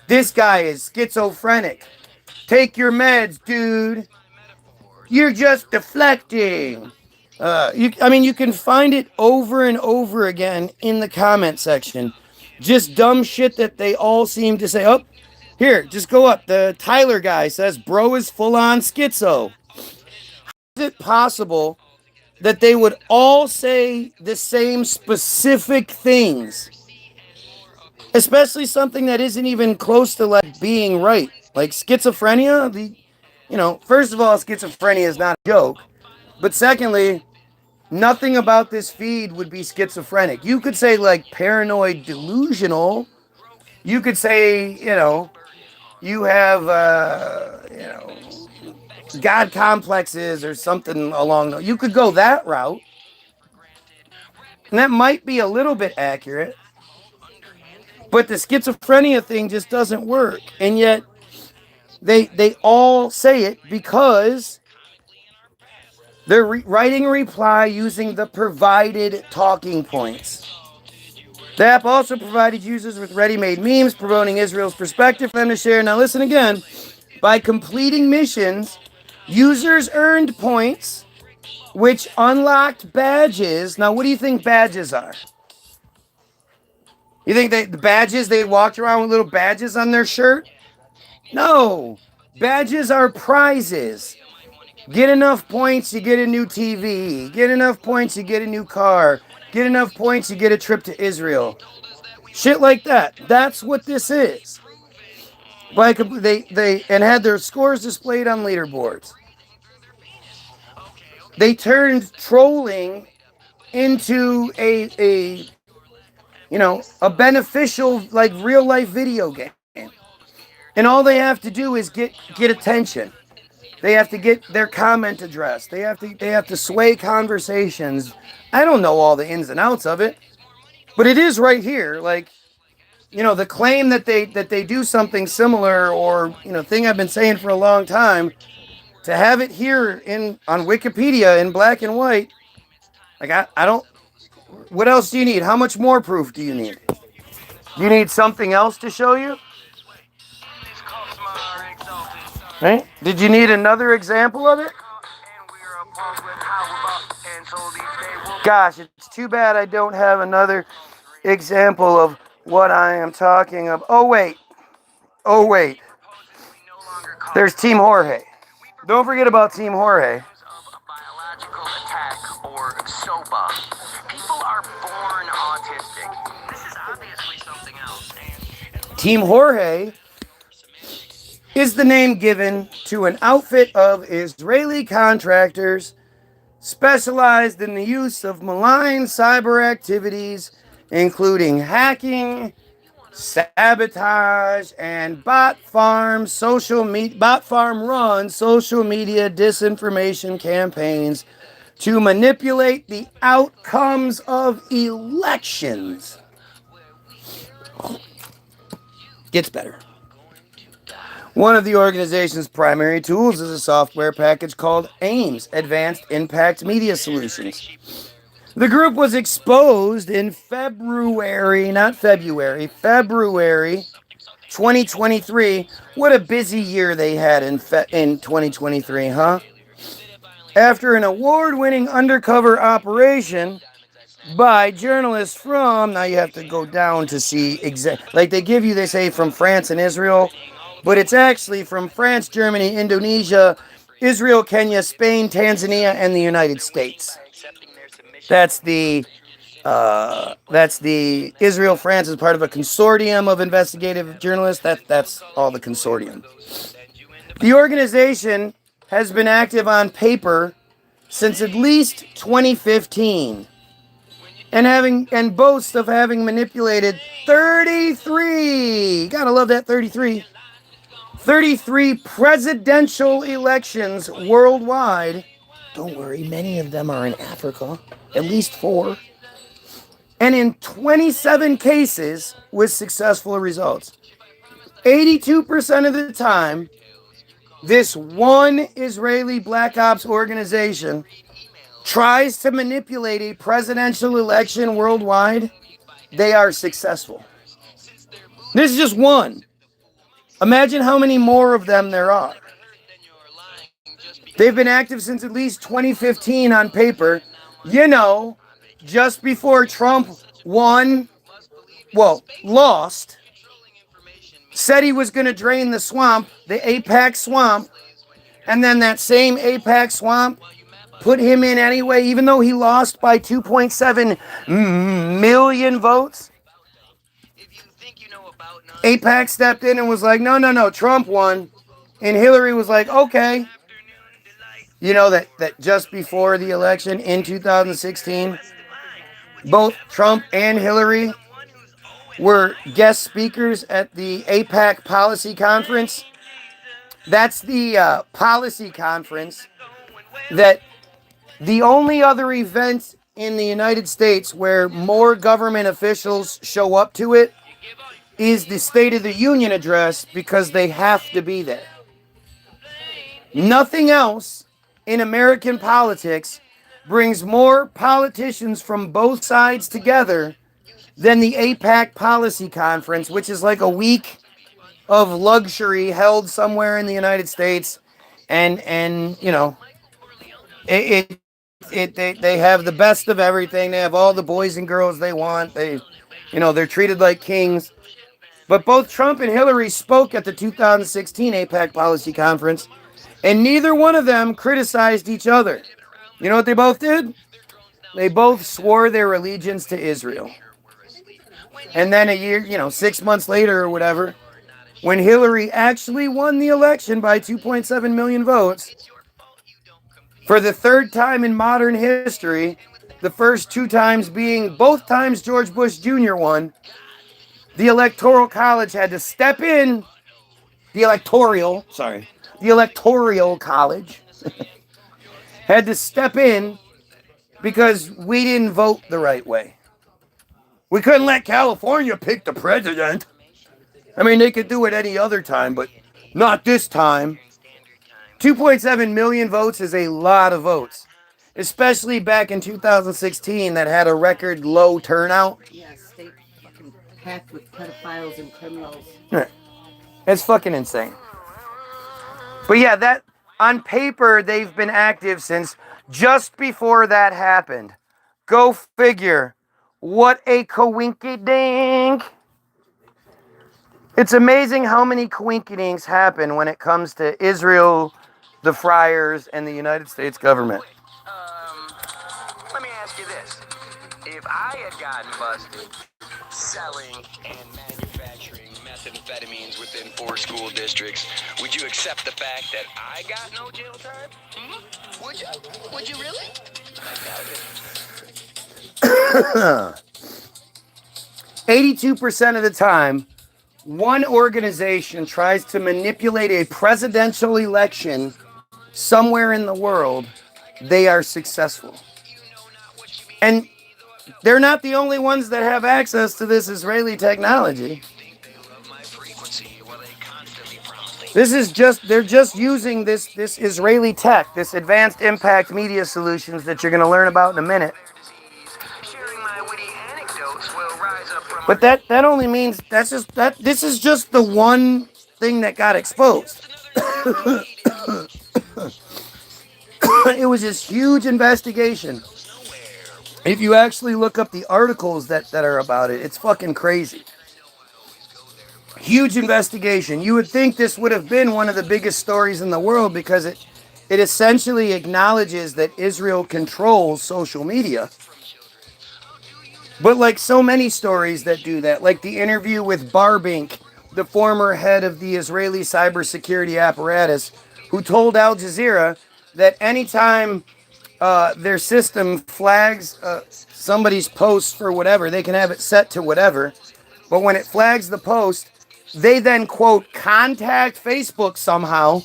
This guy is schizophrenic. Take your meds, dude. You're just deflecting. You can find it over and over again in the comment section. Just dumb shit that they all seem to say. Oh, here, just go up. The Tyler guy says, bro is full on schizo. How is it possible that they would all say the same specific things? Especially something that isn't even close to like being right. Like schizophrenia, first of all, schizophrenia is not a joke. But secondly, nothing about this feed would be schizophrenic. You could say like paranoid delusional. You could say, you have, God complexes or something along those. You could go that route. And that might be a little bit accurate. But the schizophrenia thing just doesn't work. And yet they all say it because They're writing a reply using the provided talking points. The app also provided users with ready-made memes promoting Israel's perspective for them to share. Now listen again. By completing missions, users earned points which unlocked badges. Now what do you think badges are? You think the badges, they walked around with little badges on their shirt? No. Badges are prizes. Get enough points, you get a new TV. Get enough points, you get a new car. Get enough points, you get a trip to Israel. Shit like that. That's what this is. Like they had their scores displayed on leaderboards. They turned trolling into a beneficial, like, real life video game. And all they have to do is get attention. They have to get their comment addressed. They have to sway conversations. I don't know all the ins and outs of it, but it is right here. Like, the claim that they do something similar, or thing I've been saying for a long time, to have it here on Wikipedia in black and white. Like, I don't. What else do you need? How much more proof do you need? Do you need something else to show you? Right? Did you need another example of it? Gosh, it's too bad I don't have another example of what I am talking about. Oh, wait. There's Team Jorge. Don't forget about Team Jorge. Team Jorge is the name given to an outfit of Israeli contractors specialized in the use of malign cyber activities, including hacking, sabotage, and bot farm run social media disinformation campaigns to manipulate the outcomes of elections. Gets better. One of the organization's primary tools is a software package called AIMS, Advanced Impact Media Solutions. The group was exposed in February 2023. What a busy year they had in 2023, huh? After an award-winning undercover operation by journalists from, now you have to go down to see like they say from France and Israel, but it's actually from France, Germany, Indonesia, Israel, Kenya, Spain, Tanzania, and the United States. That's the Israel, France is part of a consortium of investigative journalists. That's all the consortium. The organization has been active on paper since at least 2015. And boasts of having manipulated 33, gotta love that 33 presidential elections worldwide. Don't worry, many of them are in Africa, at least 4. And in 27 cases with successful results. 82% of the time, this one Israeli Black Ops organization tries to manipulate a presidential election worldwide, they are successful. This is just one. Imagine how many more of them there are. They've been active since at least 2015 on paper. Just before Trump lost, said he was going to drain the swamp, the AIPAC swamp, and then that same AIPAC swamp put him in anyway, even though he lost by 2.7 million votes. AIPAC stepped in and was like, no, Trump won. And Hillary was like, okay. That just before the election in 2016, both Trump and Hillary were guest speakers at the AIPAC policy conference. That's the policy conference that the only other event in the United States where more government officials show up to it is the State of the Union address, because they have to be there. Nothing else in American politics brings more politicians from both sides together than the AIPAC Policy Conference, which is like a week of luxury held somewhere in the United States, and you know, they have the best of everything. They have all the boys and girls they want. They're treated like kings. But both Trump and Hillary spoke at the 2016 AIPAC Policy Conference, and neither one of them criticized each other. You know what they both did? They both swore their allegiance to Israel. And then a year, 6 months later or whatever, when Hillary actually won the election by 2.7 million votes, for the third time in modern history, the first two times being both times George Bush Jr. won, the Electoral College had to step in. The Electoral College had to step in because we didn't vote the right way. We couldn't let California pick the president. I mean, they could do it any other time, but not this time. 2.7 million votes is a lot of votes, especially back in 2016 that had a record low turnout. Yeah, state fucking packed with pedophiles and criminals. It's fucking insane. But yeah, that on paper, they've been active since just before that happened. Go figure. What a coinkydink. It's amazing how many coinkydinks happen when it comes to Israel, the friars, and the United States government. Let me ask you this. If I had gotten busted selling and manufacturing methamphetamines within 4 school districts, would you accept the fact that I got no jail time? Would you? Would you really? I 82% of the time, one organization tries to manipulate a presidential election somewhere in the world, they are successful. And they're not the only ones that have access to this Israeli technology. They're just using this Israeli tech, this advanced impact media solutions that you're going to learn about in a minute. But that only means this is just the one thing that got exposed. It was this huge investigation. If you actually look up the articles that are about it, it's fucking crazy. Huge investigation. You would think this would have been one of the biggest stories in the world because it essentially acknowledges that Israel controls social media. But like so many stories that do that, like the interview with Barbink, the former head of the Israeli cybersecurity apparatus, who told Al Jazeera that anytime their system flags somebody's post for whatever, they can have it set to whatever, but when it flags the post, they then, quote, contact Facebook somehow,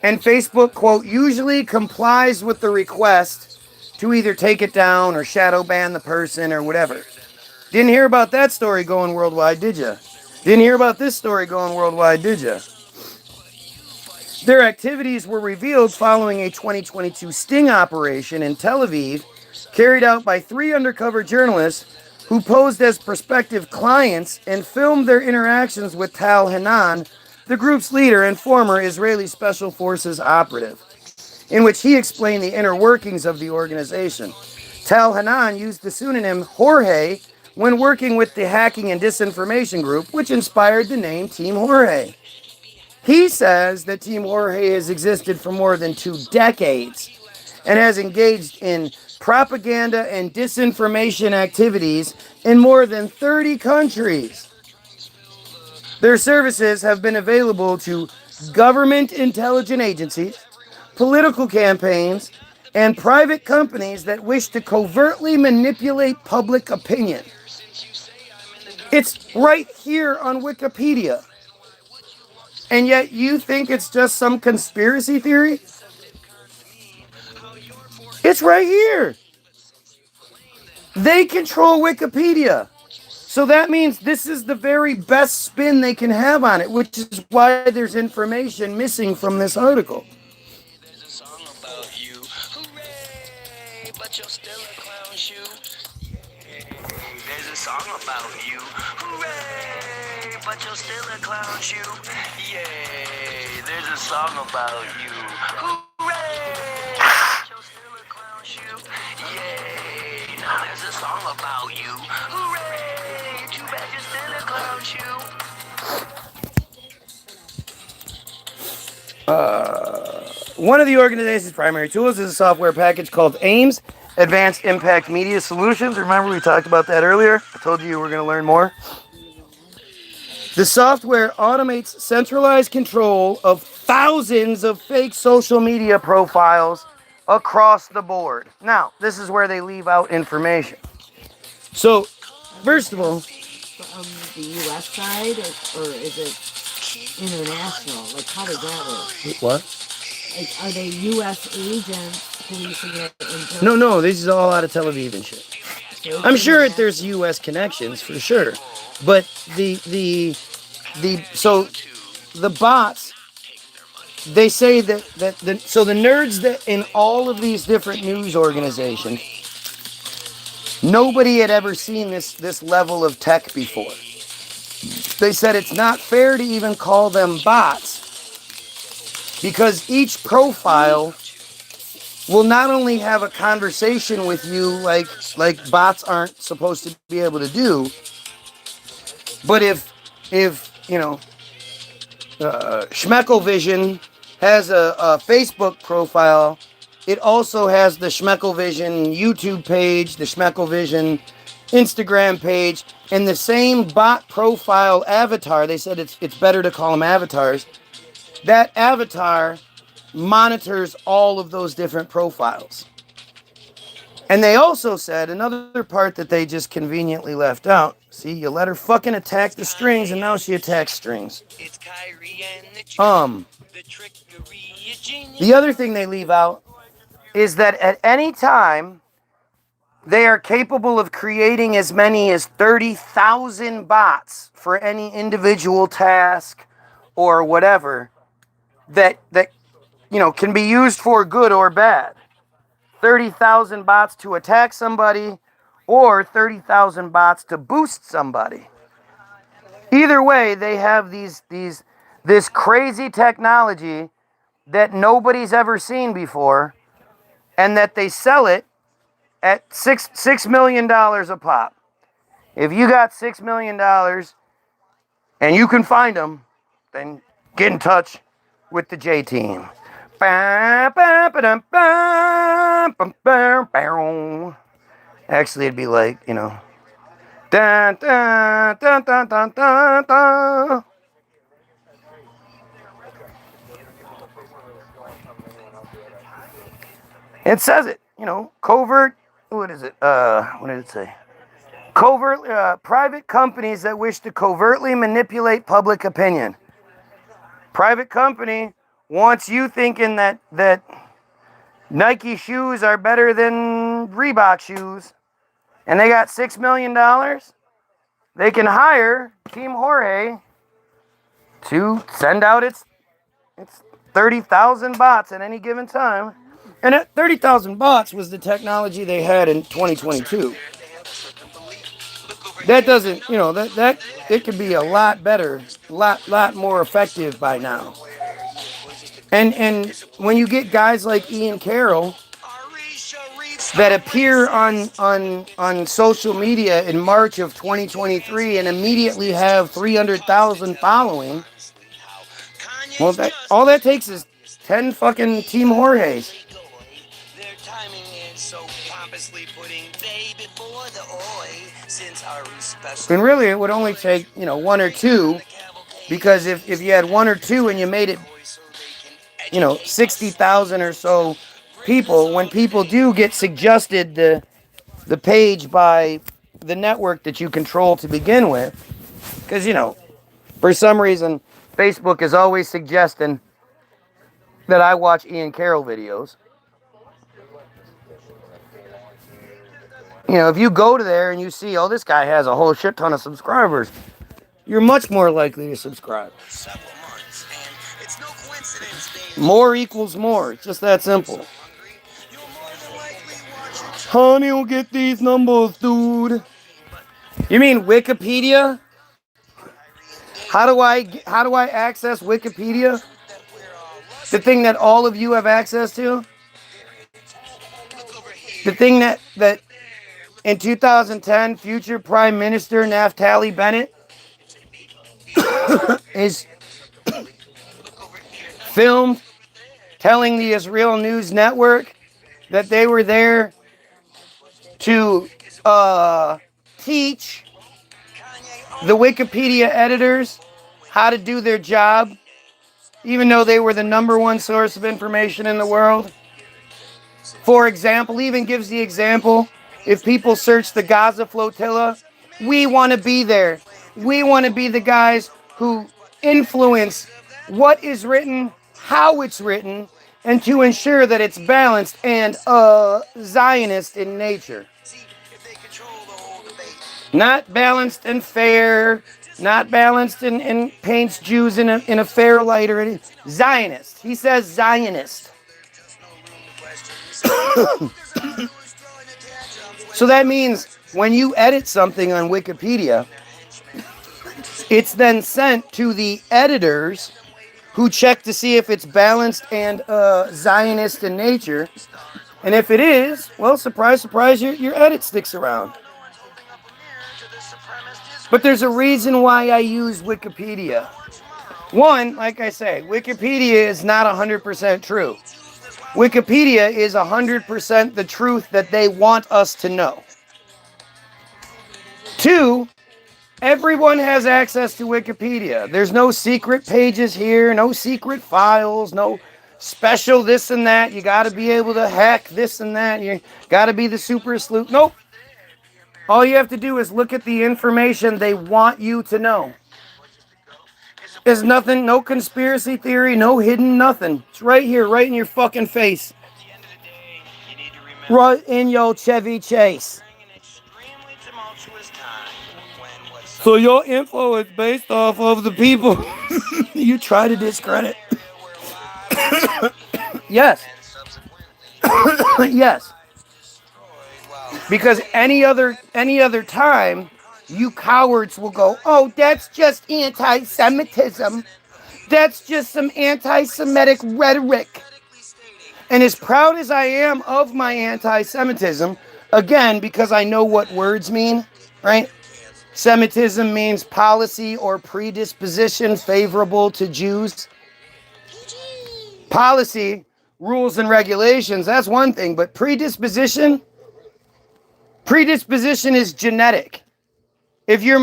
and Facebook, quote, usually complies with the request to either take it down or shadow ban the person or whatever. Didn't hear about that story going worldwide, did you? Didn't hear about this story going worldwide, did you? Their activities were revealed following a 2022 sting operation in Tel Aviv carried out by 3 undercover journalists who posed as prospective clients and filmed their interactions with Tal Hanan, the group's leader and former Israeli Special Forces operative, in which he explained the inner workings of the organization. Tal Hanan used the pseudonym Jorge when working with the hacking and disinformation group, which inspired the name Team Jorge. He says that Team Jorge has existed for more than 2 decades and has engaged in propaganda and disinformation activities in more than 30 countries. Their services have been available to government intelligence agencies, political campaigns, and private companies that wish to covertly manipulate public opinion. It's right here on Wikipedia. And yet you think it's just some conspiracy theory? It's right here. They control Wikipedia. So that means this is the very best spin they can have on it, which is why there's information missing from this article. but you're still a clown shoe. There's a song about you. Hooray! But you're still a clown shoe. Yay! There's a song about you. Hooray! But you're still a clown shoe. Yay! Now there's a song about you. Hooray! Too bad you're still a clown shoe. One of the organization's primary tools is a software package called AIMS, Advanced Impact Media Solutions. Remember we talked about that earlier? I told you were going to learn more. The software automates centralized control of thousands of fake social media profiles across the board. Now, this is where they leave out information. So, first of all, The U.S. side, or is it international? Like, how does that work? what? Like, are they U.S. agents policing it? No, this is all out of Tel Aviv and shit. So I'm sure there's U.S. connections for sure, but the bots, they say that the nerds that in all of these different news organizations, nobody had ever seen this level of tech before. They said it's not fair to even call them bots because each profile will not only have a conversation with you like bots aren't supposed to be able to do, but if you know, Schmeckelvision has a Facebook profile, it also has the Schmeckelvision YouTube page, the Schmeckelvision Instagram page, and the same bot profile avatar. They said it's better to call them avatars. That avatar monitors all of those different profiles. And they also said another part that they just conveniently left out. See, you let her fucking attack the strings, and now she attacks strings. The other thing they leave out is that at any time, they are capable of creating as many as 30,000 bots for any individual task or whatever that can be used for good or bad. 30,000 bots to attack somebody or 30,000 bots to boost somebody. Either way, they have this crazy technology that nobody's ever seen before, and that they sell it at $6 million a pop. If you got $6 million and you can find them, then get in touch with the J team. Actually, it'd be like, dun, dun, dun, dun, dun, dun, dun. It says it, covert, what is it? What did it say? Covert, private companies that wish to covertly manipulate public opinion. Private company wants you thinking that Nike shoes are better than Reebok shoes, and they got $6 million. They can hire Team Jorge to send out its 30,000 bots at any given time. And that 30,000 bots was the technology they had in 2022. That doesn't, that it could be a lot better, lot more effective by now. And when you get guys like Ian Carroll that appear on social media in March of 2023 and immediately have 300,000 following, well, all that takes is 10 fucking Team Jorges. And really, it would only take, one or two, because if you had one or two and you made it, 60,000 or so people, when people do get suggested the page by the network that you control to begin with, because, for some reason, Facebook is always suggesting that I watch Ian Carroll videos. If you go to there and you see, oh, this guy has a whole shit ton of subscribers, you're much more likely to subscribe. More equals more. It's just that simple. Honey, don't get these numbers, dude. You mean Wikipedia? How do I access Wikipedia? The thing that all of you have access to? The thing that in 2010, future Prime Minister Naftali Bennett is filmed telling the Israel News Network that they were there to teach the Wikipedia editors how to do their job, even though they were the #1 source of information in the world. For example, even gives the example, if people search the Gaza flotilla, we want to be there. We want to be the guys who influence what is written, how it's written, and to ensure that it's balanced and Zionist in nature. Not balanced and fair, not balanced and paints Jews in a fair light or anything. Zionist. He says Zionist. So that means when you edit something on Wikipedia, it's then sent to the editors who check to see if it's balanced and Zionist in nature. And if it is, well, surprise, surprise, your edit sticks around. But there's a reason why I use Wikipedia. One, like I say, Wikipedia is not 100% true. Wikipedia is 100% the truth that they want us to know. Two, everyone has access to Wikipedia. There's no secret pages here, no secret files, no special this and that. You got to be able to hack this and that. You got to be the super sleuth. Nope. All you have to do is look at the information they want you to know. There's nothing, no conspiracy theory, no hidden nothing. It's right here, right in your fucking face. Right in your Chevy Chase. So your info is based off of the people you try to discredit. Yes. Yes. Because any other time, you cowards will go, oh, that's just anti-Semitism. That's just some anti-Semitic rhetoric. And as proud as I am of my anti-Semitism, again, because I know what words mean, right? Semitism means policy or predisposition favorable to Jews. Policy, rules and regulations, that's one thing, but predisposition is genetic. If your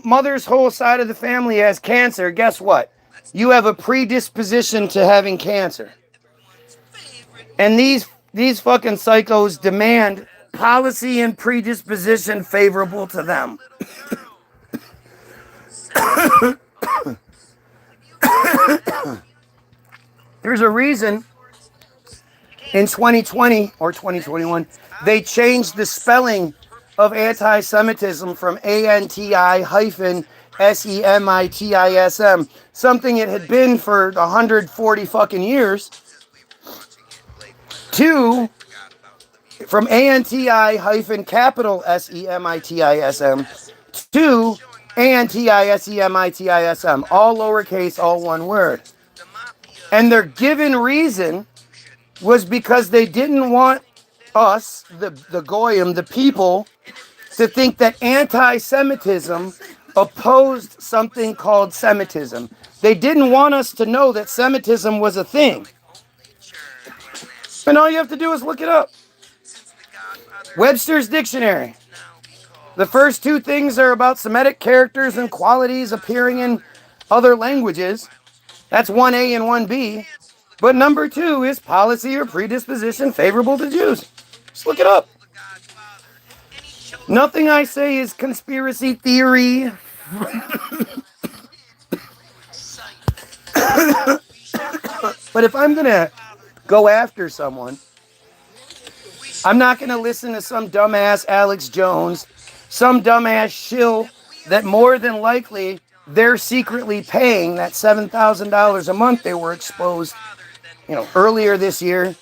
mother's whole side of the family has cancer, guess what? You have a predisposition to having cancer. And these fucking psychos demand policy and predisposition favorable to them. There's a reason in 2020 or 2021, they changed the spelling of anti-Semitism from ANTI-SEMITISM, something it had been for 140 fucking years, to from ANTI-SEMITISM to ANTI-SEMITISM, all lowercase, all one word. And their given reason was because they didn't want us, the Goyim, the people, to think that anti-Semitism opposed something called Semitism. They didn't want us to know that Semitism was a thing. And all you have to do is look it up. Webster's Dictionary. The first two things are about Semitic characters and qualities appearing in other languages. That's 1A and 1B. But number 2 is policy or predisposition favorable to Jews. Just look it up. Nothing I say is conspiracy theory. But if I'm going to go after someone, I'm not going to listen to some dumbass Alex Jones, some dumbass shill that more than likely they're secretly paying that $7,000 a month they were exposed, earlier this year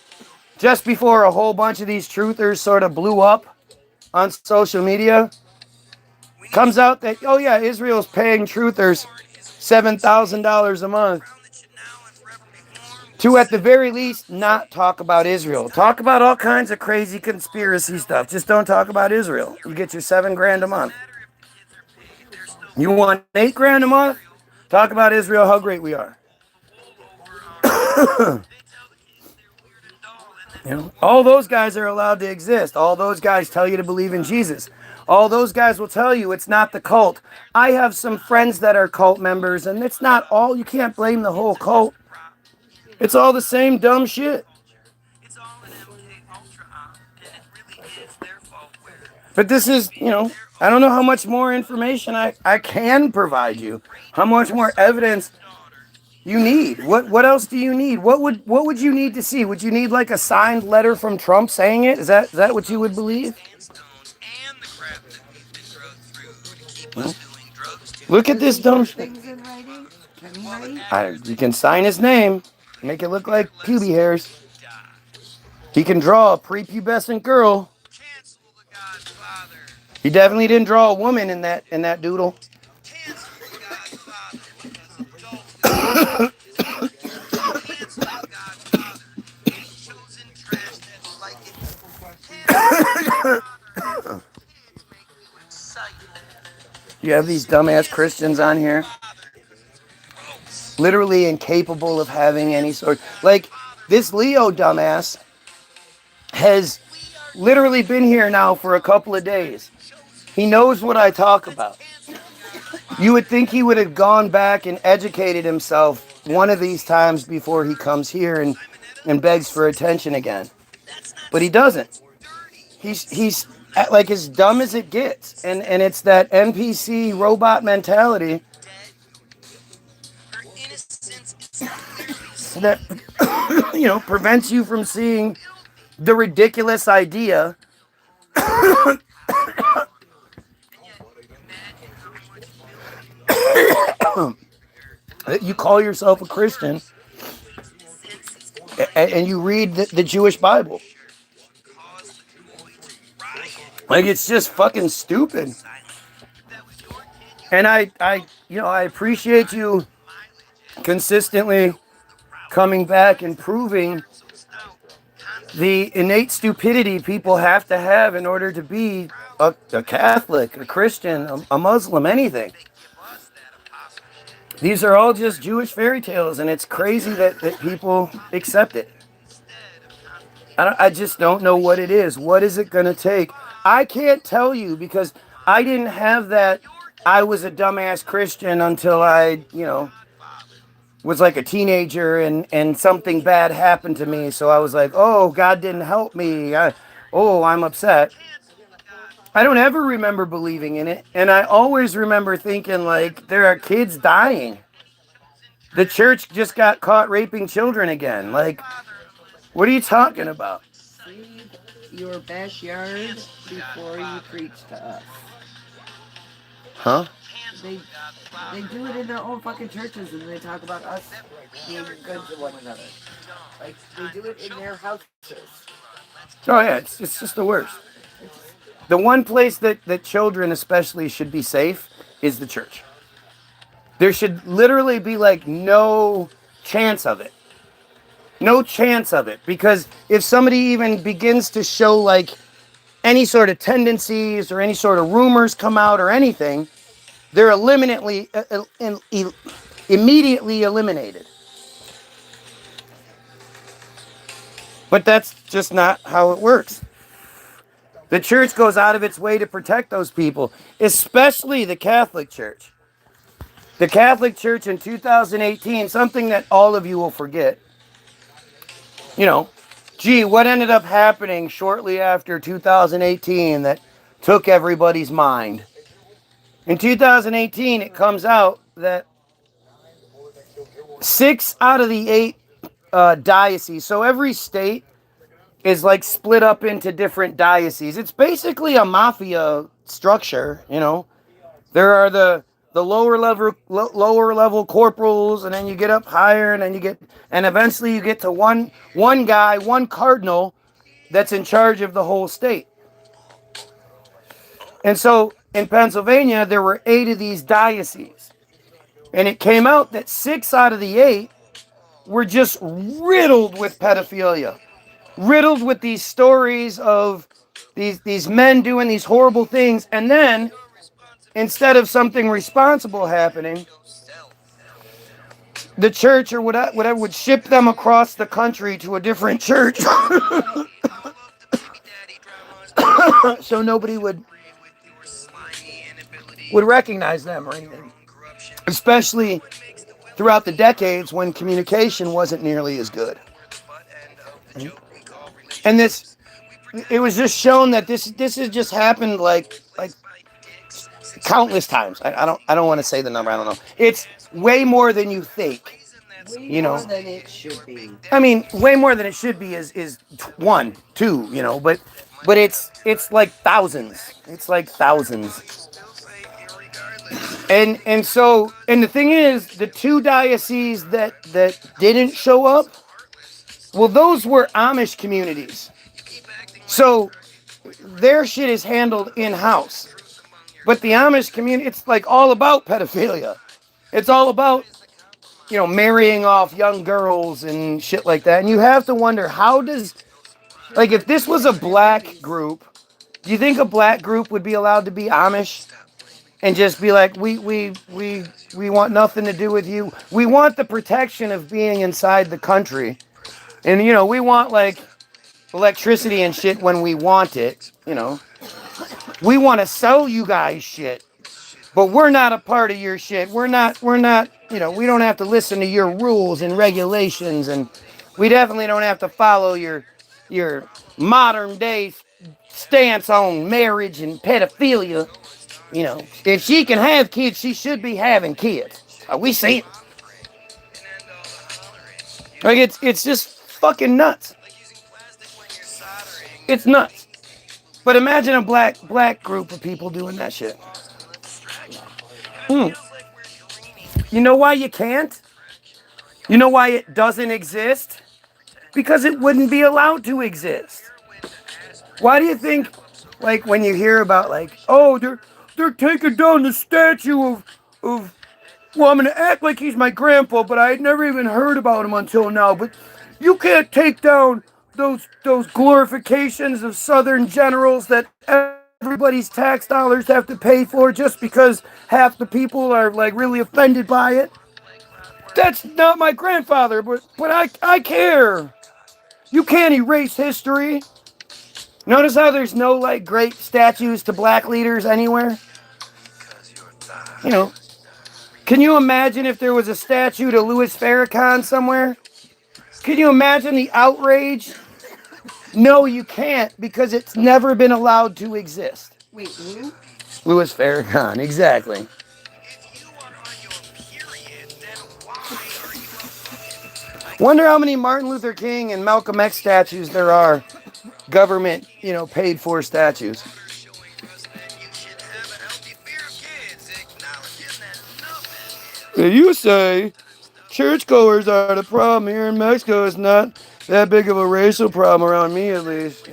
just before a whole bunch of these truthers sort of blew up on social media, comes out that, oh yeah, Israel's paying truthers $7,000 a month to, at the very least, not talk about Israel. Talk about all kinds of crazy conspiracy stuff. Just don't talk about Israel. You get your $7,000 a month. You want $8,000 a month? Talk about Israel, how great we are. You know, all those guys are allowed to exist. All those guys tell you to believe in Jesus. All those guys will tell you it's not the cult. I have some friends that are cult members, and it's not all. You can't blame the whole cult. It's all the same dumb shit. But this is, you know, I don't know how much more information I can provide you. How much more evidence you need. What else do you need? What would you need to see? Would you need like a signed letter from Trump saying it? Is that what you would believe? Well, look at this dumb shit. You can sign his name, make it look like pubic hairs. He can draw a prepubescent girl. He definitely didn't draw a woman in that doodle. You have these dumbass Christians on here, literally incapable of having any sort. Like this Leo dumbass has literally been here now for a couple of days. He knows what I talk about. You would think he would have gone back and educated himself one of these times before he comes here and begs for attention again. But he doesn't. He's like as dumb as it gets. And it's that NPC robot mentality that, you know, prevents you from seeing the ridiculous idea that you call yourself a Christian and you read the Jewish Bible. Like, it's just fucking stupid. And I appreciate you consistently coming back and proving the innate stupidity people have to have in order to be a Catholic, a Christian, a Muslim, anything. These are all just Jewish fairy tales, and it's crazy that people accept it. I just don't know what it is. What is it going to take? I can't tell you because I didn't have that. I was a dumbass Christian until I, was like a teenager and something bad happened to me. So I was like, oh, God didn't help me. I'm upset. I don't ever remember believing in it. And I always remember thinking, like, there are kids dying. The church just got caught raping children again. Like, what are you talking about? Leave your backyard before you preach to us. Huh? They do it in their own fucking churches, and they talk about us being good to one another. Like, they do it in their houses. Oh, yeah, it's just the worst. The one place that children especially should be safe is the church. There should literally be, like, no chance of it. No chance of it. Because if somebody even begins to show, like, any sort of tendencies or any sort of rumors come out or anything, they're immediately eliminated. But that's just not how it works. The church goes out of its way to protect those people, especially the Catholic Church. The Catholic Church in 2018, something that all of you will forget. What ended up happening shortly after 2018 that took everybody's mind? In 2018, it comes out that 6 out of the 8 dioceses, so every state is like split up into different dioceses. It's basically a mafia structure, There are the the lower level corporals, and then you get up higher, and then and eventually you get to one guy, one cardinal that's in charge of the whole state. And so in Pennsylvania, there were 8 of these dioceses. And it came out that 6 out of the 8 were just riddled with pedophilia, riddled with these stories of these men doing these horrible things. And then, instead of something responsible happening, the church or whatever would ship them across the country to a different church. So nobody would recognize them or anything. Especially throughout the decades when communication wasn't nearly as good. And it was just shown that this has just happened like countless times. I don't want to say the number. I don't know. It's way more than you think. Way more than it should be. I mean, way more than it should be is 1, 2, but it's like thousands. It's like thousands. And so the thing is, the 2 dioceses that didn't show up, well, those were Amish communities. So their shit is handled in-house. But the Amish community, it's like all about pedophilia. It's all about, marrying off young girls and shit like that. And you have to wonder, if this was a black group, do you think a black group would be allowed to be Amish? And just be like, we want nothing to do with you. We want the protection of being inside the country. And, we want, like, electricity and shit when we want it, We want to sell you guys shit. But we're not a part of your shit. We're not, we don't have to listen to your rules and regulations. And we definitely don't have to follow your modern day stance on marriage and pedophilia. If she can have kids, she should be having kids. We see it. Like, it's just fucking nuts. It's nuts. But imagine a black group of people doing that shit. You know why you can't? You know why it doesn't exist? Because it wouldn't be allowed to exist. Why do you think, like, when you hear about, like, oh, they're taking down the statue of well, I'm going to act like he's my grandpa, but I had never even heard about him until now. But you can't take down those glorifications of Southern generals that everybody's tax dollars have to pay for just because half the people are, like, really offended by it. That's not my grandfather, but I care. You can't erase history. Notice how there's no, like, great statues to black leaders anywhere? Can you imagine if there was a statue to Louis Farrakhan somewhere? Can you imagine the outrage? No, you can't, because it's never been allowed to exist. Wait, who? Louis Farrakhan, exactly. Wonder how many Martin Luther King and Malcolm X statues there are. Government, paid for statues. You say churchgoers are the problem here in Mexico. It's not that big of a racial problem around me, at least.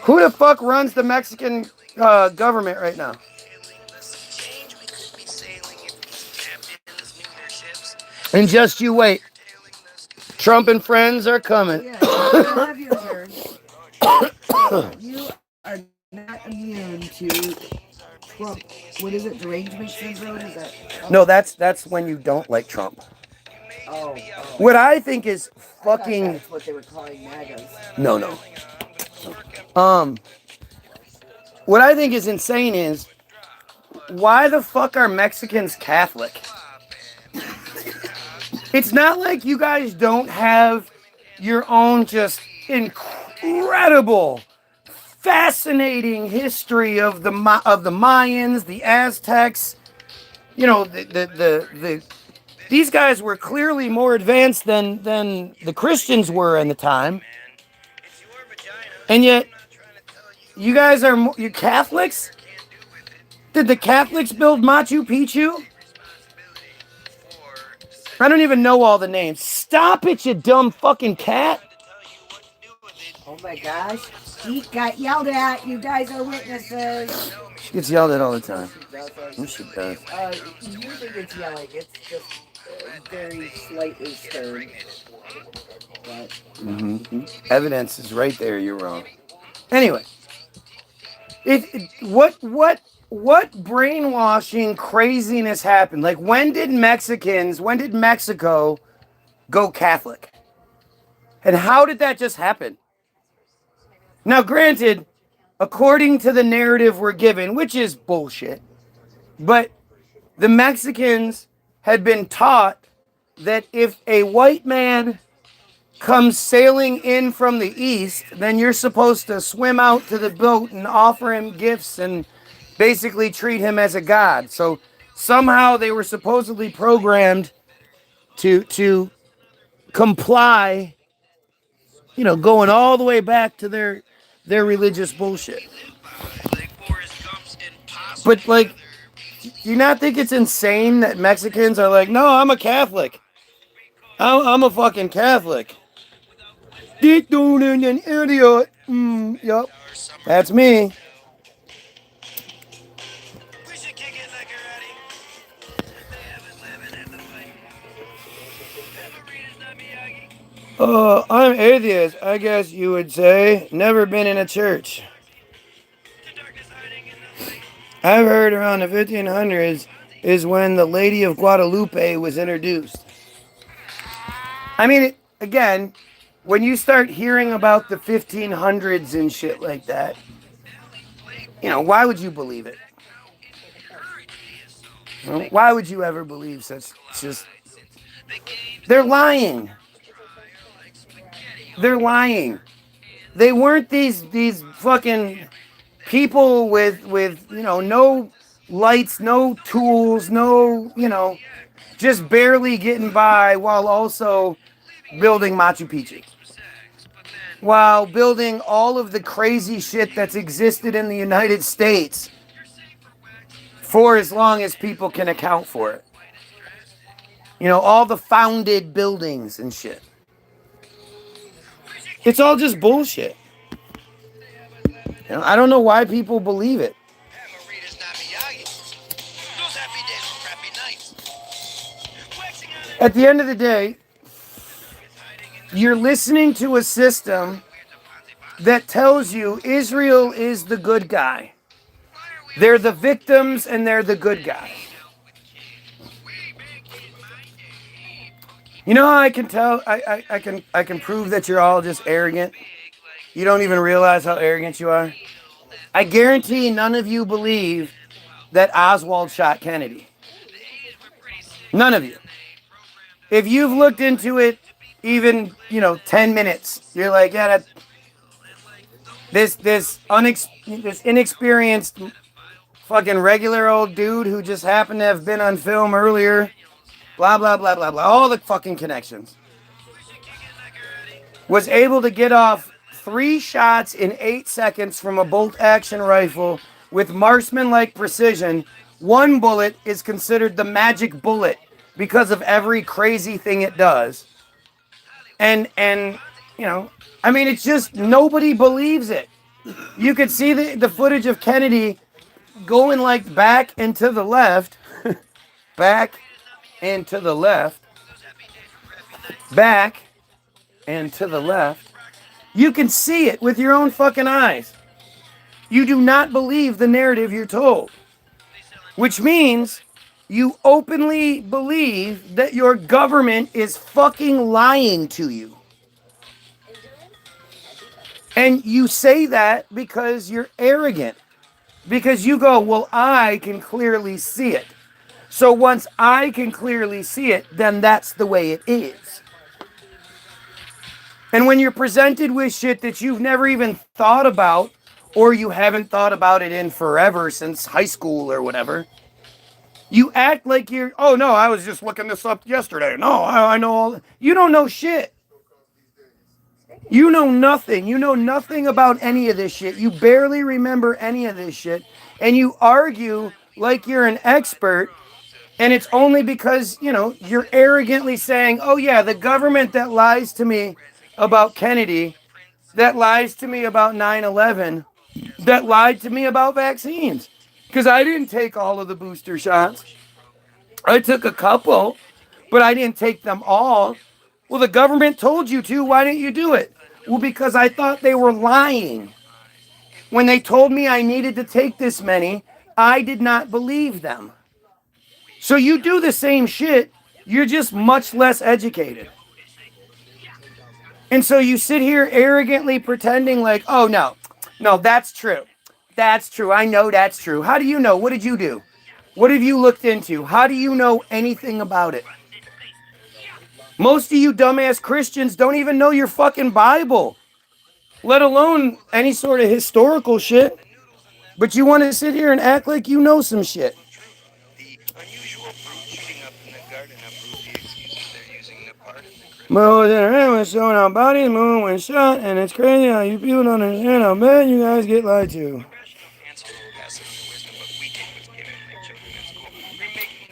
Who the fuck runs the Mexican government right now? And just you wait. Trump and friends are coming. Yeah, you have your turn. You are not immune to Trump. What is it? Derangement syndrome? Is that? Oh. No, that's when you don't like Trump. Oh. What I think is fucking. That's what they were calling MAGAs. No. What I think is insane is, why the fuck are Mexicans Catholic? It's not like you guys don't have your own just incredible, fascinating history of the Mayans, the Aztecs. These guys were clearly more advanced than the Christians were in the time. And yet, you guys are you Catholics? Did the Catholics build Machu Picchu? I don't even know all the names. Stop it, you dumb fucking cat. Oh my gosh. She got yelled at. You guys are witnesses. She gets yelled at all the time. She does. Usually it's yelling. It's just very slightly stirred. But. Evidence is right there. You're wrong. Anyway, what brainwashing craziness happened? Like, when did Mexico go Catholic? And how did that just happen? Now, granted, according to the narrative we're given, which is bullshit, but the Mexicans had been taught that if a white man comes sailing in from the east, then you're supposed to swim out to the boat and offer him gifts and basically treat him as a god. So somehow they were supposedly programmed to comply, you know, going all the way back to their religious bullshit. But, like, do you not think it's insane that Mexicans are like, no, I'm a Catholic. I'm a fucking Catholic. Dick doing an idiot. Yep. That's me. I'm atheist, I guess you would say. Never been in a church. I've heard around the 1500s is when the Lady of Guadalupe was introduced. I mean, again, when you start hearing about the 1500s and shit like that, you know, why would you believe it? You know, why would you ever believe such just... They're lying. They're lying. They weren't these fucking people with you know, no lights, no tools, no, you know, just barely getting by while also building Machu Picchu. While building all of the crazy shit that's existed in the United States for as long as people can account for it. You know, all the founded buildings and shit. It's all just bullshit. You know, I don't know why people believe it. At the end of the day, you're listening to a system that tells you Israel is the good guy. They're the victims and they're the good guy. You know how I can tell? I can prove that you're all just arrogant. You don't even realize how arrogant you are. I guarantee none of you believe that Oswald shot Kennedy. None of you. If you've looked into it even, you know, 10 minutes, you're like, yeah, this inexperienced fucking regular old dude who just happened to have been on film earlier, blah, blah, blah, blah, blah, all the fucking connections, was able to get off 3 shots in 8 seconds from a bolt-action rifle with marksman-like precision. 1 bullet is considered the magic bullet because of every crazy thing it does. And you know, I mean, it's just, nobody believes it. You could see the footage of Kennedy going like back and to the left, back and to the left, back and to the left. You can see it with your own fucking eyes. You do not believe the narrative you're told, which means you openly believe that your government is fucking lying to you. And you say that because you're arrogant. Because you go, well, I can clearly see it. So once I can clearly see it, then that's the way it is. And when you're presented with shit that you've never even thought about, or you haven't thought about it in forever since high school or whatever, you act like you're, oh no, I was just looking this up yesterday. No, I know all. You don't know shit. You know nothing. You know nothing about any of this shit. You barely remember any of this shit. And you argue like you're an expert, and it's only because, you know, you're arrogantly saying, oh yeah, the government that lies to me about Kennedy, that lies to me about 9/11, that lied to me about vaccines. Because I didn't take all of the booster shots. I took a couple, but I didn't take them all. Well, the government told you to. Why didn't you do it? Well, because I thought they were lying. When they told me I needed to take this many, I did not believe them. So you do the same shit, you're just much less educated. And so you sit here arrogantly pretending like, oh no, that's true. That's true. I know that's true. How do you know? What did you do? What have you looked into? How do you know anything about it? Most of you dumbass Christians don't even know your fucking Bible, let alone any sort of historical shit. But you want to sit here and act like you know some shit. More than a was showing our bodies, moon when shot, and it's crazy how you people don't understand how bad you guys get lied to.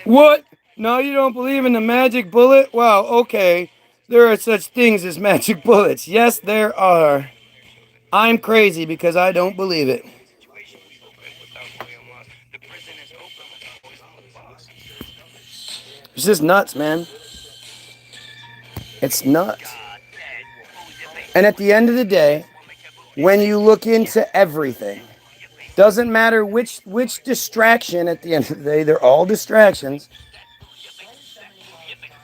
What? No, you don't believe in the magic bullet? Wow, okay. There are such things as magic bullets. Yes, there are. I'm crazy because I don't believe it. It's just nuts, man. It's nuts. And at the end of the day, when you look into everything, doesn't matter which distraction at the end of the day, they're all distractions.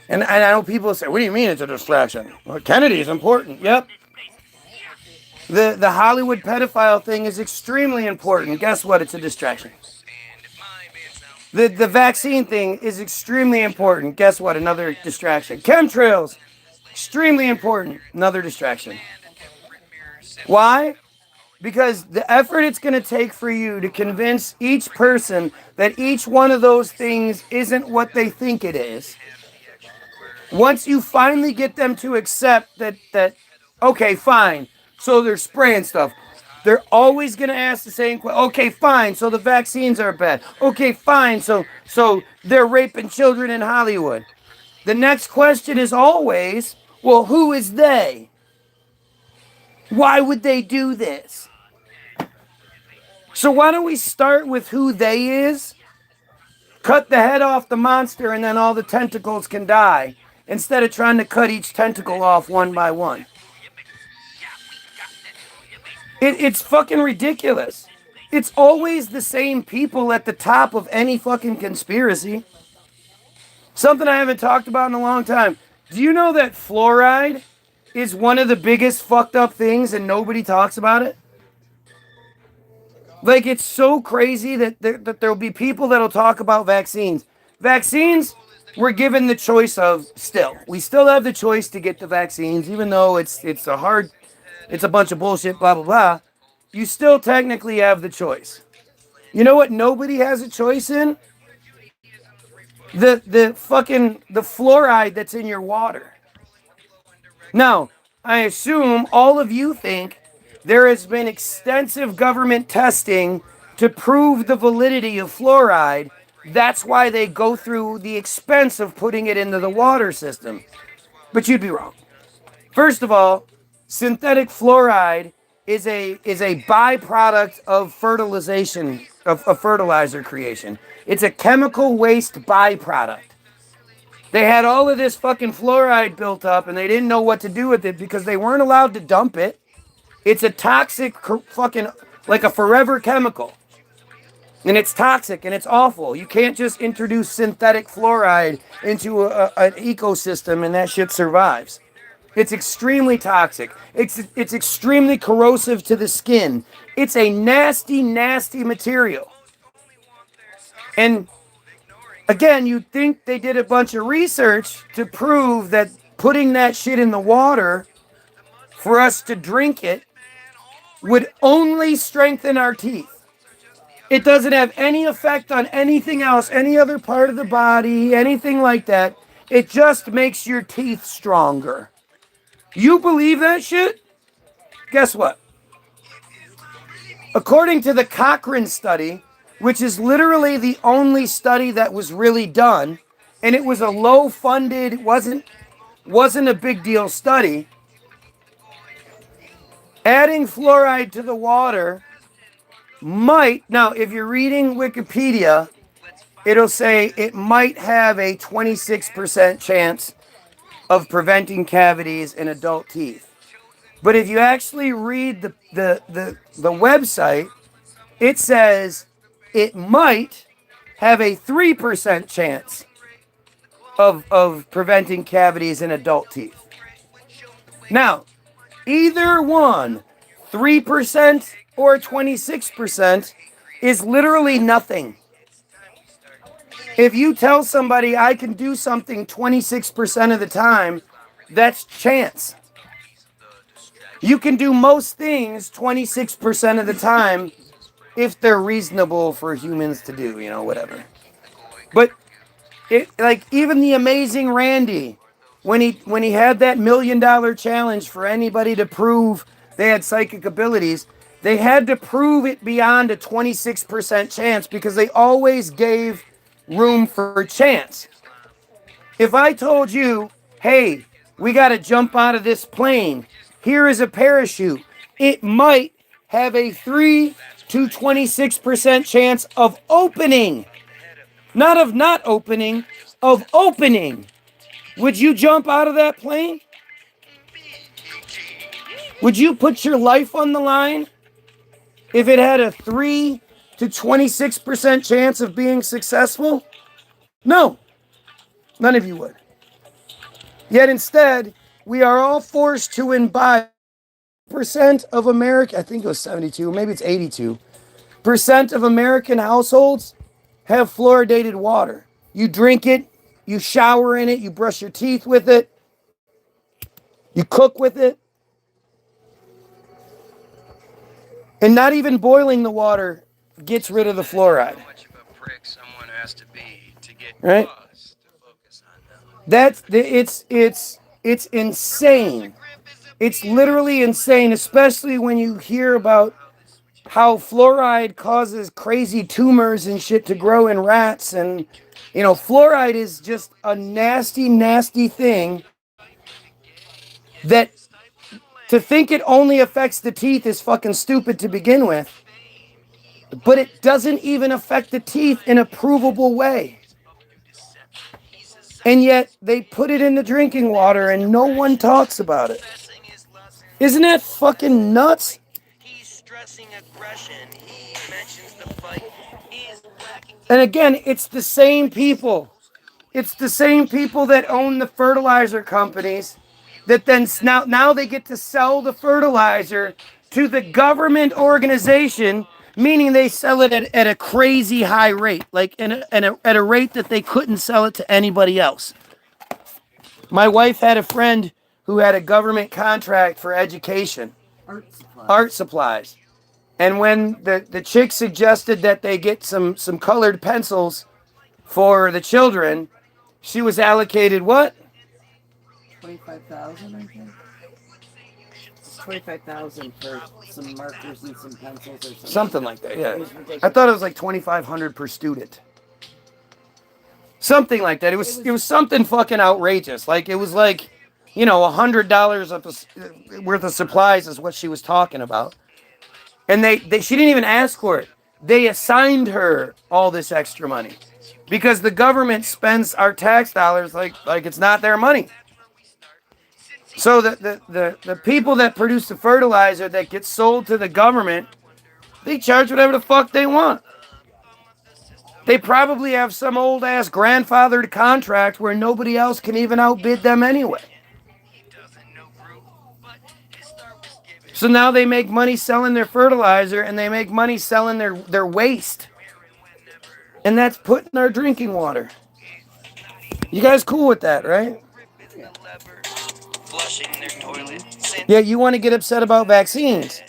And I know people say, what do you mean it's a distraction? Well, Kennedy is important. Yep. The Hollywood pedophile thing is extremely important. Guess what? It's a distraction. The vaccine thing is extremely important. Guess what? Another distraction. Chemtrails, extremely important. Another distraction. Why? Because the effort it's going to take for you to convince each person that each one of those things isn't what they think it is. Once you finally get them to accept that okay, fine, so they're spraying stuff. They're always going to ask the same question. Okay, fine, so the vaccines are bad. Okay, fine, so they're raping children in Hollywood. The next question is always, well, who is they? Why would they do this? So why don't we start with who they is? Cut the head off the monster and then all the tentacles can die, instead of trying to cut each tentacle off one by one. It's fucking ridiculous. It's always the same people at the top of any fucking conspiracy. Something I haven't talked about in a long time. Do you know that fluoride is one of the biggest fucked up things and nobody talks about it? Like, it's so crazy that there'll be people that'll talk about vaccines. Vaccines, we're given the choice of still. We still have the choice to get the vaccines, even though it's a bunch of bullshit, blah, blah, blah. You still technically have the choice. You know what nobody has a choice in? The fluoride that's in your water. Now, I assume all of you think there has been extensive government testing to prove the validity of fluoride. That's why they go through the expense of putting it into the water system. But you'd be wrong. First of all, synthetic fluoride is a byproduct of fertilization, of fertilizer creation. It's a chemical waste byproduct. They had all of this fucking fluoride built up and they didn't know what to do with it because they weren't allowed to dump it. It's a toxic fucking, like a forever chemical. And it's toxic and it's awful. You can't just introduce synthetic fluoride into an ecosystem and that shit survives. It's extremely toxic. It's extremely corrosive to the skin. It's a nasty, nasty material. And again, you'd think they did a bunch of research to prove that putting that shit in the water for us to drink it would only strengthen our teeth. It doesn't have any effect on anything else, any other part of the body, anything like that. It just makes your teeth stronger. You believe that shit? Guess what? According to the Cochrane study, which is literally the only study that was really done, and it was a low-funded, wasn't a big deal study. Adding fluoride to the water might, now if you're reading Wikipedia, it'll say it might have a 26% chance of preventing cavities in adult teeth. But if you actually read the website, it says it might have a 3% chance of preventing cavities in adult teeth. Now, either one, 3% or 26%, is literally nothing. If you tell somebody I can do something 26% of the time, that's chance. You can do most things 26% of the time if they're reasonable for humans to do, whatever. But like even the amazing Randy, when he had that $1 million challenge for anybody to prove they had psychic abilities, they had to prove it beyond a 26% chance because they always gave room for chance. If I told you, hey, we got to jump out of this plane, here is a parachute, it might have a 3 to 26% chance of opening. Not of not opening, of opening. Would you jump out of that plane? Would you put your life on the line if it had a 3 to 26% chance of being successful? No, none of you would. Yet instead, we are all forced to imbibe percent of America, I think it was 72, maybe it's 82% of American households have fluoridated water. You drink it, you shower in it, you brush your teeth with it, you cook with it. And not even boiling the water gets rid of the fluoride. Right? It's insane. It's literally insane, especially when you hear about how fluoride causes crazy tumors and shit to grow in rats. And, fluoride is just a nasty, nasty thing that to think it only affects the teeth is fucking stupid to begin with. But it doesn't even affect the teeth in a provable way. And yet they put it in the drinking water and no one talks about it. Isn't that fucking nuts? He's stressing aggression. He mentions the fight. And again, it's the same people. It's the same people that own the fertilizer companies that then now they get to sell the fertilizer to the government organization, meaning they sell it at a crazy high rate, like at a rate that they couldn't sell it to anybody else. My wife had a friend who had a government contract for education, art supplies. And when the chick suggested that they get some colored pencils for the children, she was allocated what? 25,000, I think. 25,000 for some markers and some pencils or something. Something like that, yeah. I thought it was like 2,500 per student. Something like that. It was something fucking outrageous. Like it was like, $100 worth of supplies is what she was talking about. And she didn't even ask for it. They assigned her all this extra money because the government spends our tax dollars like it's not their money. So the people that produce the fertilizer that gets sold to the government, they charge whatever the fuck they want. They probably have some old ass grandfathered contract where nobody else can even outbid them anyway. So now they make money selling their fertilizer and they make money selling their waste. And that's put in our drinking water. You guys cool with that, right? Yeah, you want to get upset about vaccines.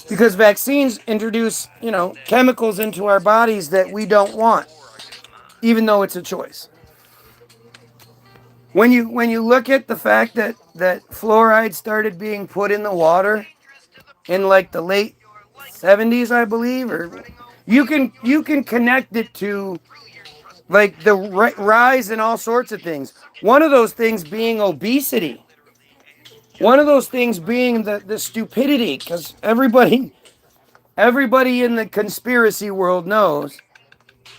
Because vaccines introduce, chemicals into our bodies that we don't want, even though it's a choice. When you look at the fact that fluoride started being put in the water in like the late 70s, I believe, or you can connect it to like the rise in all sorts of things. One of those things being obesity. One of those things being the stupidity, because everybody in the conspiracy world knows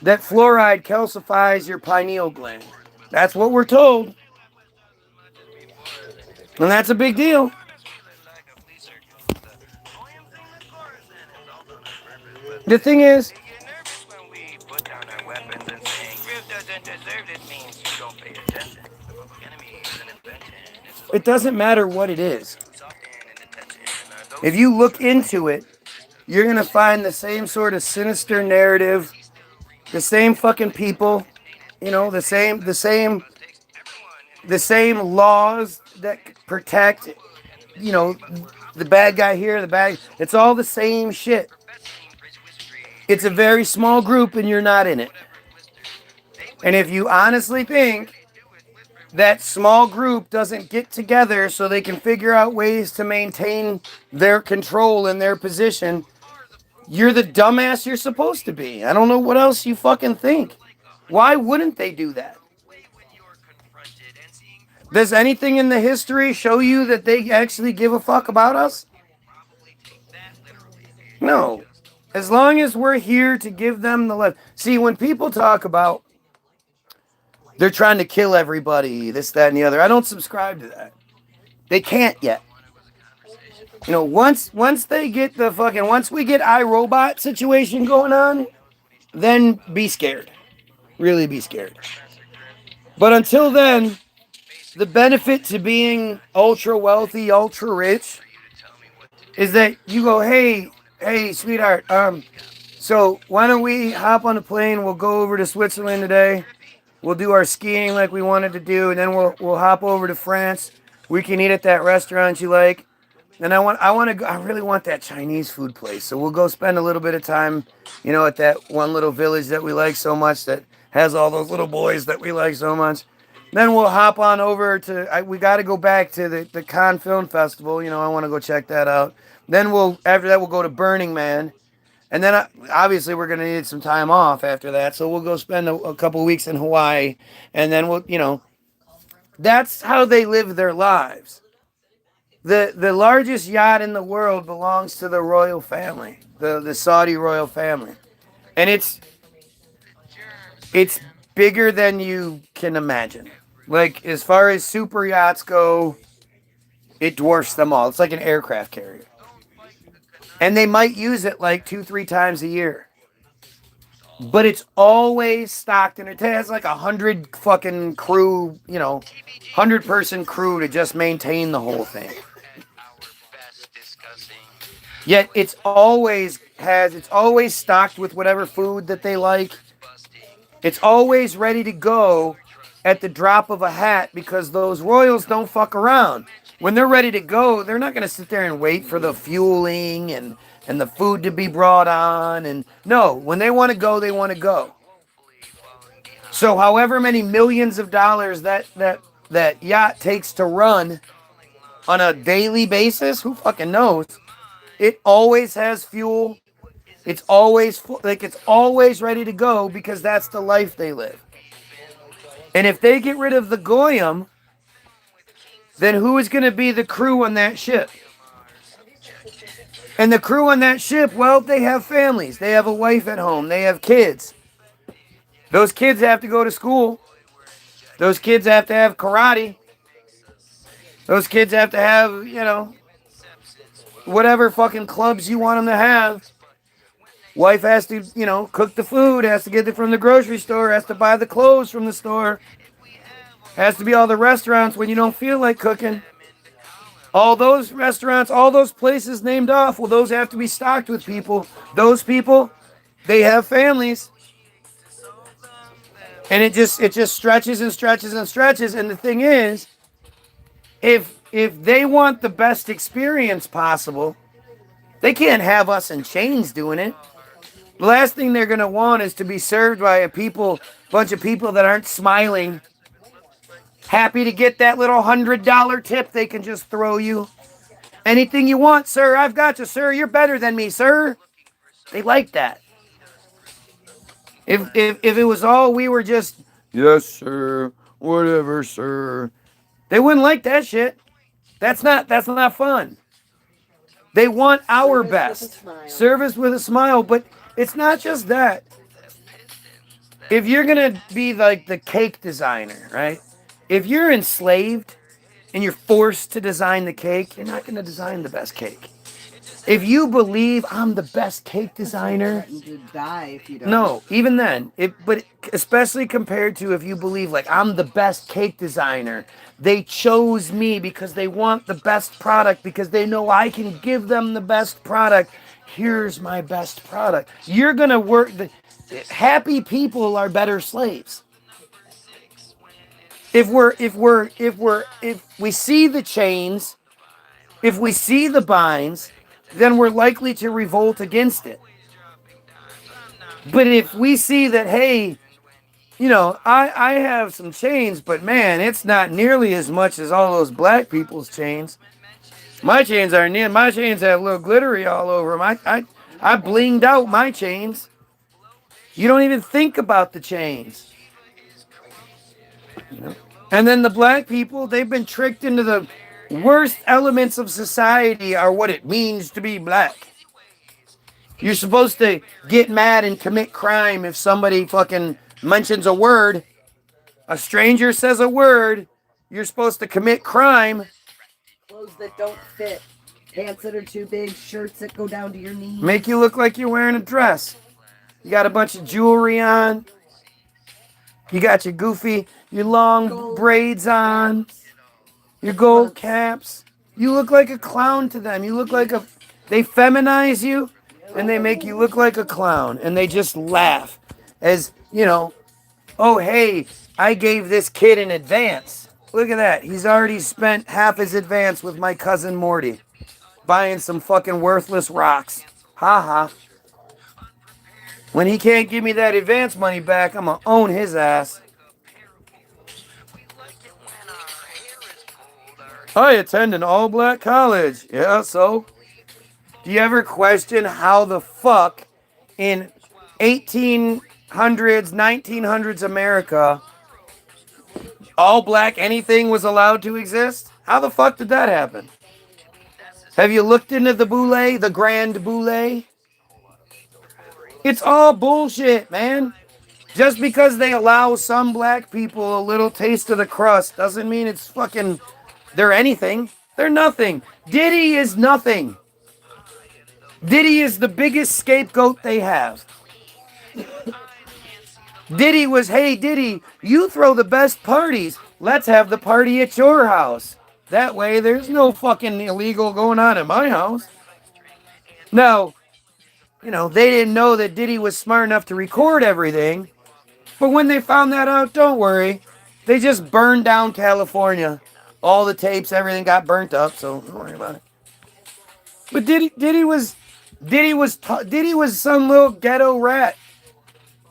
that fluoride calcifies your pineal gland. That's what we're told. And that's a big deal. The thing is, it doesn't matter what it is. If you look into it, you're going to find the same sort of sinister narrative, the same fucking people, you know, the same laws that protect, you know, the bad guy here, it's all the same shit. It's a very small group and you're not in it. And if you honestly think that small group doesn't get together so they can figure out ways to maintain their control and their position, you're the dumbass you're supposed to be. I don't know what else you fucking think. Why wouldn't they do that? Does anything in the history show you that they actually give a fuck about us? No. As long as we're here to give them the left. See, when people talk about they're trying to kill everybody, this, that, and the other, I don't subscribe to that. They can't yet. You know, once they get once we get iRobot situation going on, then be scared. Really be scared. But until then, the benefit to being ultra wealthy, ultra rich is that you go, hey, sweetheart, so why don't we hop on a plane? We'll go over to Switzerland today. We'll do our skiing like we wanted to do, and then we'll hop over to France. We can eat at that restaurant you like. And I really want that Chinese food place. So we'll go spend a little bit of time, you know, at that one little village that we like so much that has all those little boys that we like so much. Then we'll hop on over to, we got to go back to the Cannes Film Festival. You know, I want to go check that out. Then after that, we'll go to Burning Man. And then obviously we're going to need some time off after that. So we'll go spend a couple of weeks in Hawaii. And then we'll, you know, that's how they live their lives. The largest yacht in the world belongs to the royal family, the Saudi royal family. And it's bigger than you can imagine. Like, as far as super yachts go, it dwarfs them all. It's like an aircraft carrier. And they might use it like 2-3 times a year. But it's always stocked, and it has like 100 fucking crew, you know, 100-person crew to just maintain the whole thing. Yet it's always stocked with whatever food that they like. It's always ready to go at the drop of a hat because those royals don't fuck around. When they're ready to go, they're not going to sit there and wait for the fueling and the food to be brought on. And no, when they want to go, they want to go. So however many millions of dollars that yacht takes to run on a daily basis, who fucking knows? It always has fuel. It's always it's always ready to go because that's the life they live. And if they get rid of the Goyim, then who is going to be the crew on that ship? And the crew on that ship, well, they have families. They have a wife at home. They have kids. Those kids have to go to school. Those kids have to have karate. Those kids have to have, you know, whatever fucking clubs you want them to have. Wife has to, you know, cook the food, has to get it from the grocery store, has to buy the clothes from the store. Has to be all the restaurants when you don't feel like cooking. All those restaurants, all those places named off, well, those have to be stocked with people. Those people, they have families. And it just stretches and stretches and stretches. And the thing is, if they want the best experience possible, they can't have us in chains doing it. The last thing they're going to want is to be served by a bunch of people that aren't smiling, happy to get that little $100 tip they can just throw you. Anything you want, sir, I've got you, sir. You're better than me, sir. They like that. If it was all we were just, yes, sir, whatever, sir, they wouldn't like that shit. That's not fun. They want our best. Service with a smile, but it's not just that. If you're going to be like the cake designer, right? If you're enslaved and you're forced to design the cake, you're not going to design the best cake. If you believe I'm the best cake designer, You die if you don't. no, even then, but especially compared to if you believe like I'm the best cake designer, they chose me because they want the best product because they know I can give them the best product. Here's my best product. You're gonna work. Happy people are better slaves. If we see the chains, if we see the binds, then we're likely to revolt against it. But if we see that, hey, you know, I have some chains, but man, it's not nearly as much as all those black people's chains. My chains have a little glittery all over them. I blinged out my chains. You don't even think about the chains. You know? And then the black people, they've been tricked into the worst elements of society are what it means to be black. You're supposed to get mad and commit crime if somebody fucking mentions a word. A stranger says a word, you're supposed to commit crime. Clothes that don't fit, pants that are too big, shirts that go down to your knees. Make you look like you're wearing a dress. You got a bunch of jewelry on. You got your long gold braids on. Your gold caps. You look like a clown to them. You look like they feminize you and they make you look like a clown. And they just laugh as, you know, oh, hey, I gave this kid an advance. Look at that. He's already spent half his advance with my cousin Morty. Buying some fucking worthless rocks. Ha ha. When he can't give me that advance money back, I'm going to own his ass. I attend an all-black college. Yeah, so? Do you ever question how the fuck in 1800s, 1900s America, all-black anything was allowed to exist? How the fuck did that happen? Have you looked into the boule, the Grand Boule? It's all bullshit, man. Just because they allow some black people a little taste of the crust doesn't mean it's fucking... They're anything. They're nothing. Diddy is nothing. Diddy is the biggest scapegoat they have. Diddy was, hey, Diddy, you throw the best parties. Let's have the party at your house. That way, there's no fucking illegal going on at my house. Now, you know, they didn't know that Diddy was smart enough to record everything. But when they found that out, don't worry. They just burned down California. All the tapes, everything got burnt up, so don't worry about it. But Diddy was some little ghetto rat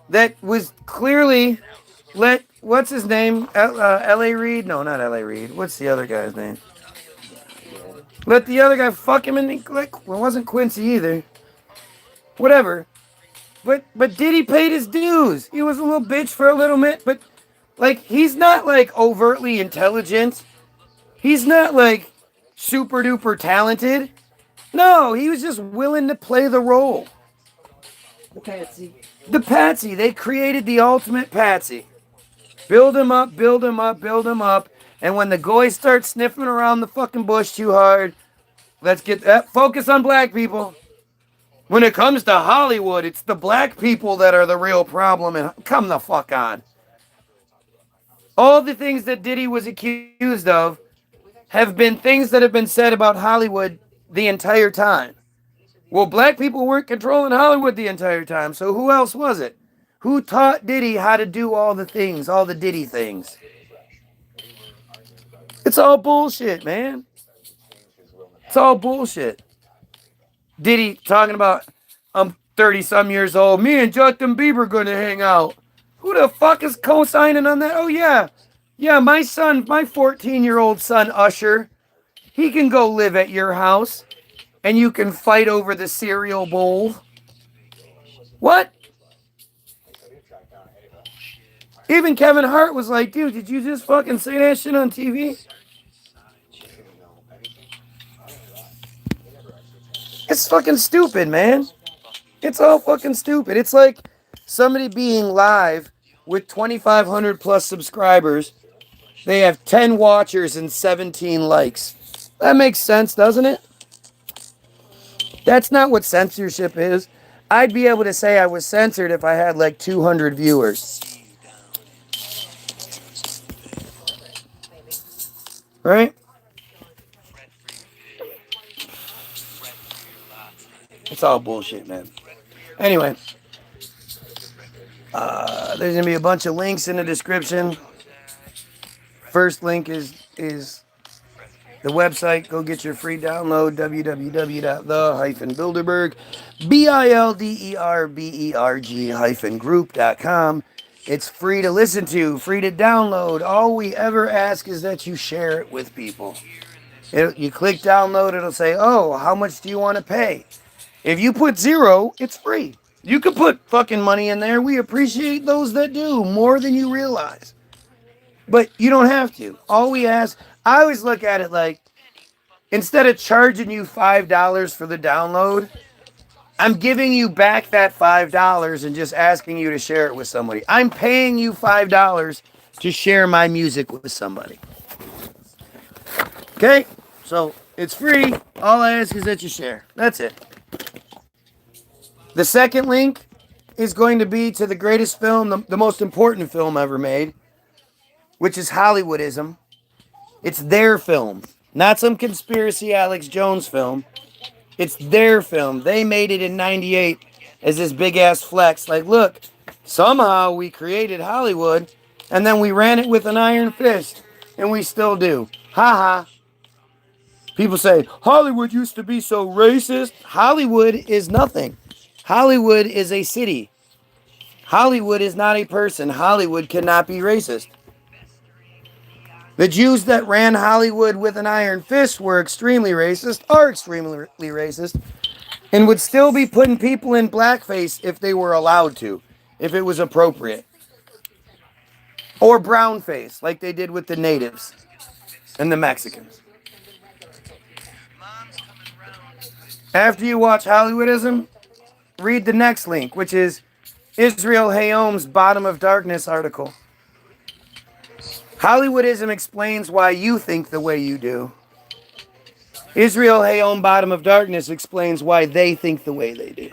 that was clearly what's his name? L.A. Reid? No, not L.A. Reid. What's the other guy's name? Let the other guy fuck him, and it wasn't Quincy either. Whatever. But Diddy paid his dues. He was a little bitch for a little bit, but like he's not like overtly intelligent. He's not like super duper talented. No, he was just willing to play the role. The patsy. The patsy. They created the ultimate patsy. Build him up, build him up, build him up. And when the goys start sniffing around the fucking bush too hard, let's get that. Focus on black people. When it comes to Hollywood, it's the black people that are the real problem. And come the fuck on. All the things that Diddy was accused of have been things that have been said about Hollywood the entire time. Well, black people weren't controlling Hollywood the entire time, so who else was it? Who taught Diddy how to do all the things, all the Diddy things? It's all bullshit, man. It's all bullshit. Diddy talking about, I'm 30-some years old, me and Justin Bieber gonna hang out. Who the fuck is co-signing on that? Oh, yeah. Yeah, my 14-year-old son, Usher, he can go live at your house, and you can fight over the cereal bowl. What? Even Kevin Hart was like, dude, did you just fucking say that shit on TV? It's fucking stupid, man. It's all fucking stupid. It's like somebody being live with 2,500 plus subscribers. They have 10 watchers and 17 likes. That makes sense, doesn't it? That's not what censorship is. I'd be able to say I was censored if I had like 200 viewers. Right? It's all bullshit, man. Anyway, there's going to be a bunch of links in the description. First link is the website. Go get your free download, www.the-bilderberg, bilderberg-group.com. It's free to listen to, free to download. All we ever ask is that you share it with people. You click download, it'll say, oh, how much do you want to pay? If you put 0, it's free. You could put fucking money in there. We appreciate those that do more than you realize. But you don't have to. All we ask, I always look at it like, instead of charging you $5 for the download, I'm giving you back that $5 and just asking you to share it with somebody. I'm paying you $5 to share my music with somebody. Okay? So it's free. All I ask is that you share. That's it. The second link is going to be to the greatest film, the most important film ever made, which is Hollywoodism. It's their film, not some conspiracy Alex Jones film. It's their film. They made it in 98 as this big ass flex. Like, look, somehow we created Hollywood and then we ran it with an iron fist. And we still do. Ha ha. People say, Hollywood used to be so racist. Hollywood is nothing. Hollywood is a city. Hollywood is not a person. Hollywood cannot be racist. The Jews that ran Hollywood with an iron fist were extremely racist, are extremely racist, and would still be putting people in blackface if they were allowed to, if it was appropriate. Or brownface, like they did with the natives and the Mexicans. After you watch Hollywoodism, read the next link, which is Israel Hayom's Bottom of Darkness article. Hollywoodism explains why you think the way you do. Israel Hayom Bottom of Darkness explains why they think the way they do.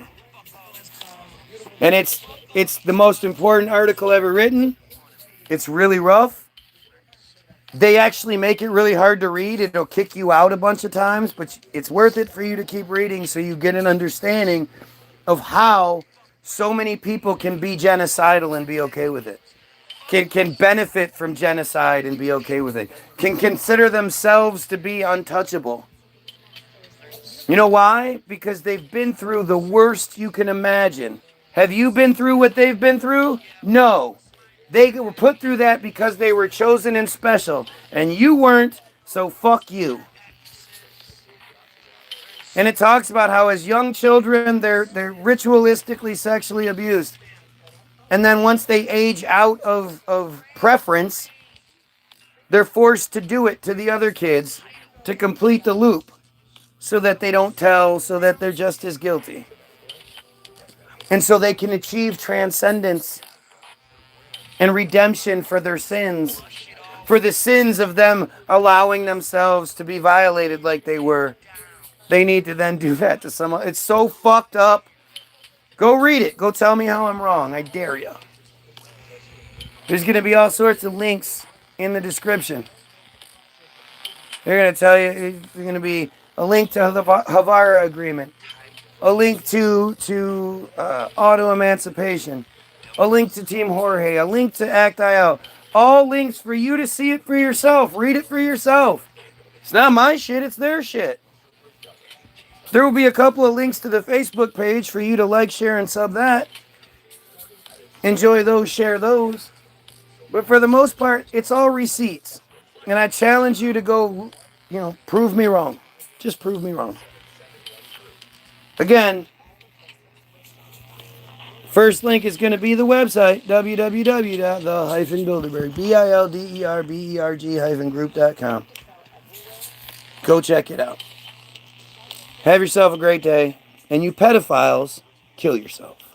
And it's the most important article ever written. It's really rough. They actually make it really hard to read. It'll kick you out a bunch of times, but it's worth it for you to keep reading so you get an understanding of how so many people can be genocidal and be okay with it. Can benefit from genocide and be okay with it. Can consider themselves to be untouchable. You know why? Because they've been through the worst you can imagine. Have you been through what they've been through? No. They were put through that because they were chosen and special. And you weren't, so fuck you. And it talks about how as young children, they're ritualistically sexually abused. And then once they age out of preference, they're forced to do it to the other kids to complete the loop so that they don't tell, so that they're just as guilty. And so they can achieve transcendence and redemption for their sins, for the sins of them allowing themselves to be violated like they were. They need to then do that to someone. It's so fucked up. Go read it. Go tell me how I'm wrong. I dare you. There's going to be all sorts of links in the description. They're going to tell you, there's going to be a link to the Havara Agreement, a link to auto emancipation, a link to Team Jorge, a link to Act.io. All links for you to see it for yourself. Read it for yourself. It's not my shit, it's their shit. There will be a couple of links to the Facebook page for you to like, share, and sub that. Enjoy those, share those. But for the most part, it's all receipts. And I challenge you to go, prove me wrong. Just prove me wrong. Again, First link is going to be the website, www.the-bilderberg, BILDERBERG-group.com. Go check it out. Have yourself a great day. And you pedophiles, kill yourself.